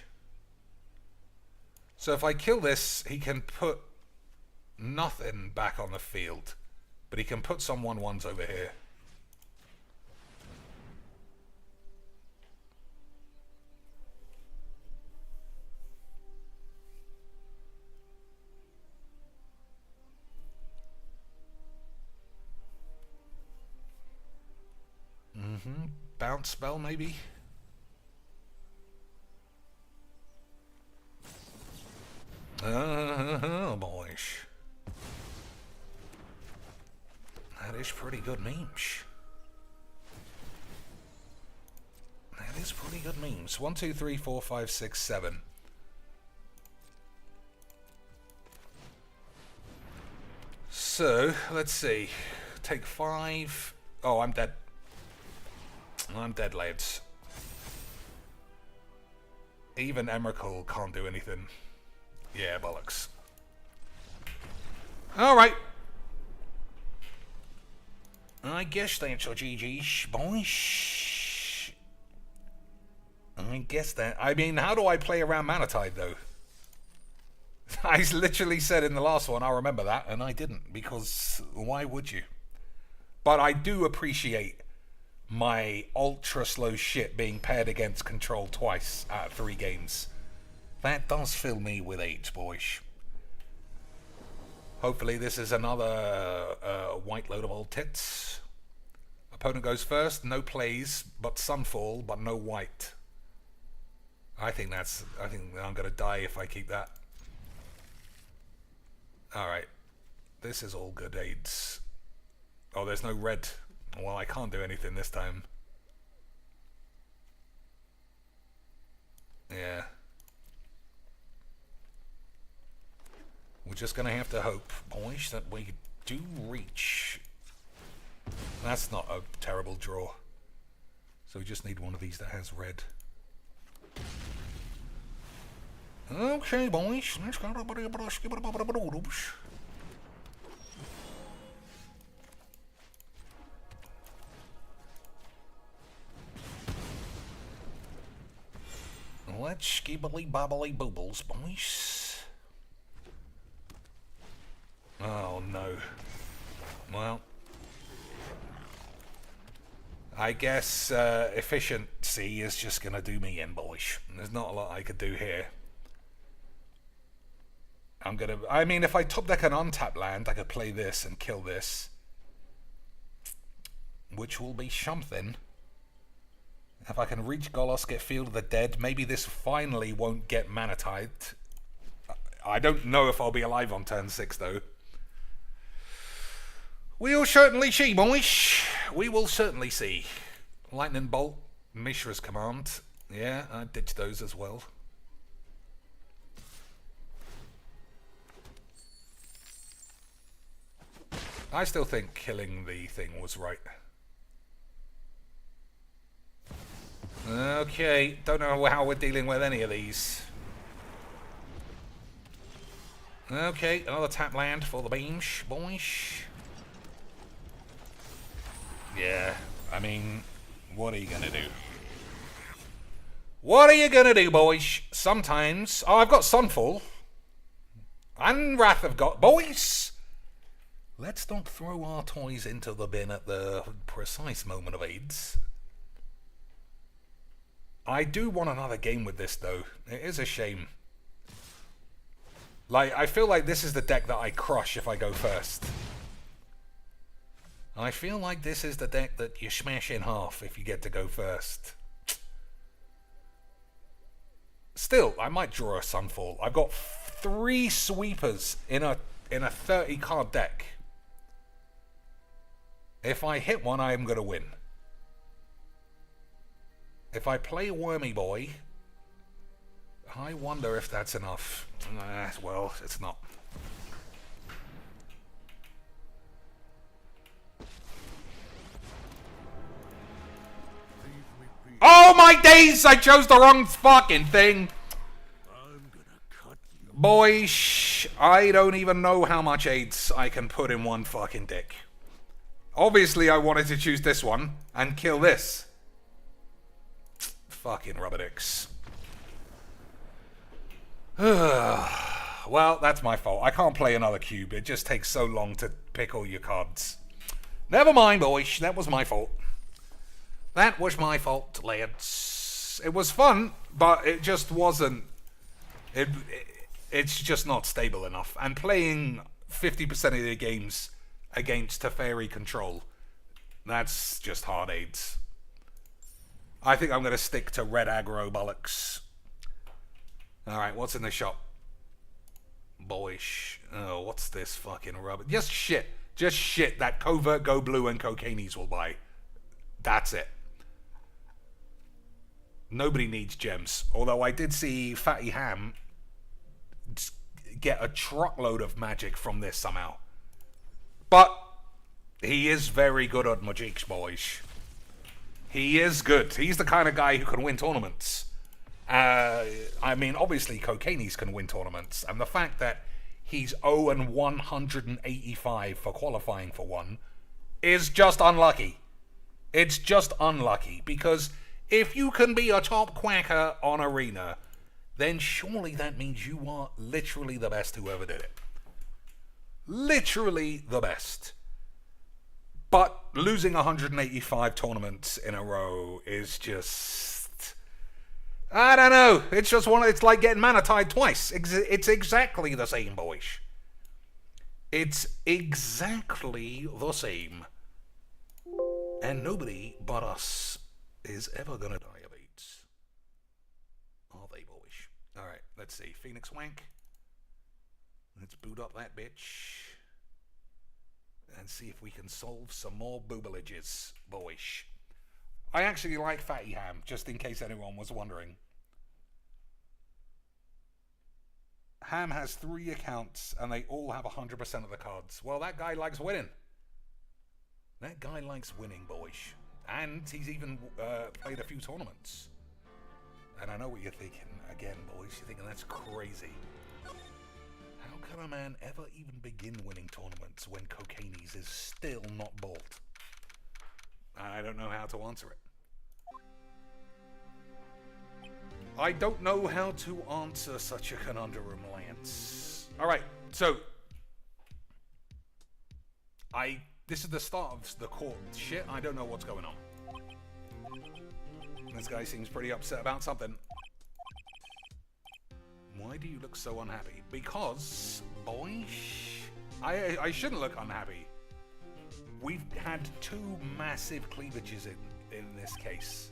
So if I kill this, he can put nothing back on the field. But he can put some 1/1s over here. Bounce spell, maybe? Boys. That is pretty good memes. That is pretty good memes. 1, 2, 3, 4, 5, 6, 7. So, let's see. Take 5. Oh, I'm dead. I'm dead, lads. Even Emrakul can't do anything. Yeah, bollocks. Alright. I guess that's your GG's, boys. I guess that. I mean, how do I play around Mana Tithe, though? I literally said in the last one, I remember that, and I didn't, because why would you? But I do appreciate my ultra slow shit being paired against control twice out of 3 games. That does fill me with 8, boys. Hopefully this is another white load of old tits. Opponent goes first, no plays, but Sunfall, but no white. I think I'm gonna die if I keep that. Alright. This is all good aids. Oh, there's no red. Well, I can't do anything this time. Yeah. We're just gonna have to hope, boys, that we do reach. That's not a terrible draw. So we just need one of these that has red. Okay, boys. Let's go. Let's skibbly bobbly boobles, boys. Oh no. Well, I guess efficiency is just gonna do me in, boys. There's not a lot I could do here. I mean, if I top deck an untapped land, I could play this and kill this, which will be something. If I can reach Golos, get Field of the Dead, maybe this finally won't get Mana Tithed. I don't know if I'll be alive on turn 6, though. We'll certainly see, boys. We will certainly see. Lightning Bolt, Mishra's Command. Yeah, I ditched those as well. I still think killing the thing was right. Okay, don't know how we're dealing with any of these. Okay, another tap land for the beams, boys. Yeah, I mean, what are you gonna do? What are you gonna do, boys? Sometimes... Oh, I've got Sunfall. And Wrath of God. Boys! Let's not throw our toys into the bin at the precise moment of AIDS. I do want another game with this, though. It is a shame. Like, I feel like this is the deck that I crush if I go first. I feel like this is the deck that you smash in half if you get to go first. Still, I might draw a Sunfall. I've got 3 sweepers in a 30 card deck. If I hit one, I am going to win. If I play Wormy Boy, I wonder if that's enough. Well, it's not. Oh my days! I chose the wrong fucking thing! Boys, I don't even know how much AIDS I can put in one fucking dick. Obviously, I wanted to choose this one and kill this. Fucking rubber dicks. Well, that's my fault. I can't play another cube. It just takes so long to pick all your cards. Never mind, boys. That was my fault. That was my fault, lads. It was fun, but it just wasn't... It's just not stable enough. And playing 50% of the games against Teferi control, that's just hard AIDS. I think I'm going to stick to red aggro bollocks. Alright, what's in the shop? Boyish. Oh, what's this fucking rubber? Just shit. Just shit that Covert, Go Blue, and Cocainies will buy. That's it. Nobody needs gems. Although I did see Fatty Ham get a truckload of magic from this somehow. But he is very good at magic, boys. He is good. He's the kind of guy who can win tournaments. I mean, obviously, Cocainies can win tournaments. And the fact that he's 0 and 185 for qualifying for one is just unlucky. It's just unlucky. Because if you can be a top quacker on Arena, then surely that means you are literally the best who ever did it. Literally the best. But losing 185 tournaments in a row is just... I don't know. It's just one. It's like getting manatide twice. It's exactly the same, boys. It's exactly the same. And nobody but us is ever gonna die of AIDS. Are they, boys? Alright, let's see. Phoenix Wank. Let's boot up that bitch. And see if we can solve some more boobalages, boys. I actually like Fatty Ham, just in case anyone was wondering. Ham has 3 accounts, and they all have 100% of the cards. Well, that guy likes winning. That guy likes winning, boys. And he's even played a few tournaments. And I know what you're thinking. Again, boys, you're thinking that's crazy. How can a man ever even begin winning tournaments when Cocainies is still not bought? I don't know how to answer it. I don't know how to answer such a conundrum, Lance. Alright, so... This is the start of the court shit. I don't know what's going on. This guy seems pretty upset about something. Why do you look so unhappy? Because, boys... I shouldn't look unhappy. We've had 2 massive cleavages in this case.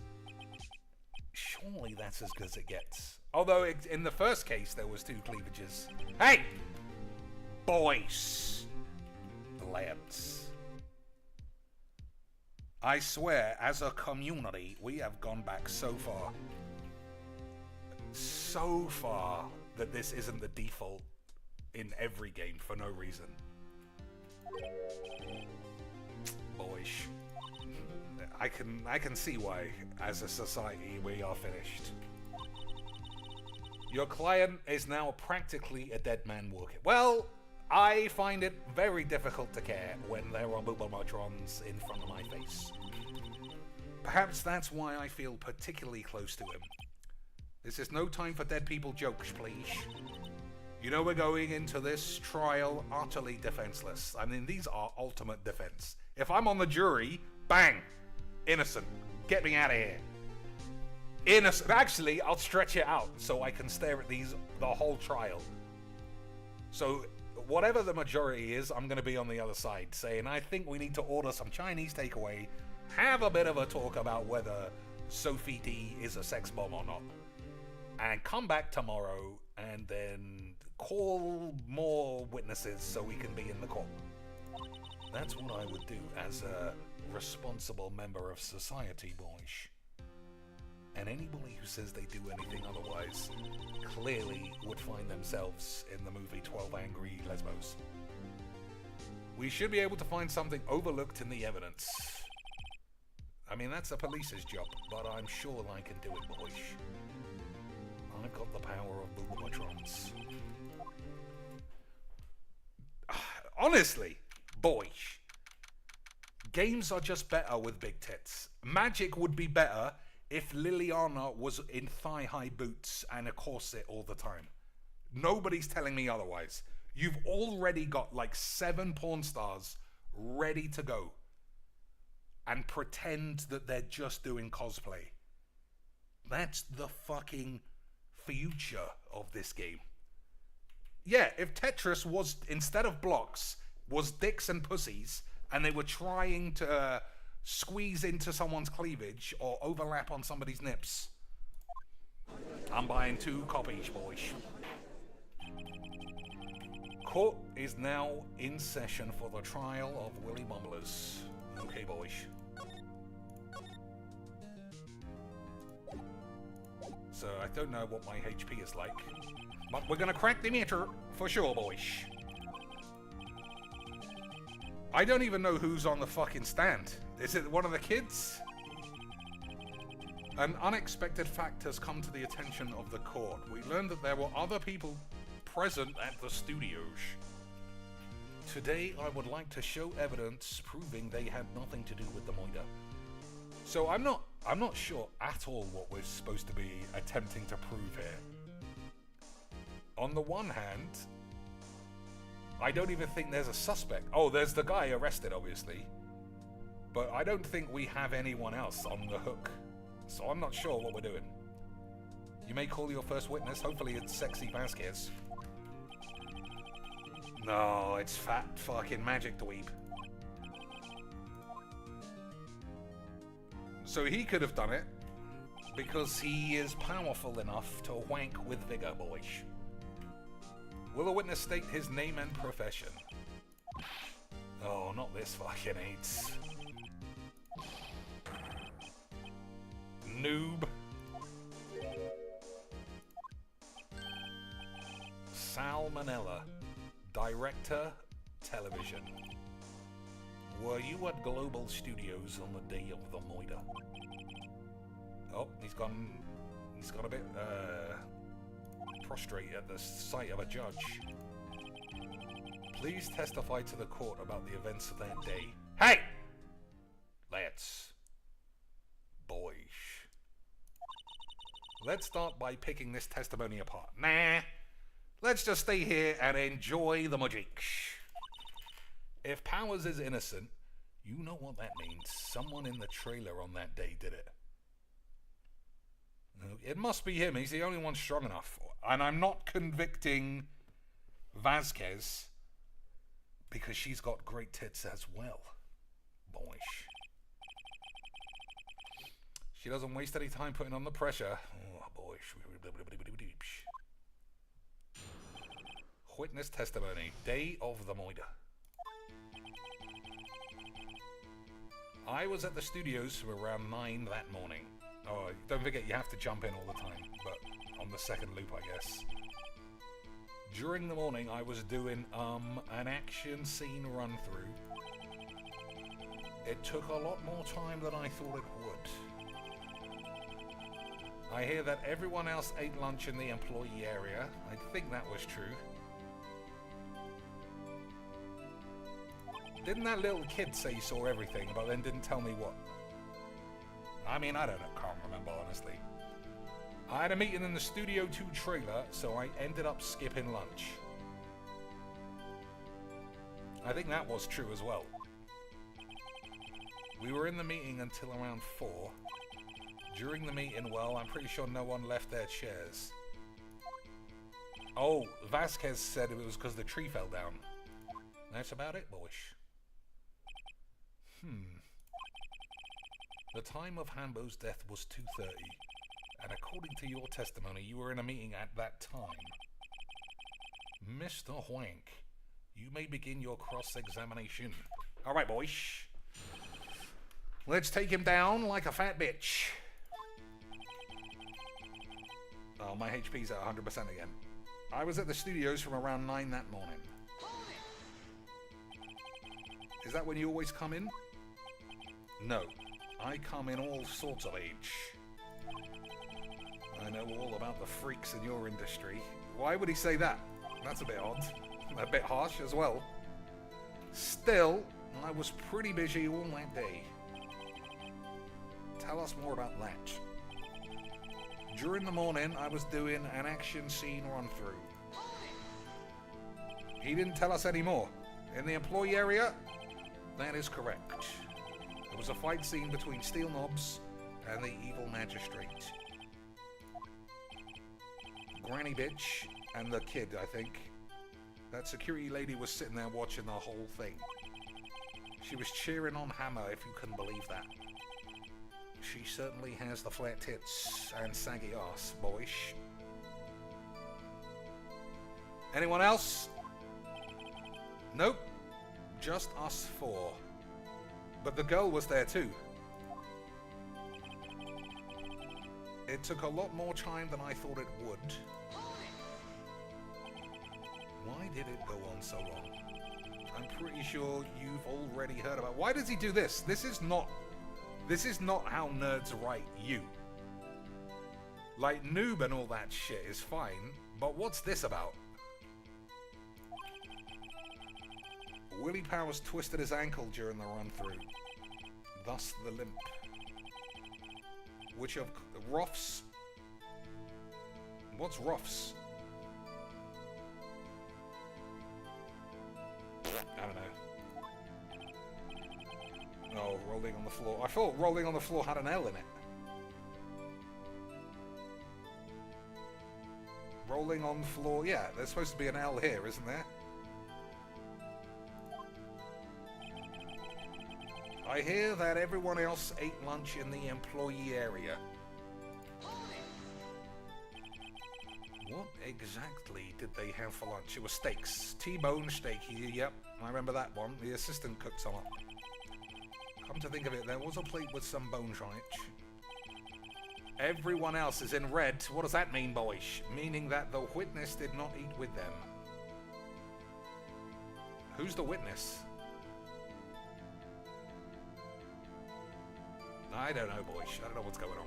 Surely that's as good as it gets. Although in the first case there was 2 cleavages. Hey! Boys! Lads. I swear, as a community, we have gone back so far. So far that this isn't the default in every game for no reason. I can see why, as a society, we are finished. Your client is now practically a dead man walking. Well, I find it very difficult to care when there are Boobomatrons in front of my face. Perhaps that's why I feel particularly close to him. This is no time for dead people jokes, please. You know we're going into this trial utterly defenseless. I mean, these are ultimate defense. If I'm on the jury, bang! Innocent. Get me out of here. Innocent. Actually, I'll stretch it out so I can stare at these the whole trial. So, whatever the majority is, I'm going to be on the other side, saying, I think we need to order some Chinese takeaway, have a bit of a talk about whether Sophie D is a sex bomb or not, and come back tomorrow and then call more witnesses so we can be in the court. That's what I would do as a responsible member of society, boys. And anybody who says they do anything otherwise clearly would find themselves in the movie 12 Angry Lesbos. We should be able to find something overlooked in the evidence. I mean, that's a police's job, but I'm sure I can do it, boys. I've got the power of Boobomatrons. Honestly, boys, games are just better with big tits. Magic would be better if Liliana was in thigh-high boots and a corset all the time. Nobody's telling me otherwise. You've already got like 7 porn stars ready to go and pretend that they're just doing cosplay. That's the fucking future of this game. Yeah, if Tetris was, instead of blocks, was dicks and pussies, and they were trying to squeeze into someone's cleavage or overlap on somebody's nips, I'm buying 2 copies, boys. Court is now in session for the trial of Willy Mumblers. Okay, boys. So I don't know what my HP is like, but we're gonna crack the meter for sure, boys. I don't even know who's on the fucking stand. Is it one of the kids? An unexpected fact has come to the attention of the court. We learned that there were other people present at the studios. Today, I would like to show evidence proving they had nothing to do with the murder. So I'm not sure at all what we're supposed to be attempting to prove here. On the one hand, I don't even think there's a suspect. Oh, there's the guy arrested, obviously. But I don't think we have anyone else on the hook. So I'm not sure what we're doing. You may call your first witness. Hopefully it's Sexy Vasquez. No, it's fat fucking magic dweeb. So he could have done it because he is powerful enough to wank with vigor, boys. Will the witness state his name and profession? Oh, not this fucking AIDS. Noob. Salmonella. Director, television. Were you at Global Studios on the day of the murder? Oh, he's got a bit prostrate at the sight of a judge. Please testify to the court about the events of that day. Hey! Boys. Let's start by picking this testimony apart. Nah. Let's just stay here and enjoy the magic. If Powers is innocent, you know what that means. Someone in the trailer on that day did it. It must be him. He's the only one strong enough. And I'm not convicting Vasquez because she's got great tits as well. Boy. She doesn't waste any time putting on the pressure. Oh, boy. Witness testimony. Day of the murder. I was at the studios from around 9 that morning. Oh, don't forget you have to jump in all the time, but on the second loop, I guess. During the morning, I was doing an action scene run-through. It took a lot more time than I thought it would. I hear that everyone else ate lunch in the employee area. I think that was true. Didn't that little kid say he saw everything, but then didn't tell me what? I mean, I don't know, can't remember, honestly. I had a meeting in the Studio 2 trailer, so I ended up skipping lunch. I think that was true as well. We were in the meeting until around 4. During the meeting, well, I'm pretty sure no one left their chairs. Oh, Vasquez said it was because the tree fell down. That's about it, boys. The time of Hambo's death was 2:30, and according to your testimony, you were in a meeting at that time. Mr. Wank, you may begin your cross-examination. Alright, boys. Let's take him down like a fat bitch. Oh, my HP's at 100% again. I was at the studios from around 9 that morning. Is that when you always come in? No. I come in all sorts of age. I know all about the freaks in your industry. Why would he say that? That's a bit odd. A bit harsh as well. Still, I was pretty busy all that day. Tell us more about that. During the morning, I was doing an action scene run-through. He didn't tell us any more. In the employee area? That is correct. There was a fight scene between Steel Knobs and the evil magistrate. Granny bitch and the kid, I think. That security lady was sitting there watching the whole thing. She was cheering on Hammer, if you can believe that. She certainly has the flat tits and saggy ass, boys. Anyone else? Nope. Just us 4. But the girl was there too. It took a lot more time than I thought it would. Why did it go on so long? I'm pretty sure you've already heard about... Why does he do this? This is not how nerds write you. Like, noob and all that shit is fine, but what's this about? Willie Powers twisted his ankle during the run-through. Thus the limp. Which of... Ruffs? What's Ruffs? I don't know. Oh, rolling on the floor. I thought rolling on the floor had an L in it. Rolling on the floor, yeah, there's supposed to be an L here, isn't there? I hear that everyone else ate lunch in the employee area. What exactly did they have for lunch? It was steaks. T-bone steak. Yep, I remember that one. The assistant cooked some up. Come to think of it, there was a plate with some bones on it. Everyone else is in red. What does that mean, boys? Meaning that the witness did not eat with them. Who's the witness? I don't know, boys. I don't know what's going on.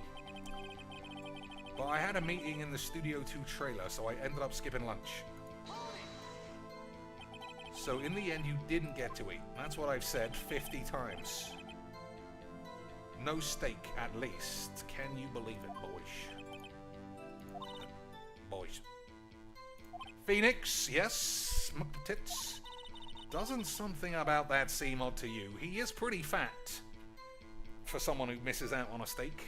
But I had a meeting in the Studio 2 trailer, so I ended up skipping lunch. So in the end, you didn't get to eat. That's what I've said 50 times. No steak, at least. Can you believe it, boys? Boys. Phoenix, yes. Tits. Doesn't something about that seem odd to you? He is pretty fat. For someone who misses out on a steak.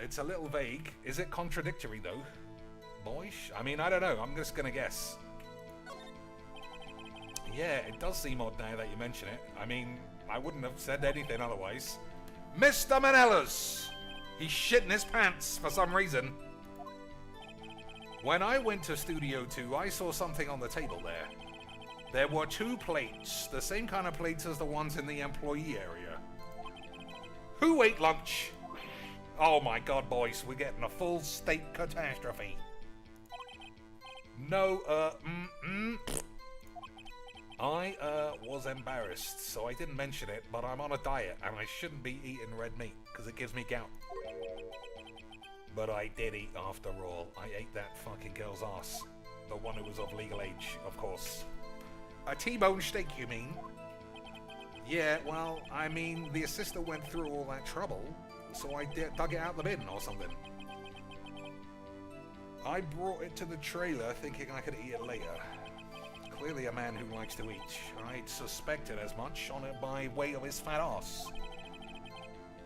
It's a little vague. Is it contradictory, though? Boys? I mean, I don't know. I'm just gonna guess. Yeah, it does seem odd now that you mention it. I mean, I wouldn't have said anything otherwise. Mr. Manellas! He's shitting his pants for some reason. When I went to Studio 2, I saw something on the table there. There were 2 plates, the same kind of plates as the ones in the employee area. Who ate lunch? Oh my god, boys, we're getting a full steak catastrophe. No, I was embarrassed, so I didn't mention it, but I'm on a diet and I shouldn't be eating red meat because it gives me gout. But I did eat after all. I ate that fucking girl's ass. The one who was of legal age, of course. A T-bone steak, you mean? Yeah, well, I mean, the assistant went through all that trouble, so I dug it out the bin or something. I brought it to the trailer thinking I could eat it later. Clearly a man who likes to eat. I'd suspected as much on it by way of his fat ass.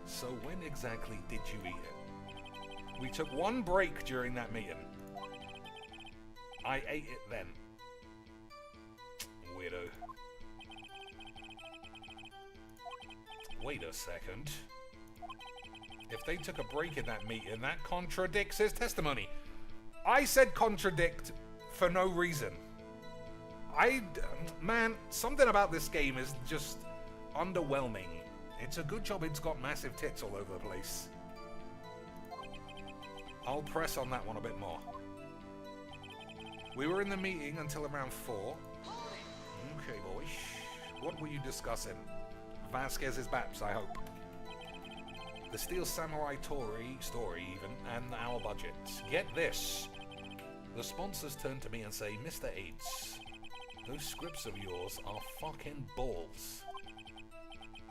So when exactly did you eat it? We took one break during that meeting. I ate it then. Weirdo. Wait a second. If they took a break in that meeting, that contradicts his testimony. I said contradict for no reason. Man, something about this game is just underwhelming. It's a good job it's got massive tits all over the place. I'll press on that one a bit more. We were in the meeting until around 4. Okay, boys. What were you discussing? Vasquez's Baps, I hope. The Steel Samurai story even, and our budget. Get this. The sponsors turn to me and say, Mr. AIDS, those scripts of yours are fucking balls.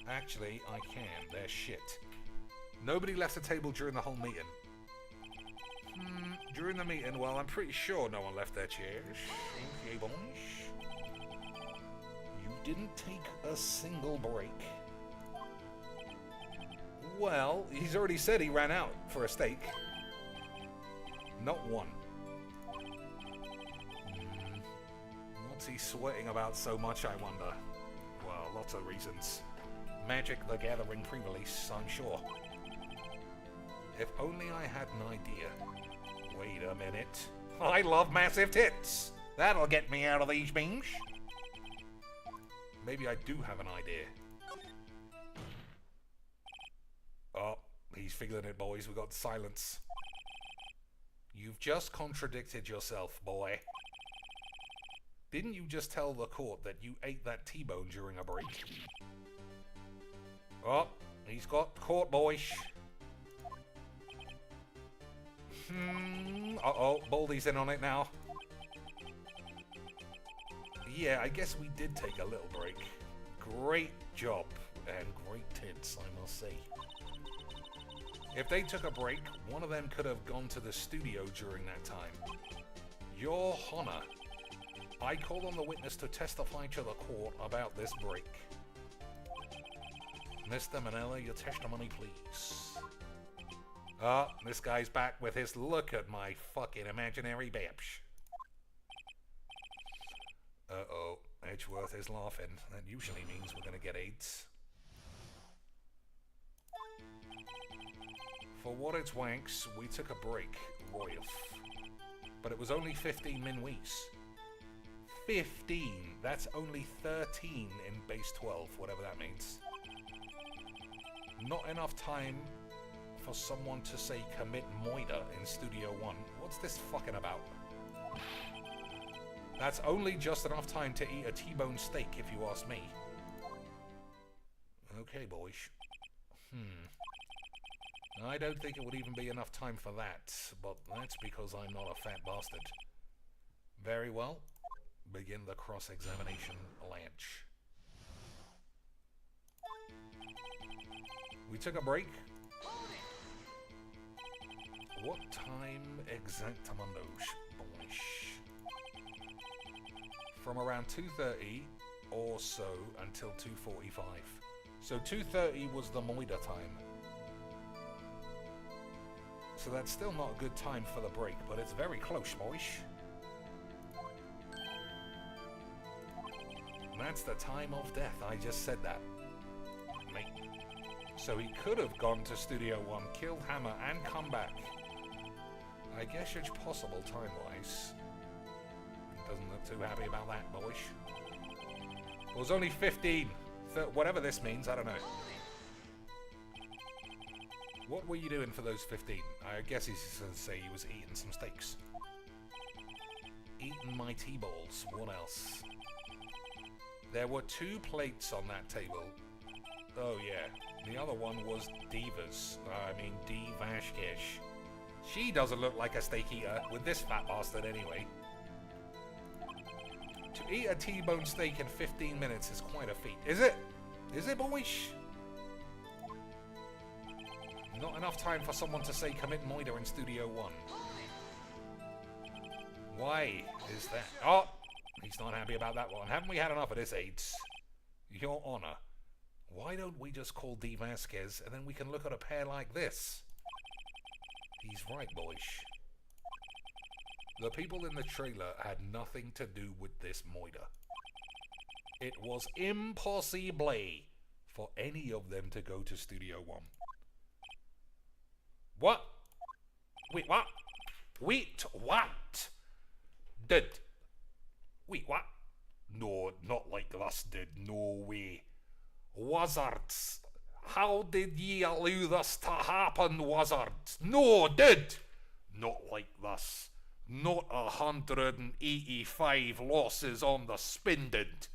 Actually, I can. They're shit. Nobody left the table during the whole meeting. During the meeting, well, I'm pretty sure no one left their chairs. Okay, boys. You didn't take a single break. Well, he's already said he ran out for a steak. Not one. What's he sweating about so much, I wonder? Well, lots of reasons. Magic the Gathering pre-release, I'm sure. If only I had an idea. Wait a minute. I love massive tits! That'll get me out of these beams. Maybe I do have an idea. Oh, he's feeling it, boys. We got silence. You've just contradicted yourself, boy. Didn't you just tell the court that you ate that T-bone during a break? Oh, he's got caught, boys. Uh-oh, Baldy's in on it now. Yeah, I guess we did take a little break. Great job, and great tits, I must say. If they took a break, one of them could have gone to the studio during that time. Your Honor, I call on the witness to testify to the court about this break. Mr. Manella, your testimony, please. Ah, this guy's back with his look at my fucking imaginary babs. Uh-oh, Edgeworth is laughing. That usually means we're gonna get AIDS. For what it's wanks, we took a break, Royal. But it was only 15 min weeks. 15! That's only 13 in base 12, whatever that means. Not enough time for someone to say commit moida in Studio 1. What's this fucking about? That's only just enough time to eat a T-bone steak, if you ask me. Okay, boys. I don't think it would even be enough time for that, but that's because I'm not a fat bastard. Very well. Begin the cross-examination, Lanch. We took a break. What time exactamundos, boys? From around 2:30 or so until 2:45. So 2:30 was the moida time. So that's still not a good time for the break, but it's very close, boys. That's the time of death. I just said that. Mate. So he could have gone to Studio 1, killed Hammer, and come back. I guess it's possible time-wise. Doesn't look too happy about that, boys. It was only 15. Whatever this means, I don't know. What were you doing for those 15? I guess he's going to say he was eating some steaks. Eating my T-balls. What else? There were 2 plates on that table. Oh yeah, the other one was Diva's. D. Vashkesh. She doesn't look like a steak eater, with this fat bastard anyway. To eat a T-bone steak in 15 minutes is quite a feat. Is it? Is it, boys? Not enough time for someone to say commit moida in Studio 1. Why is that? Oh! He's not happy about that one. Haven't we had enough of this, AIDS? Your Honor, why don't we just call D. Vasquez and then we can look at a pair like this? He's right, boys. The people in the trailer had nothing to do with this moida. It was impossible for any of them to go to Studio 1. What? Wait, what? Wait, what? Did? Wait, what? No, not like this, dude. No way. Wizards. How did ye allow this to happen, wizards? No, dude. Not like this. Not 185 losses on the spin, dude.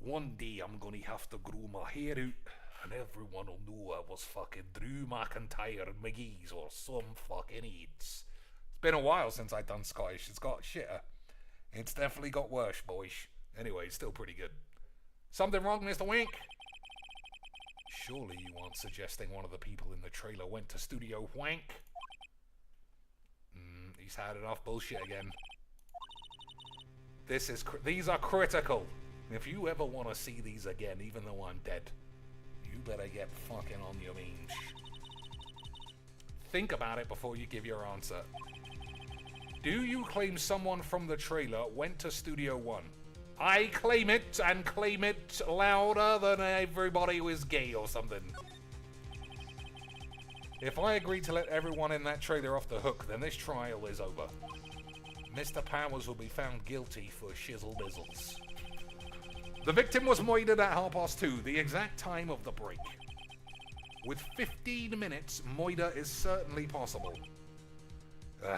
One day I'm gonna have to grow my hair out and everyone will know I was fucking Drew McIntyre and McGee's or some fucking aids. It's been a while since I've done Scottish. It's got shitter. It's definitely got worse, boys. Anyway, it's still pretty good. Something wrong, Mr. Wink? Surely you aren't suggesting one of the people in the trailer went to Studio Wank? He's had enough bullshit again. These are critical. If you ever want to see these again, even though I'm dead, you better get fucking on your means. Think about it before you give your answer. Do you claim someone from the trailer went to Studio 1? I claim it, and claim it louder than everybody who is gay or something. If I agree to let everyone in that trailer off the hook, then this trial is over. Mr. Powers will be found guilty for shizzle bizzles. The victim was moided at 2:30, the exact time of the break. With 15 minutes, moida is certainly possible.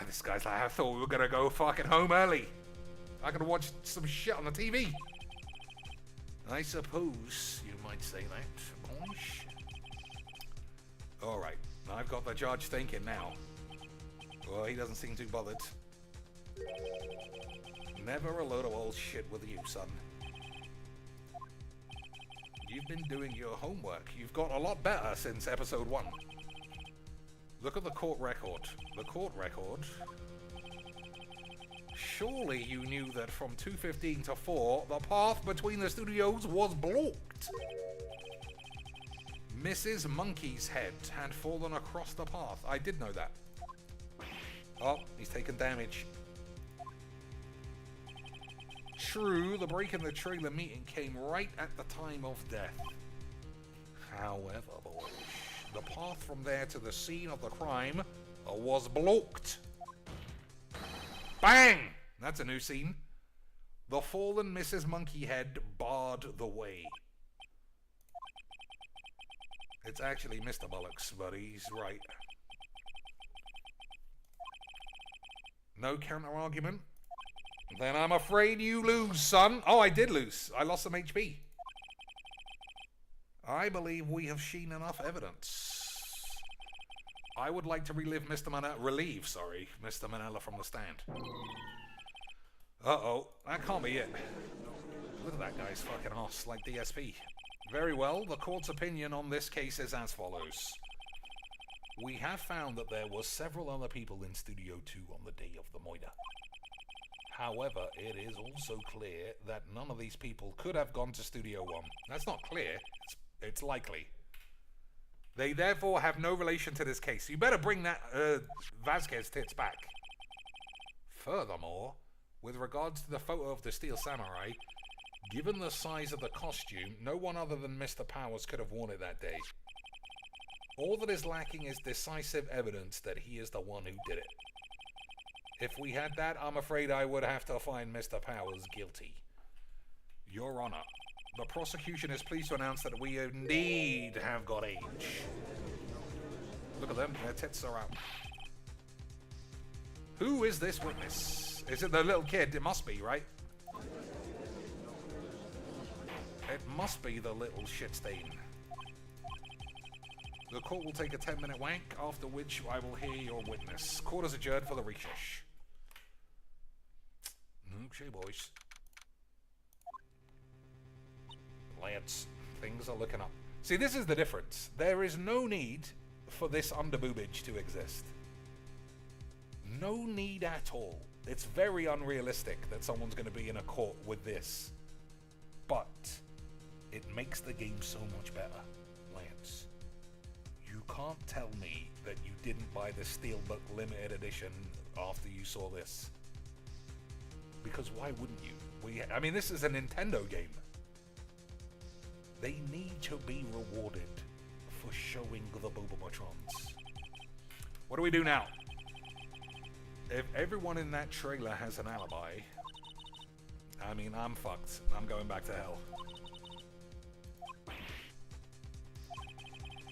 This guy's like, I thought we were gonna go fucking home early. I could watch some shit on the TV. I suppose you might say that, boys. Alright, I've got the judge thinking now. Well, he doesn't seem too bothered. Never a load of old shit with you, son. You've been doing your homework. You've got a lot better since episode 1. Look at the court record. The court record. Surely you knew that from 2:15 to 4, the path between the studios was blocked. Mrs. Monkey's head had fallen across the path. I did know that. Oh, he's taken damage. True, the break in the trailer meeting came right at the time of death. However, boys, the path from there to the scene of the crime was blocked. Bang! That's a new scene. The fallen Mrs. Monkeyhead barred the way. It's actually Mr. Bollocks, but he's right. No counter-argument? Then I'm afraid you lose, son. Oh, I did lose. I lost some HP. I believe we have seen enough evidence. I would like to relieve Mr. Manella from the stand. Uh-oh, that can't be it. Look at that guy's fucking ass, like DSP. Very well, the court's opinion on this case is as follows. We have found that there were several other people in Studio 2 on the day of the moida. However, it is also clear that none of these people could have gone to Studio 1. That's not clear, it's likely. They therefore have no relation to this case. You better bring that Vasquez tits back. Furthermore, with regards to the photo of the Steel Samurai, given the size of the costume, no one other than Mr. Powers could have worn it that day. All that is lacking is decisive evidence that he is the one who did it. If we had that, I'm afraid I would have to find Mr. Powers guilty. Your Honor, the prosecution is pleased to announce that we indeed have got age. Look at them, their tits are out. Who is this witness? Is it the little kid? It must be, right? It must be the little shit stain. The court will take a 10-minute wank, after which I will hear your witness. Court is adjourned for the recess. Okay, boys. Lads, things are looking up. See, this is the difference. There is no need for this underboobage to exist. No need at all. It's very unrealistic that someone's going to be in a court with this. But it makes the game so much better. Lance, you can't tell me that you didn't buy the Steelbook limited edition after you saw this. Because why wouldn't you? I mean, this is a Nintendo game. They need to be rewarded for showing the Bobomatrons. What do we do now? If everyone in that trailer has an alibi, I mean, I'm fucked. I'm going back to hell.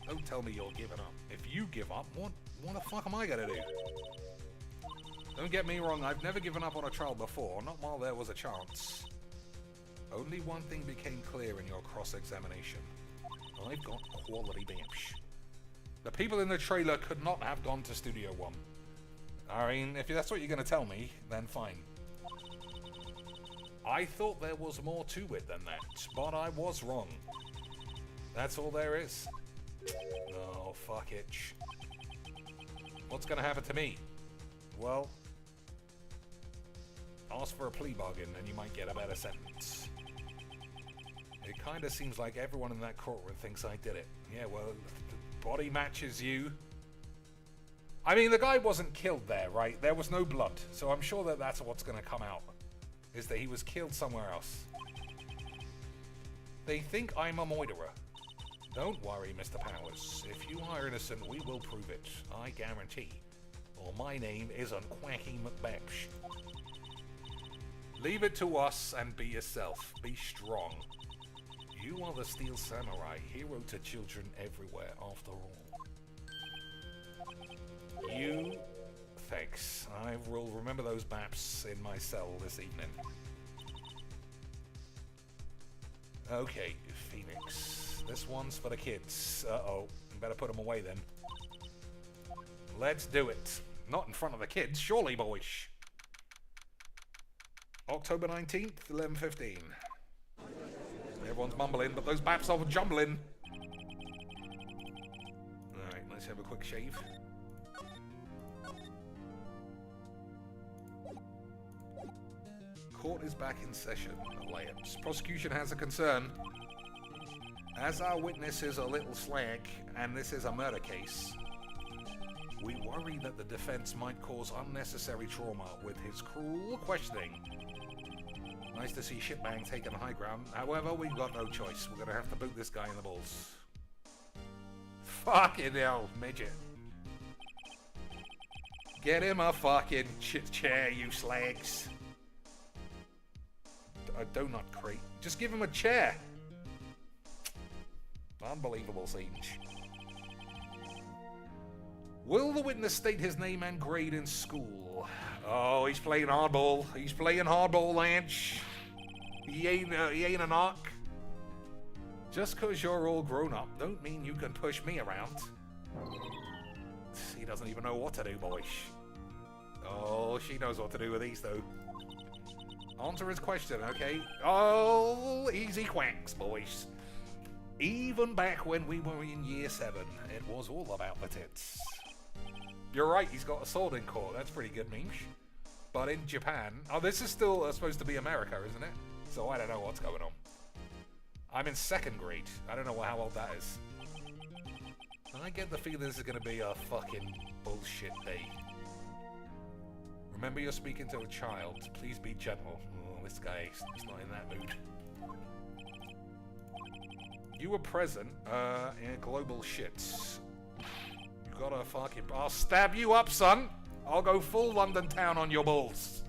Don't tell me you're giving up. If you give up, what the fuck am I gonna do? Don't get me wrong, I've never given up on a trial before, not while there was a chance. Only one thing became clear in your cross-examination. I've got quality bench. The people in the trailer could not have gone to Studio One. I mean, if that's what you're going to tell me, then fine. I thought there was more to it than that, but I was wrong. That's all there is. Oh, fuck it. What's going to happen to me? Well, ask for a plea bargain and you might get a better sentence. It kind of seems like everyone in that courtroom thinks I did it. Yeah, well, the body matches you. I mean, the guy wasn't killed there, right? There was no blood, so I'm sure that that's what's going to come out, is that he was killed somewhere else. They think I'm a murderer. Don't worry, Mr. Powers. If you are innocent, we will prove it. I guarantee. Or my name is Unquackable. Leave it to us and be yourself. Be strong. You are the Steel Samurai, hero to children everywhere, after all. You... Thanks. I will remember those maps in my cell this evening. Okay, Phoenix. This one's for the kids. Uh-oh. Better put them away then. Let's do it. Not in front of the kids, surely, boys. October 19th, 11:15. Everyone's mumbling, but those baps are jumbling. Alright, let's have a quick shave. Court is back in session. Layups. Prosecution has a concern. As our witness is a little slag, and this is a murder case, we worry that the defense might cause unnecessary trauma with his cruel questioning. Nice to see Shitbang taking the high ground. However, we've got no choice. We're gonna have to boot this guy in the balls. Fucking hell, midget. Get him a fucking chair, you slags. A donut crate. Just give him a chair. Unbelievable scenes. Will the witness state his name and grade in school? Oh, he's playing hardball. He's playing hardball, Lance. He ain't an arc. Just because you're all grown up, don't mean you can push me around. He doesn't even know what to do, boys. Oh, she knows what to do with these, though. Answer his question, okay? Oh, easy quacks, boys. Even back when we were in year 7, it was all about the tits. You're right, he's got a sword in court. That's pretty good, Minch. But in Japan... Oh, this is still supposed to be America, isn't it? So I don't know what's going on. I'm in 2nd grade. I don't know how old that is. I get the feeling this is going to be a fucking bullshit day. Remember, you're speaking to a child. Please be gentle. Oh, this guy is not in that mood. You were present in global shits. You got a fucking... I'll stab you up, son! I'll go full London town on your balls.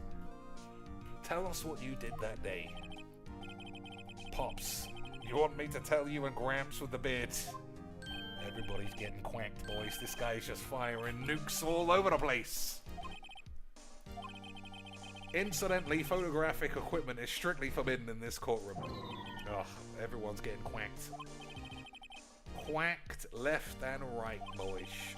Tell us what you did that day. Pops, you want me to tell you and Gramps with the beard? Everybody's getting quacked, boys. This guy's just firing nukes all over the place. Incidentally, photographic equipment is strictly forbidden in this courtroom. Ugh, everyone's getting quacked. Quacked left and right, boys.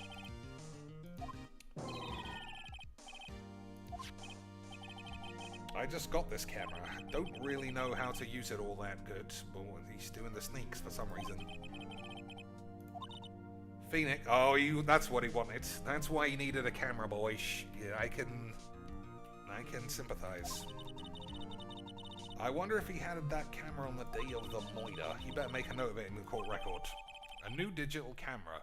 I just got this camera. Don't really know how to use it all that good, but he's doing the sneaks for some reason. Phoenix. Oh, that's what he wanted. That's why he needed a camera, boy. Yeah, I can sympathize. I wonder if he had that camera on the day of the moida. He better make a note of it in the court record. A new digital camera.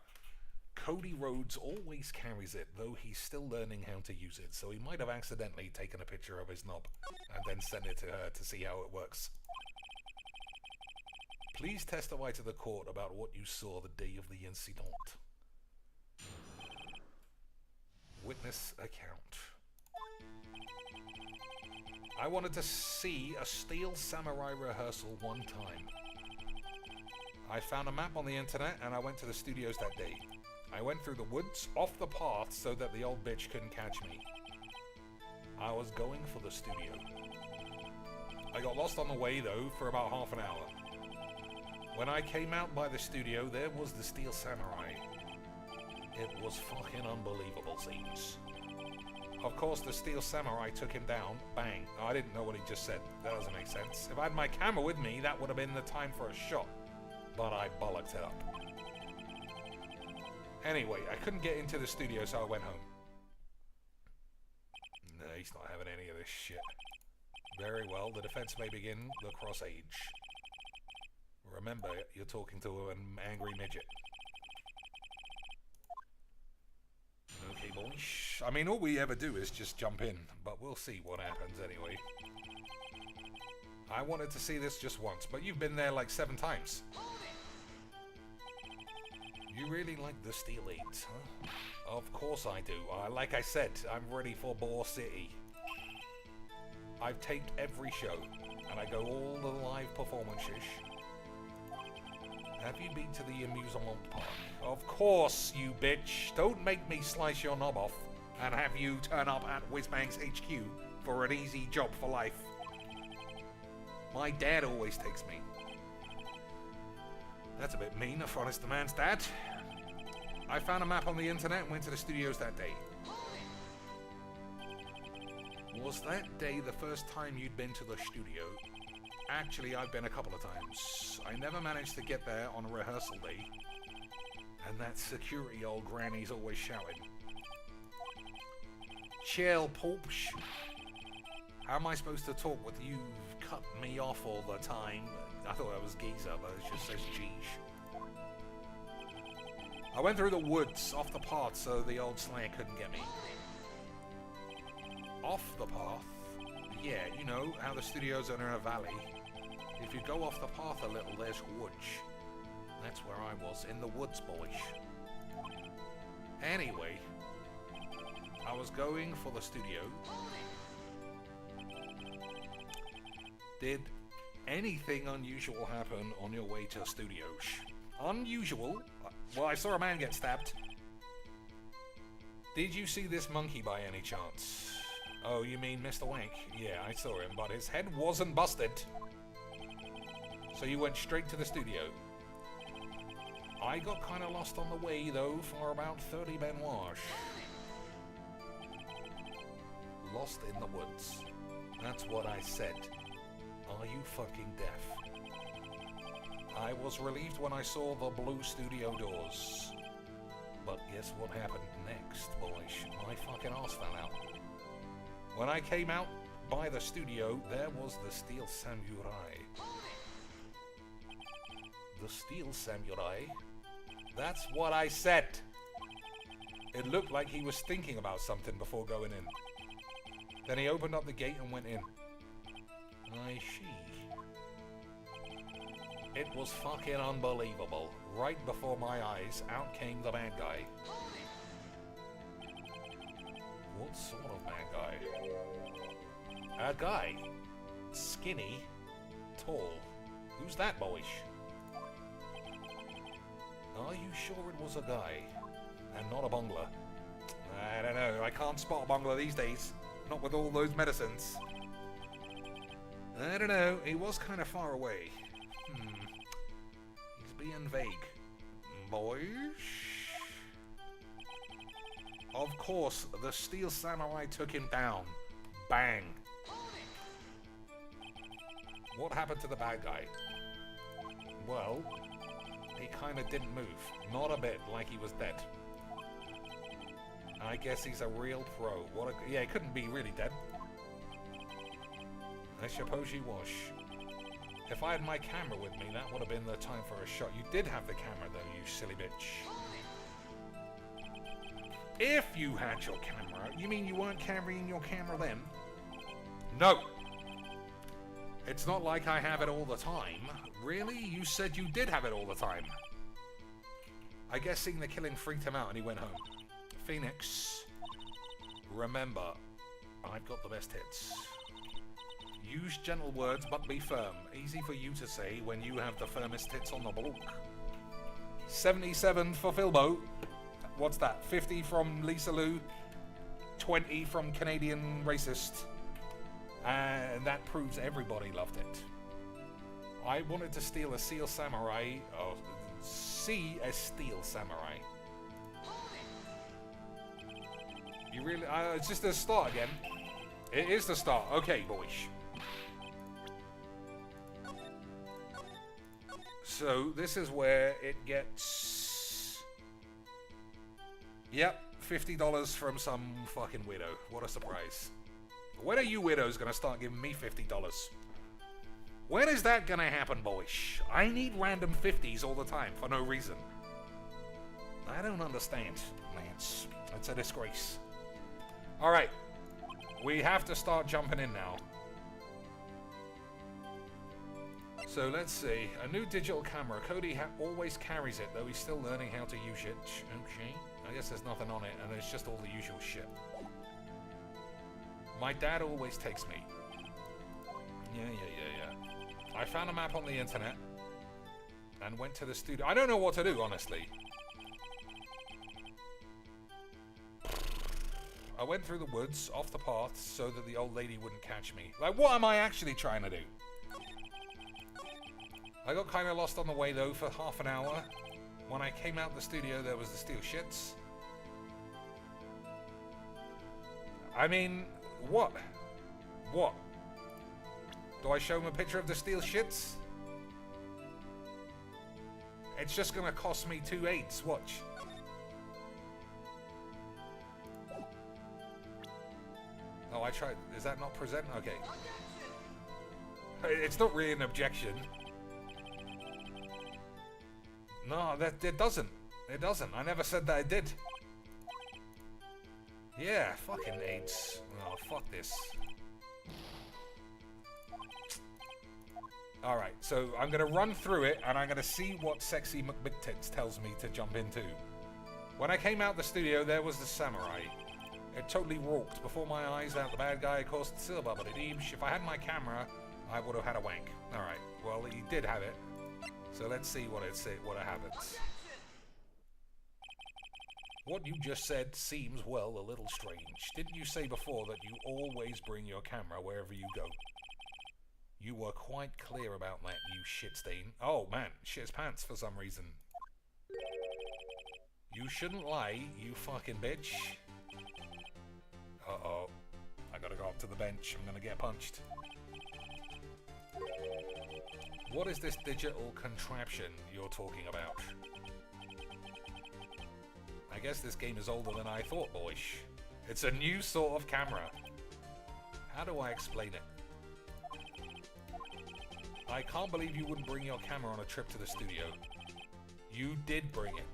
Cody Rhodes always carries it, though he's still learning how to use it, so he might have accidentally taken a picture of his knob and then sent it to her to see how it works. Please testify to the court about what you saw the day of the incident. Witness account. I wanted to see a Steel Samurai rehearsal one time. I found a map on the internet and I went to the studios that day. I went through the woods, off the path, so that the old bitch couldn't catch me. I was going for the studio. I got lost on the way, though, for about half an hour. When I came out by the studio, there was the Steel Samurai. It was fucking unbelievable scenes. Of course, the Steel Samurai took him down. Bang. I didn't know what he just said. That doesn't make sense. If I had my camera with me, that would have been the time for a shot. But I bollocked it up. Anyway, I couldn't get into the studio, so I went home. No, he's not having any of this shit. Very well, the defense may begin the cross age. Remember, you're talking to an angry midget. Okay, boys. I mean, all we ever do is just jump in, but we'll see what happens anyway. I wanted to see this just once, but you've been there like 7 times. You really like the Steel 8s, huh? Of course I do. Like I said, I'm ready for Boar City. I've taped every show, and I go all the live performances. Have you been to the amusement park? Of course, you bitch. Don't make me slice your knob off and have you turn up at Whizbang's HQ for an easy job for life. My dad always takes me. That's a bit mean, if honest the man's dad. I found a map on the internet and went to the studios that day. Was that day the first time you'd been to the studio? Actually, I've been a couple of times. I never managed to get there on a rehearsal day. And that security old granny's always shouting. Chill, Poopsh. How am I supposed to talk with you cutting me off all the time? I thought that was geezer, but it just says geesh. I went through the woods, off the path, so the old slayer couldn't get me. Off the path? Yeah, you know, how the studios are in a valley. If you go off the path a little, there's woods. That's where I was, in the woods, boys. Anyway, I was going for the studio. Did anything unusual happen on your way to studios? Unusual? Well, I saw a man get stabbed. Did you see this monkey by any chance? Oh, you mean Mr. Wank? Yeah, I saw him, but his head wasn't busted. So you went straight to the studio. I got kind of lost on the way, though, for about 30 Benoit. Lost in the woods. That's what I said. Are you fucking deaf? I was relieved when I saw the blue studio doors. But guess what happened next, boys? My fucking ass fell out. When I came out by the studio, there was the Steel Samurai. The Steel Samurai? That's what I said! It looked like he was thinking about something before going in. Then he opened up the gate and went in. I see. It was fucking unbelievable. Right before my eyes, out came the bad guy. What sort of bad guy? A guy. Skinny. Tall. Who's that, boys? Are you sure it was a guy? And not a bongler? I don't know. I can't spot a bongler these days. Not with all those medicines. I don't know. He was kind of far away. He's being vague. Boys? Of course, the Steel Samurai took him down. Bang. What happened to the bad guy? Well, he kind of didn't move. Not a bit, like he was dead. I guess he's a real pro. Yeah, he couldn't be really dead. I suppose he was. If I had my camera with me, that would have been the time for a shot. You did have the camera, though, you silly bitch. If you had your camera, you mean you weren't carrying your camera then? No! It's not like I have it all the time. Really? You said you did have it all the time. I guess seeing the killing freaked him out and he went home. Phoenix, remember, I've got the best hits. Use gentle words, but be firm. Easy for you to say when you have the firmest hits on the block. 77 for Philbo. What's that? 50 from Lisa Lou. 20 from Canadian Racist. And that proves everybody loved it. I wanted to steal a Steel Samurai. Oh, see a Steel Samurai. You really... it's just the start again. It is the start. Okay, boys. So, this is where it gets... Yep, $50 from some fucking widow. What a surprise. When are you widows gonna start giving me $50? When is that gonna happen, boys? I need random 50s all the time for no reason. I don't understand, Lance. It's a disgrace. Alright. We have to start jumping in now. So let's see. A new digital camera. Cody always carries it, though he's still learning how to use it. Okay. I guess there's nothing on it, and it's just all the usual shit. My dad always takes me. Yeah. I found a map on the internet and went to the studio. I don't know what to do, honestly. I went through the woods, off the path, so that the old lady wouldn't catch me. Like, what am I actually trying to do? I got kind of lost on the way, though, for half an hour. When I came out the studio, there was the steel shits. I mean, what? What? Do I show him a picture of the steel shits? It's just gonna cost me 2 8s, watch. Oh, I tried. Is that not present? Okay. It's not really an objection. No, it doesn't. It doesn't. I never said that it did. Yeah, fucking AIDS. Oh, fuck this. Alright, so I'm gonna run through it and I'm gonna see what Sexy McBigtits tells me to jump into. When I came out the studio, there was the samurai. It totally walked before my eyes out the bad guy, of course, silver, but if I had my camera, I would have had a wank. Alright, well, he did have it. So let's see what it happens. What you just said seems, well, a little strange. Didn't you say before that you always bring your camera wherever you go? You were quite clear about that, you shit stain. Oh, man, shit his pants for some reason. You shouldn't lie, you fucking bitch. Uh-oh. I gotta go up to the bench. I'm gonna get punched. What is this digital contraption you're talking about? I guess this game is older than I thought, boys. It's a new sort of camera. How do I explain it? I can't believe you wouldn't bring your camera on a trip to the studio. You did bring it.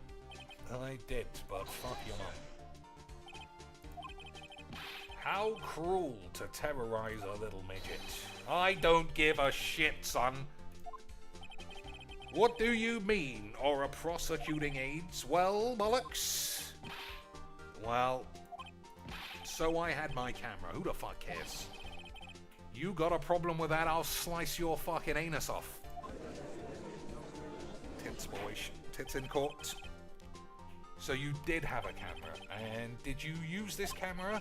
I did, but fuck your mum. How cruel to terrorize a little midget. I don't give a shit, son. What do you mean, or a prosecuting AIDS? Well, bollocks. Well, so I had my camera. Who the fuck cares? You got a problem with that, I'll slice your fucking anus off. Tits, boys. Tits in court. So you did have a camera, and did you use this camera?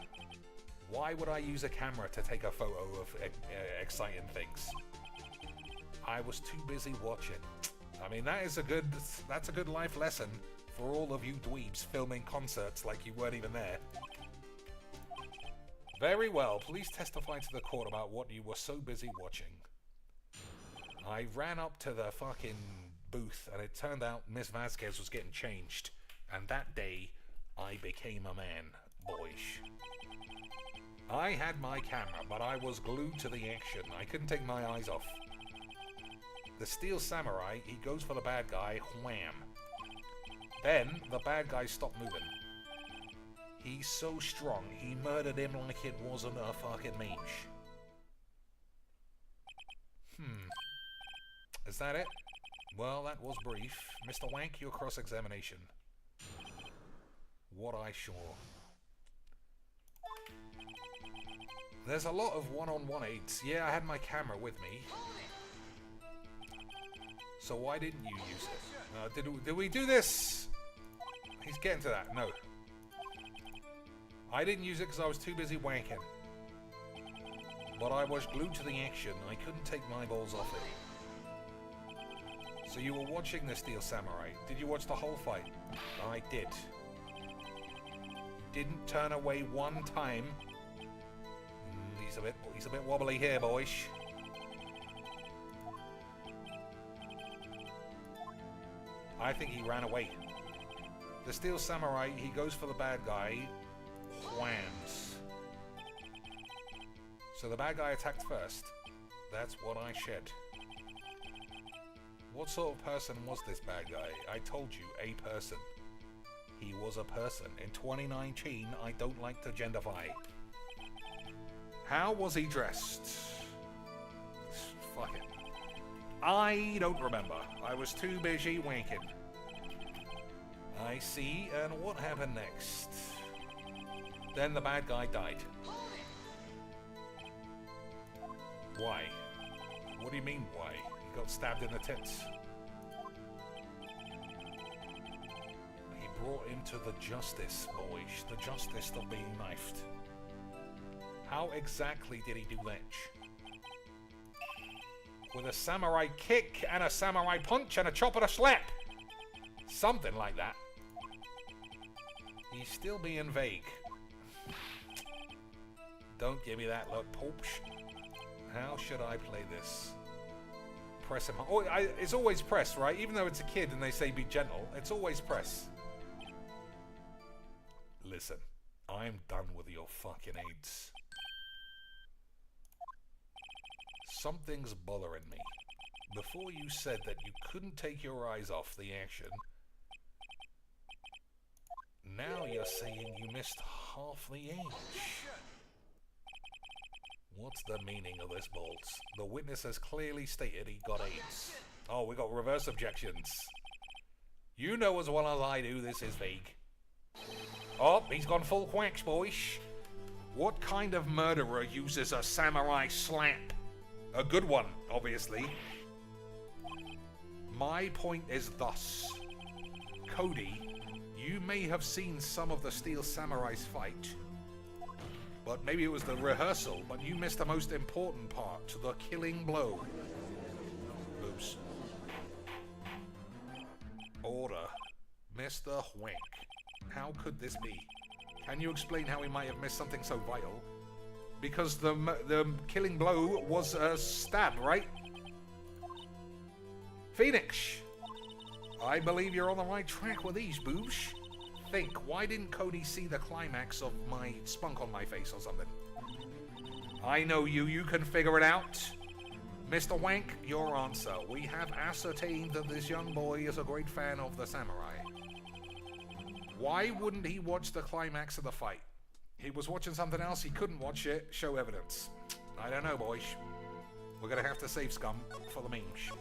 Why would I use a camera to take a photo of exciting things? I was too busy watching. I mean, that's a good life lesson for all of you dweebs filming concerts like you weren't even there. Very well, please testify to the court about what you were so busy watching. I ran up to the fucking booth and it turned out Miss Vasquez was getting changed. And that day, I became a man, boys. I had my camera, but I was glued to the action. I couldn't take my eyes off. The Steel Samurai, he goes for the bad guy, wham. Then, the bad guy stopped moving. He's so strong, he murdered him like it wasn't a fucking mage. Is that it? Well, that was brief. Mr. Wank, your cross-examination. What I saw. There's a lot of one-on-one aids. Yeah, I had my camera with me. So why didn't you use it? Did we do this? He's getting to that. No. I didn't use it because I was too busy wanking. But I was glued to the action. I couldn't take my balls off it. So you were watching the Steel Samurai. Did you watch the whole fight? I did. Didn't turn away one time. He's a bit wobbly here, boys. I think he ran away. The Steel Samurai, he goes for the bad guy. Whams. So the bad guy attacked first. That's what I said. What sort of person was this bad guy? I told you, a person. He was a person. In 2019, I don't like to genderify. How was he dressed? Fuck it. I don't remember. I was too busy wanking. I see, and what happened next? Then the bad guy died. Why? What do you mean, why? He got stabbed in the tits. He brought him to the justice, boys. The justice of being knifed. How exactly did he do that? With a samurai kick and a samurai punch and a chop and a slap. Something like that. He's still being vague. Don't give me that look, Popes. How should I play this? Press him. Oh, it's always press, right? Even though it's a kid and they say be gentle, it's always press. Listen, I'm done with your fucking aids. Something's bothering me. Before you said that you couldn't take your eyes off the action, now you're saying you missed half the age. What's the meaning of this, Bolts? The witness has clearly stated he got AIDS. Oh, we got reverse objections. You know as well as I do this is vague. Oh, he's gone full quacks, boys. What kind of murderer uses a samurai slap? A good one, obviously. My point is thus. Cody, you may have seen some of the Steel Samurai's fight. But maybe it was the rehearsal, but you missed the most important part, the killing blow. Oops. Order. Mr. Wank. How could this be? Can you explain how we might have missed something so vital? Because the killing blow was a stab, right? Phoenix! I believe you're on the right track with these, boobs. Think, why didn't Cody see the climax of my spunk on my face or something? I know you can figure it out. Mr. Wank, your answer. We have ascertained that this young boy is a great fan of the samurai. Why wouldn't he watch the climax of the fight? He was watching something else, he couldn't watch it, show evidence. I don't know, boys. We're gonna have to save scum for the memes.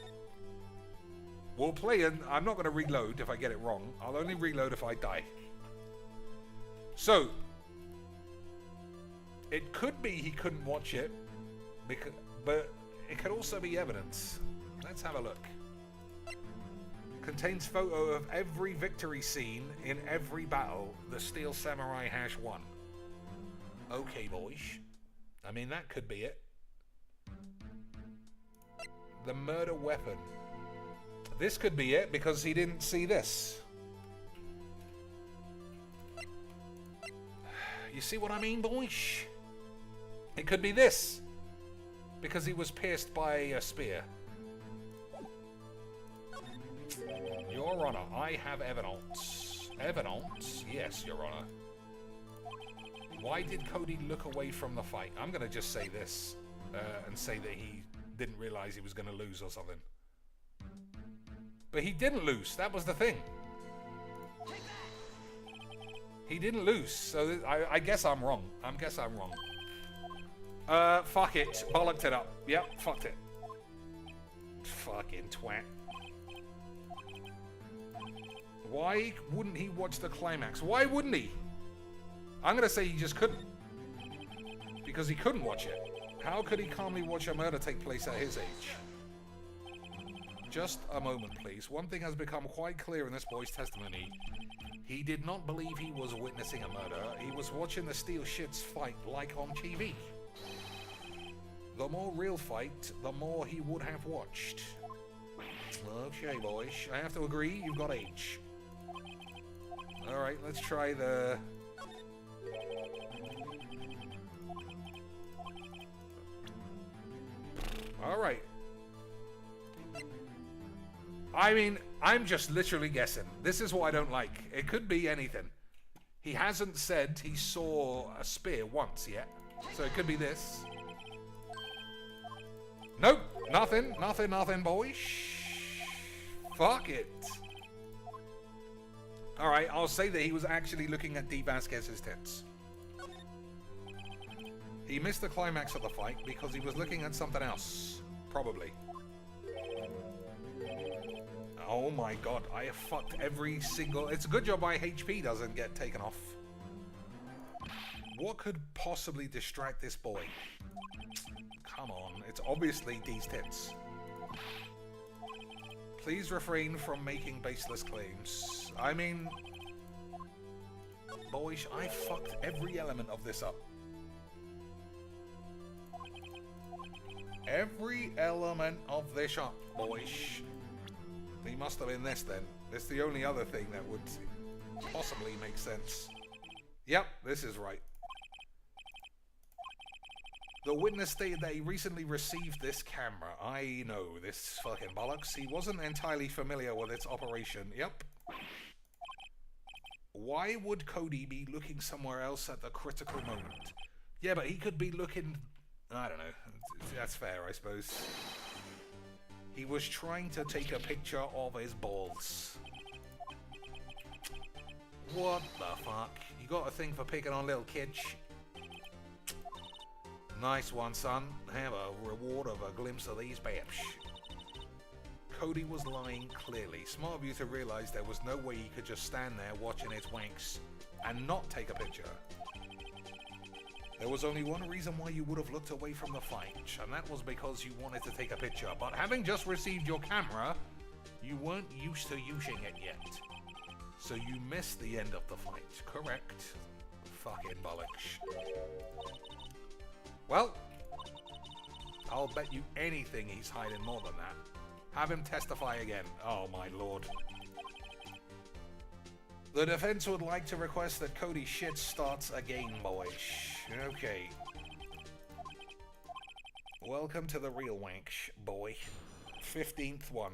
We'll play it. I'm not gonna reload if I get it wrong. I'll only reload if I die. So, it could be he couldn't watch it, but it could also be evidence. Let's have a look. Contains photo of every victory scene in every battle the Steel Samurai has won. Okay, boys. I mean, that could be it. The murder weapon. This could be it because he didn't see this. You see what I mean, boys? It could be this because he was pierced by a spear. Your Honor, I have evidence. Evidence? Yes, Your Honor. Why did Cody look away from the fight? I'm going to just say this and say that he didn't realize he was going to lose or something. But he didn't lose. That was the thing. He didn't lose. So I guess I'm wrong. I guess I'm wrong. Fuck it. Bollocked it up. Yep, fucked it. Fucking twat. Why wouldn't he watch the climax? Why wouldn't he? I'm going to say he just couldn't. Because he couldn't watch it. How could he calmly watch a murder take place at his age? Just a moment, please. One thing has become quite clear in this boy's testimony. He did not believe he was witnessing a murder. He was watching the steel shits fight like on TV. The more real fight, the more he would have watched. Okay, boys. I have to agree, you've got age. Alright, let's try the... Alright. I mean, I'm just literally guessing. This is what I don't like. It could be anything. He hasn't said he saw a spear once yet. So it could be this. Nope. Nothing. Nothing, nothing, boys. Fuck it. Alright, I'll say that he was actually looking at D. Vasquez's tits. He missed the climax of the fight because he was looking at something else. Probably. Oh my god, I have fucked every single... It's a good job my HP doesn't get taken off. What could possibly distract this boy? Come on, it's obviously D's tits. Please refrain from making baseless claims. I mean... Boys, I fucked every element of this up. Every element of this up, boys. He must have been this then. It's the only other thing that would possibly make sense. Yep, this is right. The witness stated that he recently received this camera. I know, this fucking bollocks. He wasn't entirely familiar with its operation. Yep. Why would Cody be looking somewhere else at the critical moment? Yeah, but he could be looking... I don't know. That's fair, I suppose. He was trying to take a picture of his balls. What the fuck? You got a thing for picking on little kids? Nice one, son. Have a reward of a glimpse of these babs. Cody was lying clearly. Smart of you to realize there was no way he could just stand there watching its wanks and not take a picture. There was only one reason why you would have looked away from the fight, and that was because you wanted to take a picture. But having just received your camera, you weren't used to using it yet. So you missed the end of the fight, correct? Fucking bollocks. Well, I'll bet you anything he's hiding more than that. Have him testify again. Oh my lord. The defense would like to request that Cody's shit starts again, boys. Okay. Welcome to the real wank, boy. 15th one.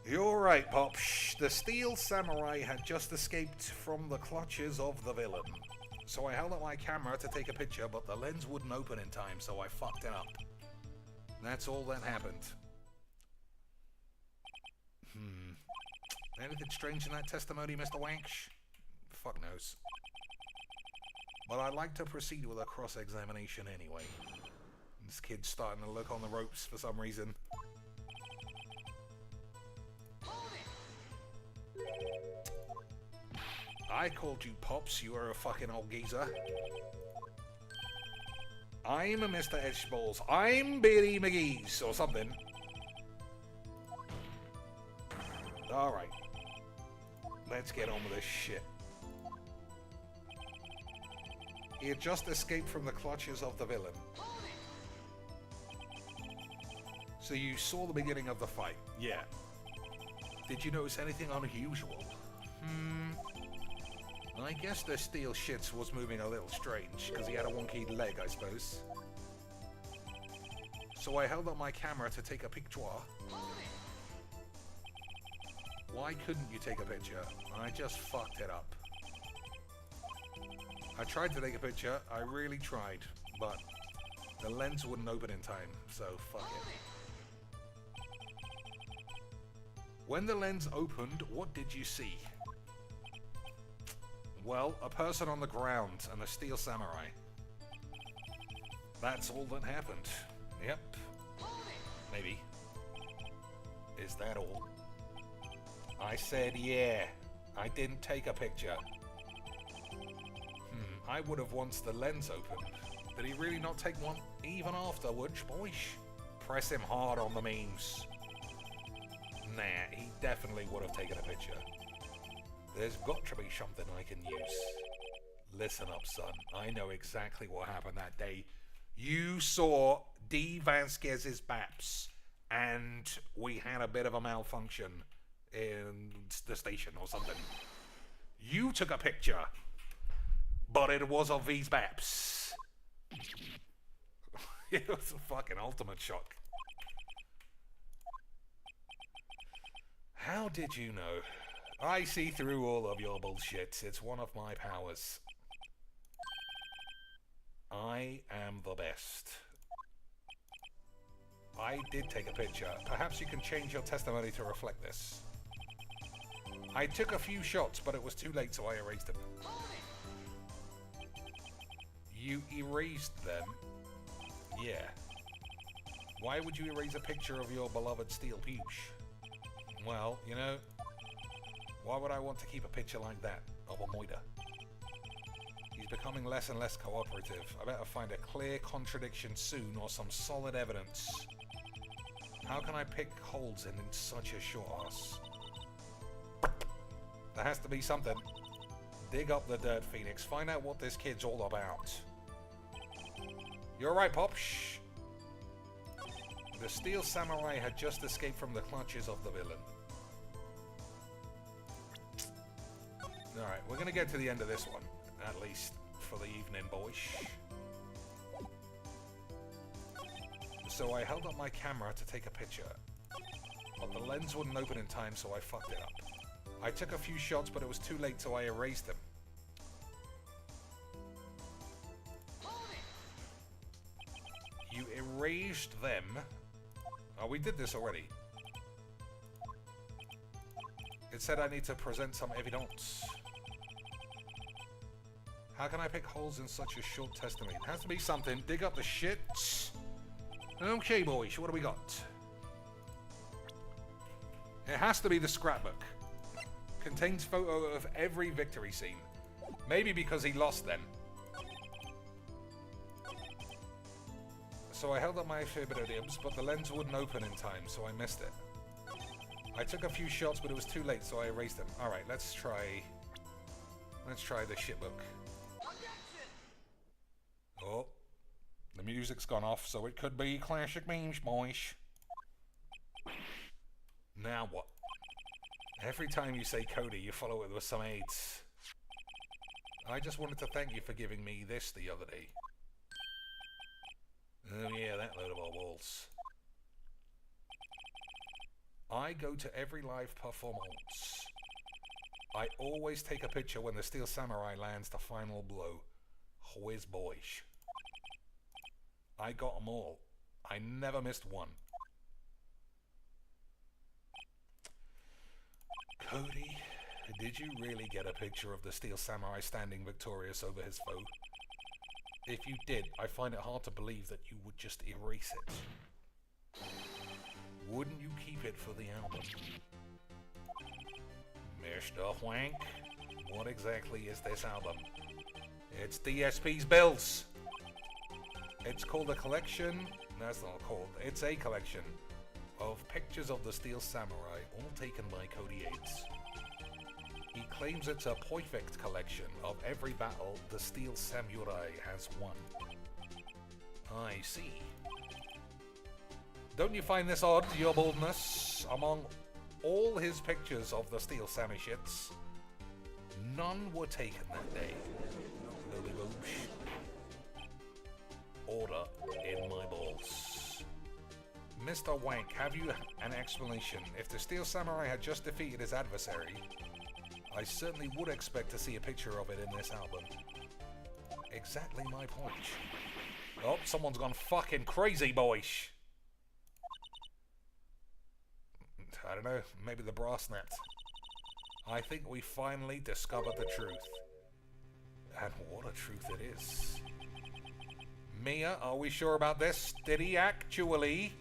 You're right, Pops. The steel samurai had just escaped from the clutches of the villain. So I held up my camera to take a picture, but the lens wouldn't open in time, so I fucked it up. That's all that happened. Anything strange in that testimony, Mr. Wank? Fuck knows. But I'd like to proceed with a cross-examination anyway. This kid's starting to look on the ropes for some reason. I called you Pops, you are a fucking old geezer. I'm a Mr. Edgeballs. I'm Billy McGee's, or something. Alright. Let's get on with this shit. He had just escaped from the clutches of the villain. So you saw the beginning of the fight, yeah. Did you notice anything unusual? I guess the steel shits was moving a little strange, because he had a wonky leg, I suppose. So I held up my camera to take a picture. Why couldn't you take a picture? I just fucked it up. I tried to take a picture, I really tried, but the lens wouldn't open in time, so fuck it. When the lens opened, what did you see? Well, a person on the ground and a steel samurai. That's all that happened. Yep. Maybe. Is that all? I said yeah. I didn't take a picture. I would have once the lens opened. Did he really not take one even afterwards, boys? Press him hard on the memes. Nah, he definitely would have taken a picture. There's got to be something I can use. Listen up, son. I know exactly what happened that day. You saw D. Vasquez's Baps, and we had a bit of a malfunction in the station or something. You took a picture, but it was of these Baps. It was a fucking ultimate shock. How did you know? I see through all of your bullshit. It's one of my powers. I am the best. I did take a picture. Perhaps you can change your testimony to reflect this. I took a few shots, but it was too late, so I erased them. You erased them? Yeah. Why would you erase a picture of your beloved steel pooch? Well, you know, why would I want to keep a picture like that of a moida? He's becoming less and less cooperative. I better find a clear contradiction soon or some solid evidence. How can I pick holes in such a short ass? There has to be something. Dig up the dirt, Phoenix. Find out what this kid's all about. You're right, Pop. Shh. The steel samurai had just escaped from the clutches of the villain. Alright, we're gonna get to the end of this one. At least for the evening, boys. So I held up my camera to take a picture, but the lens wouldn't open in time, so I fucked it up. I took a few shots, but it was too late, so I erased them. You erased them? Oh, we did this already. It said I need to present some evidence. How can I pick holes in such a short testimony? It has to be something. Dig up the shit. Okay, boys, what do we got? It has to be the scrapbook. Contains photo of every victory scene. Maybe because he lost then. So I held up my fibridioms, but the lens wouldn't open in time, so I missed it. I took a few shots, but it was too late, so I erased them. Alright, let's try the shitbook. Oh, the music's gone off, so it could be classic memes, boys. Now what? Every time you say Cody, you follow it with some AIDS. I just wanted to thank you for giving me this the other day. Oh yeah, that load of old balls. I go to every live performance. I always take a picture when the steel samurai lands the final blow. Whiz boys. I got them all. I never missed one. Cody, did you really get a picture of the steel samurai standing victorious over his foe? If you did, I find it hard to believe that you would just erase it. Wouldn't you keep it for the album? Mr. Wank, what exactly is this album? It's DSP's Bills! It's called a collection... That's not called. It's a collection of pictures of the Steel Samurai, all taken by Cody Yates. He claims it's a perfect collection of every battle the Steel Samurai has won. I see. Don't you find this odd, your baldness? Among all his pictures of the Steel Sammy shits, none were taken that day. Lily boosh. Order in my balls. Mr. Wank, have you an explanation? If the Steel Samurai had just defeated his adversary, I certainly would expect to see a picture of it in this album. Exactly my point. Oh, someone's gone fucking crazy, boys. I don't know, maybe the bra snapped. I think we finally discovered the truth. And what a truth it is. Mia, are we sure about this? Did he actually...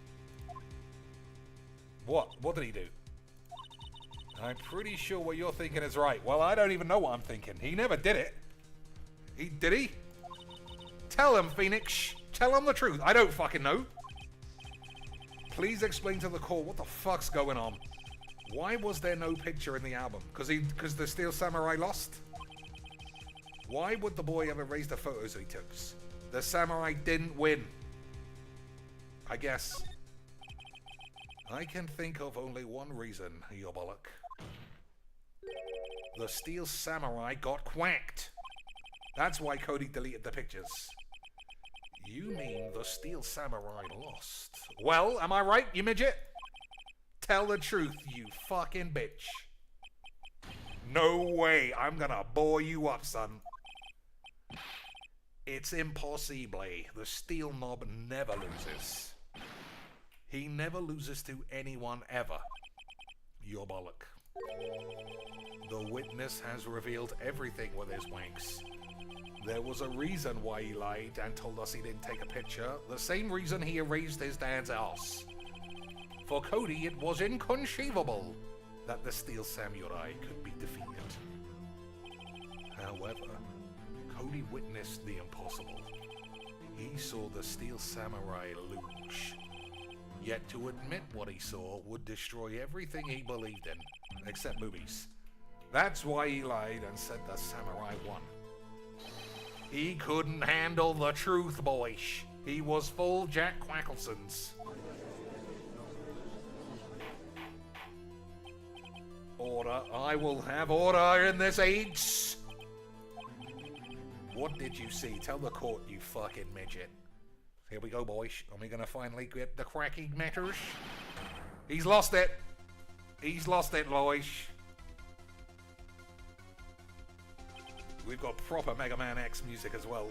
What? What did he do? I'm pretty sure what you're thinking is right. Well, I don't even know what I'm thinking. He never did it. Did he? Tell him, Phoenix. Tell him the truth. I don't fucking know. Please explain to the court what the fuck's going on. Why was there no picture in the album? Because the Steel Samurai lost? Why would the boy ever raise the photos he took? The samurai didn't win. I guess. I can think of only one reason, your bollock. The Steel Samurai got quacked. That's why Cody deleted the pictures. You mean the Steel Samurai lost? Well, am I right, you midget? Tell the truth, you fucking bitch. No way, I'm gonna bore you up, son. It's impossible. The Steel Mob never loses. He never loses to anyone ever. Your bollock. The witness has revealed everything with his wanks. There was a reason why he lied and told us he didn't take a picture. The same reason he erased his dad's ass. For Cody, it was inconceivable that the Steel Samurai could be defeated. However, Cody witnessed the impossible. He saw the Steel Samurai lose. Yet to admit what he saw would destroy everything he believed in, except movies. That's why he lied and said the samurai won. He couldn't handle the truth, boys. He was full Jack Quacklesons. Order. I will have order in this age. What did you see? Tell the court, you fucking midget. Here we go, boys. Are we gonna finally get the cracking matters? He's lost it. He's lost it, boys. We've got proper Mega Man X music as well.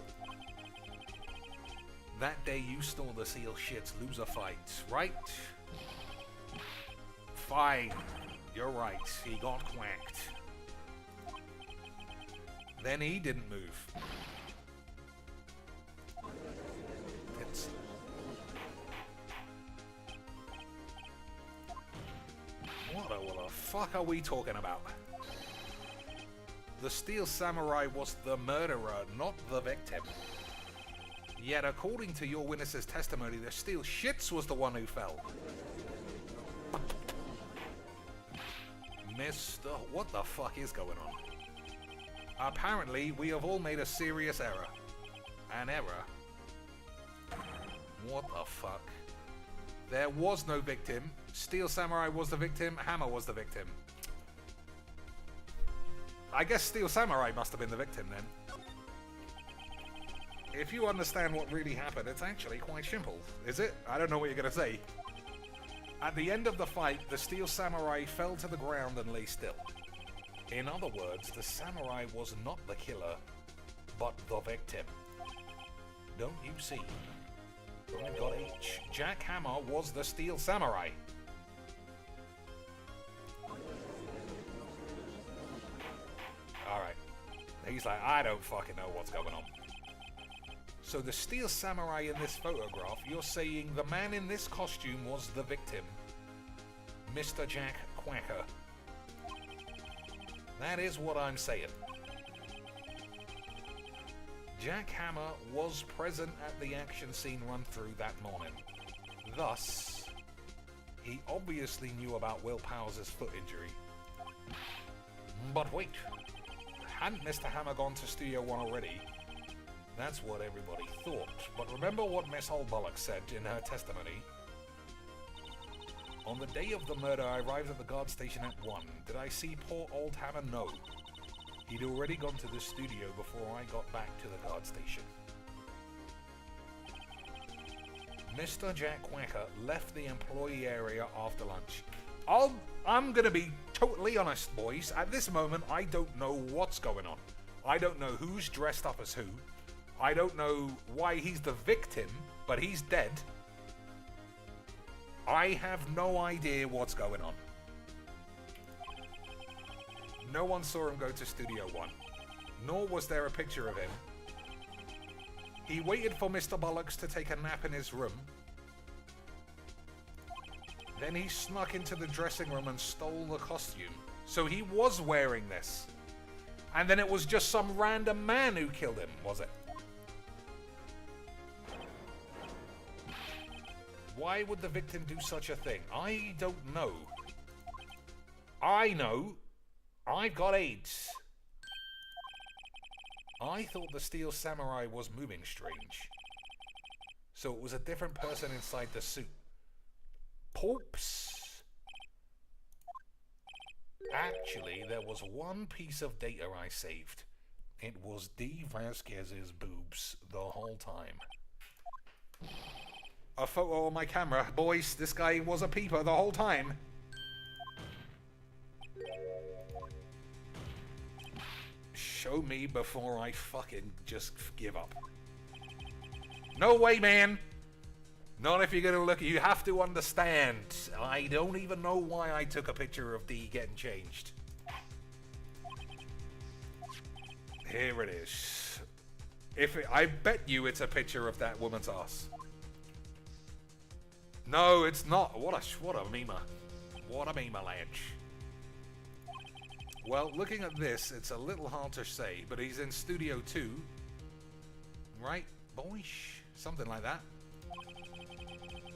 That day you saw the Seal Shits lose a fight, right? Fine. You're right. He got quacked. Then he didn't move. What the fuck are we talking about? The Steel Samurai was the murderer, not the victim. Yet according to your witness's testimony, the Steel Shits was the one who fell. Mister, what the fuck is going on? Apparently, we have all made a serious error. An error? What the fuck? There was no victim. Steel Samurai was the victim. Hammer was the victim. I guess Steel Samurai must have been the victim then. If you understand what really happened, it's actually quite simple. Is it? I don't know what you're going to say. At the end of the fight, the Steel Samurai fell to the ground and lay still. In other words, the samurai was not the killer, but the victim. Don't you see? I got H. Jack Hammer was the Steel Samurai. Alright. He's like, I don't fucking know what's going on. So the Steel Samurai in this photograph, you're saying the man in this costume was the victim. Mr. Jack Quacker. That is what I'm saying. Jack Hammer was present at the action scene run-through that morning. Thus, he obviously knew about Will Powers' foot injury. But wait, hadn't Mr. Hammer gone to Studio One already? That's what everybody thought. But remember what Miss Oldbollock said in her testimony? On the day of the murder, I arrived at the guard station at 1. Did I see poor old Hammer? No. He'd already gone to the studio before I got back to the guard station. Mr. Jack Quacker left the employee area after lunch. I'm gonna be totally honest, boys. At this moment, I don't know what's going on. I don't know who's dressed up as who. I don't know why he's the victim, but he's dead. I have no idea what's going on. No one saw him go to Studio 1, nor was there a picture of him. He waited for Mr. Bollocks to take a nap in his room. Then he snuck into the dressing room and stole the costume. So he was wearing this. And then it was just some random man who killed him, was it? Why would the victim do such a thing? I don't know. I know. I've got AIDS. I thought the Steel Samurai was moving strange. So it was a different person inside the suit. Poops. Actually, there was one piece of data I saved. It was D. Vasquez's boobs the whole time. A photo on my camera. Boys, this guy was a peeper the whole time. Show me before I fucking just give up. No way, man! Not if you're gonna look. You have to understand. I don't even know why I took a picture of D getting changed. Here it is. I bet you it's a picture of that woman's ass. No, it's not. What a memer. What a memer, Lanch. Well, looking at this, it's a little hard to say, but he's in Studio 2. Right, boyish? Something like that.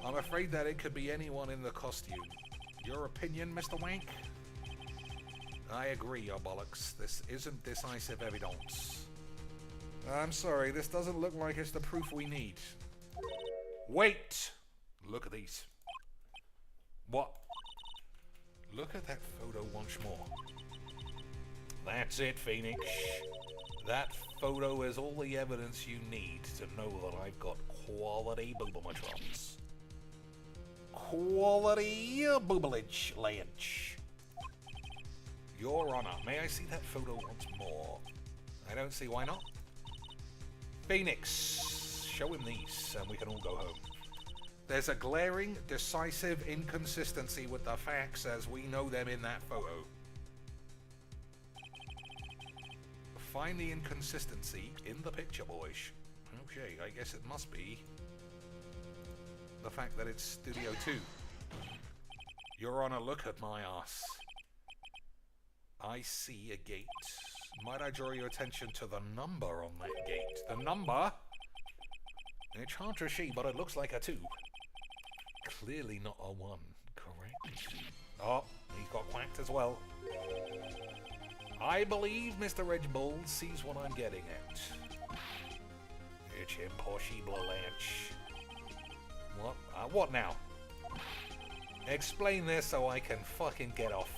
I'm afraid that it could be anyone in the costume. Your opinion, Mr. Wank? I agree, your bollocks. This isn't decisive evidence. I'm sorry, this doesn't look like it's the proof we need. Wait! Look at these. What? Look at that photo once more. That's it, Phoenix. That photo is all the evidence you need to know that I've got quality boobametrons. Quality boobage, Lanch. Your Honor, may I see that photo once more? I don't see why not. Phoenix, show him these and we can all go home. There's a glaring, decisive inconsistency with the facts as we know them in that photo. Find the inconsistency in the picture, boys. Okay, I guess it must be the fact that it's Studio 2. Your Honor, look at my ass. I see a gate. Might I draw your attention to the number on that gate? The number? It's hard to see, but it looks like a 2. Clearly not a 1, correct? Oh, he's got quacked as well. I believe Mr. Edgebull sees what I'm getting at. It's impossible, Lanch. What? What now? Explain this so I can fucking get off.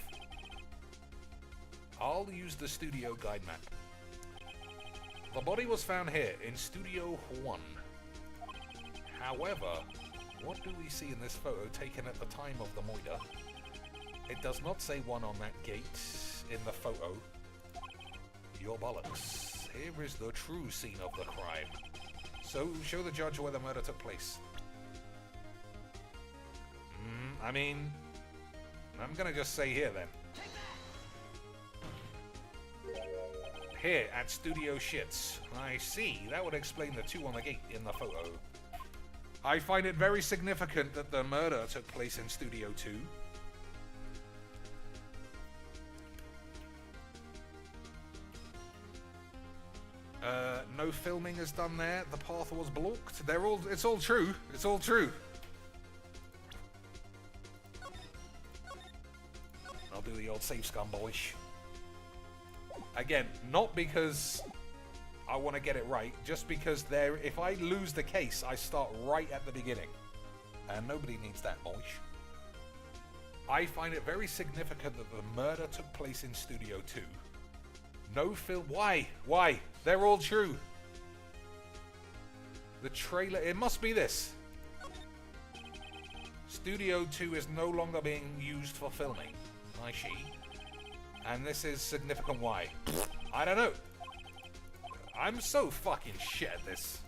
I'll use the studio guide map. The body was found here, in Studio 1. However, what do we see in this photo taken at the time of the murder? It does not say 1 on that gate in the photo. Your bollocks. Here is the true scene of the crime. So, show the judge where the murder took place. I mean, I'm gonna just say here then. Here, at Studio Shits. I see, that would explain the 2 on the gate in the photo. I find it very significant that the murder took place in Studio 2. No filming is done there. The path was blocked. It's all true. It's all true. I'll do the old save scum, boys. Again, not because I want to get it right, just because if I lose the case, I start right at the beginning. And nobody needs that, boys. I find it very significant that the murder took place in Studio 2. No film. Why? Why? They're all true. The trailer. It must be this. Studio 2 is no longer being used for filming. I see. And this is significant why. I don't know. I'm so fucking shit at this.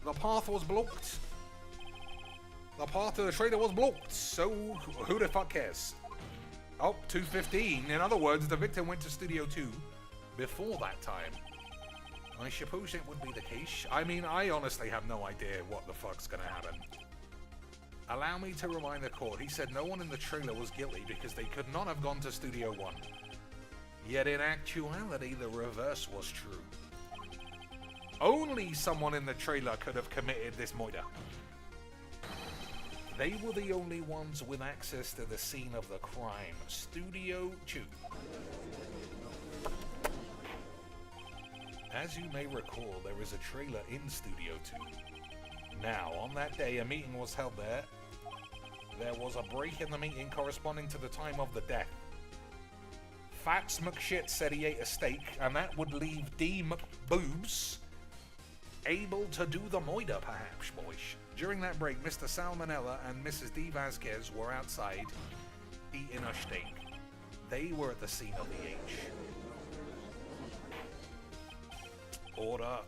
The path was blocked. The path to the trailer was blocked. So who the fuck cares? Oh, 2:15. In other words, the victim went to Studio 2 before that time. I suppose it would be the case. I mean, I honestly have no idea what the fuck's gonna happen. Allow me to remind the court, he said no one in the trailer was guilty because they could not have gone to Studio 1. Yet in actuality, the reverse was true. Only someone in the trailer could have committed this murder. They were the only ones with access to the scene of the crime. Studio 2. As you may recall, there is a trailer in Studio 2. Now, on that day, a meeting was held there. There was a break in the meeting corresponding to the time of the death. Fats McShit said he ate a steak, and that would leave D McBoobs able to do the murder, perhaps, boys. During that break, Mr. Salmonella and Mrs. D. Vasquez were outside eating a steak. They were at the scene of the H. Order.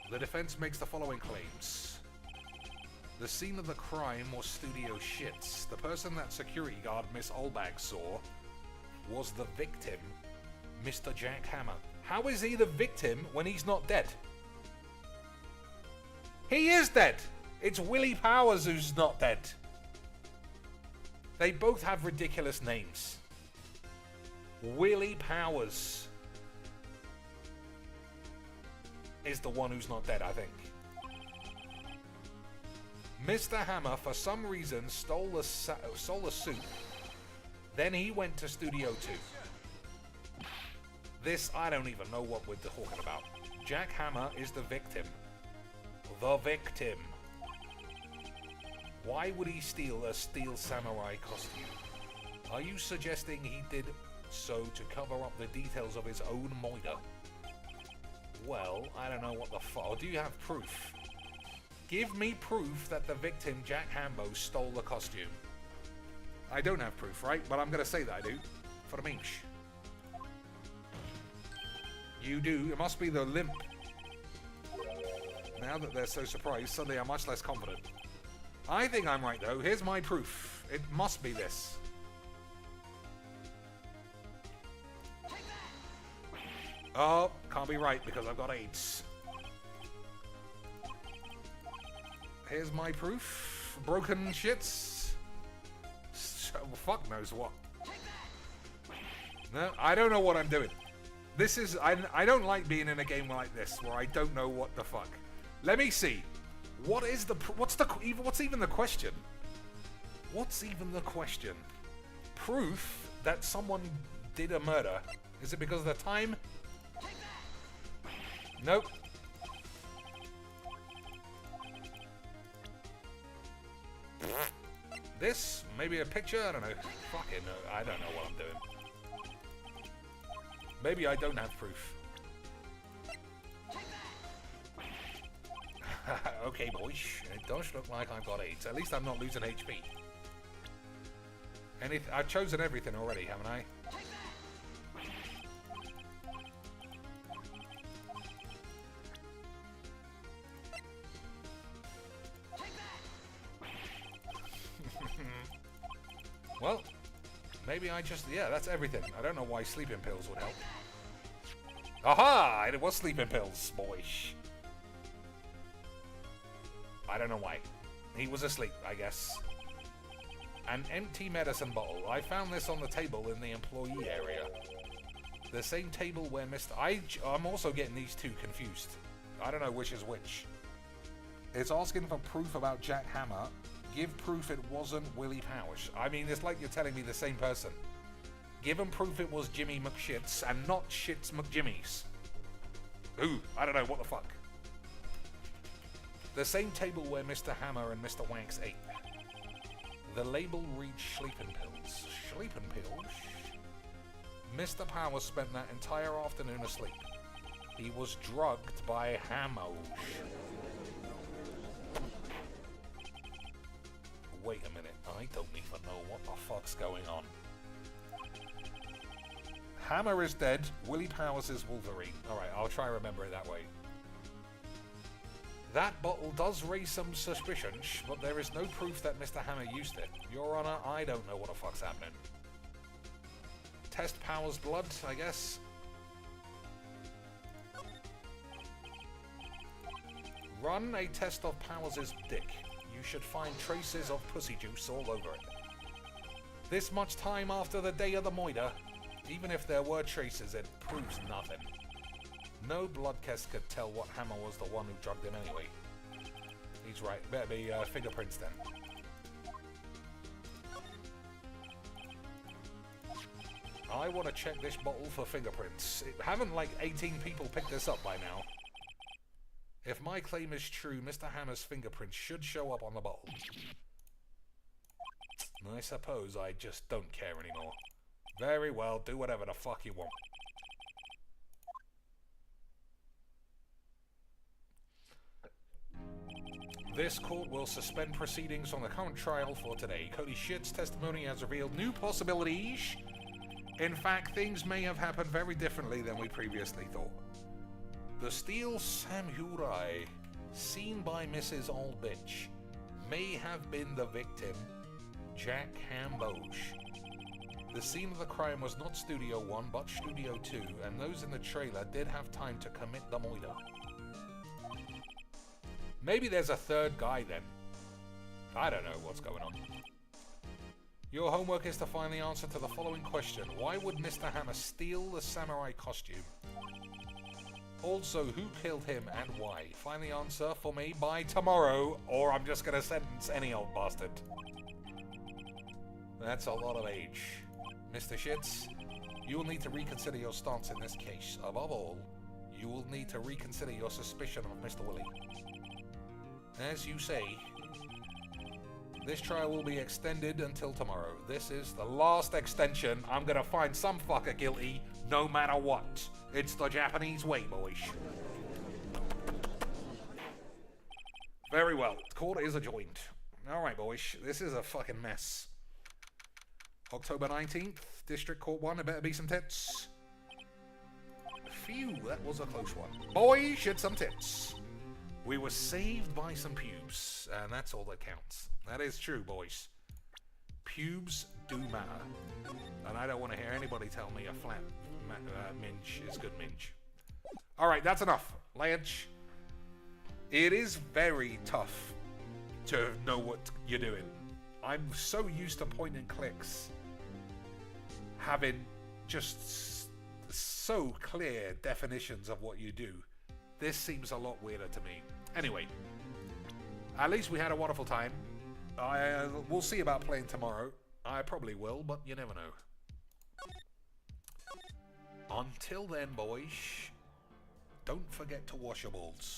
The defense makes the following claims. The scene of the crime was Studio Shits. The person that security guard Miss Olbag saw was the victim, Mr. Jack Hammer. How is he the victim when he's not dead? He is dead! It's Willie Powers who's not dead. They both have ridiculous names. Willie Powers is the one who's not dead, I think. Mr. Hammer, for some reason, stole the suit. Then he went to Studio 2. This, I don't even know what we're talking about. Jack Hammer is the victim. The victim. Why would he steal a steel samurai costume? Are you suggesting he did so to cover up the details of his own murder? Well, I don't know what the fuck. Do you have proof? Give me proof that the victim, Jack Hambo, stole the costume. I don't have proof, right? But I'm going to say that I do. For the minch. You do. It must be the limp. Now that they're so surprised, suddenly I'm much less confident. I think I'm right, though. Here's my proof. It must be this. Oh, can't be right because I've got AIDS. Here's my proof. Broken shits. So, fuck knows what. No, I don't know what I'm doing. This is... I don't like being in a game like this where I don't know what the fuck. Let me see. What is the... What's even the question? What's even the question? Proof that someone did a murder. Is it because of the time? Nope. This? Maybe a picture? I don't know. Fucking no. I don't know what I'm doing. Maybe I don't have proof. Okay, boys. It does look like I've got AIDS. At least I'm not losing HP. I've chosen everything already, haven't I? Well, maybe I just... Yeah, that's everything. I don't know why sleeping pills would help. Aha! It was sleeping pills, boys. I don't know why. He was asleep, I guess. An empty medicine bottle. I found this on the table in the employee area. The same table where Mr... I'm also getting these two confused. I don't know which is which. It's asking for proof about Jack Hammer. Give proof it wasn't Willie Powers. I mean, it's like you're telling me the same person. Give him proof it was Jimmy McShits and not Shits McJimmies. Ooh, I don't know, what the fuck. The same table where Mr. Hammer and Mr. Wanks ate. The label reads sleeping pills. Sleeping pills? Mr. Powers spent that entire afternoon asleep. He was drugged by Hamos. Wait a minute, I don't even know what the fuck's going on. Hammer is dead, Willie Powers is Wolverine. Alright, I'll try and remember it that way. That bottle does raise some suspicions, but there is no proof that Mr. Hammer used it. Your Honor, I don't know what the fuck's happening. Test Powers' blood, I guess. Run a test of Powers' dick. You should find traces of pussy juice all over it. This much time after the day of the moida, even if there were traces, it proves nothing. No blood test could tell what Hammer was the one who drugged him anyway. He's right. Better be fingerprints then. I want to check this bottle for fingerprints. Haven't like 18 people picked this up by now? If my claim is true, Mr. Hammer's fingerprints should show up on the bottle. I suppose I just don't care anymore. Very well, do whatever the fuck you want. This court will suspend proceedings on the current trial for today. Cody Shit's testimony has revealed new possibilities. In fact, things may have happened very differently than we previously thought. The steel samurai, seen by Mrs. Old Bitch, may have been the victim, Jack Hambosh. The scene of the crime was not Studio 1, but Studio 2, and those in the trailer did have time to commit the moida. Maybe there's a third guy then. I don't know what's going on. Your homework is to find the answer to the following question. Why would Mr. Hammer steal the samurai costume? Also, who killed him and why? Find the answer for me by tomorrow, or I'm just gonna sentence any old bastard. That's a lot of age. Mr. Shits, you will need to reconsider your stance in this case. Above all, you will need to reconsider your suspicion of Mr. Willie. As you say, this trial will be extended until tomorrow. This is the last extension. I'm gonna find some fucker guilty, no matter what. It's the Japanese way, boys. Very well. Court is adjourned. Alright, boys. This is a fucking mess. October 19th, District Court 1. There better be some tits. Phew, that was a close one. Boy, shit some tits. We were saved by some pubes, and that's all that counts. That is true, boys. Pubes do matter. And I don't want to hear anybody tell me a flat minge is good minge. Alright, that's enough. Lance, it is very tough to know what you're doing. I'm so used to point and clicks having just so clear definitions of what you do. This seems a lot weirder to me. Anyway, at least we had a wonderful time. We'll see about playing tomorrow. I probably will, but you never know. Until then, boys, don't forget to wash your balls.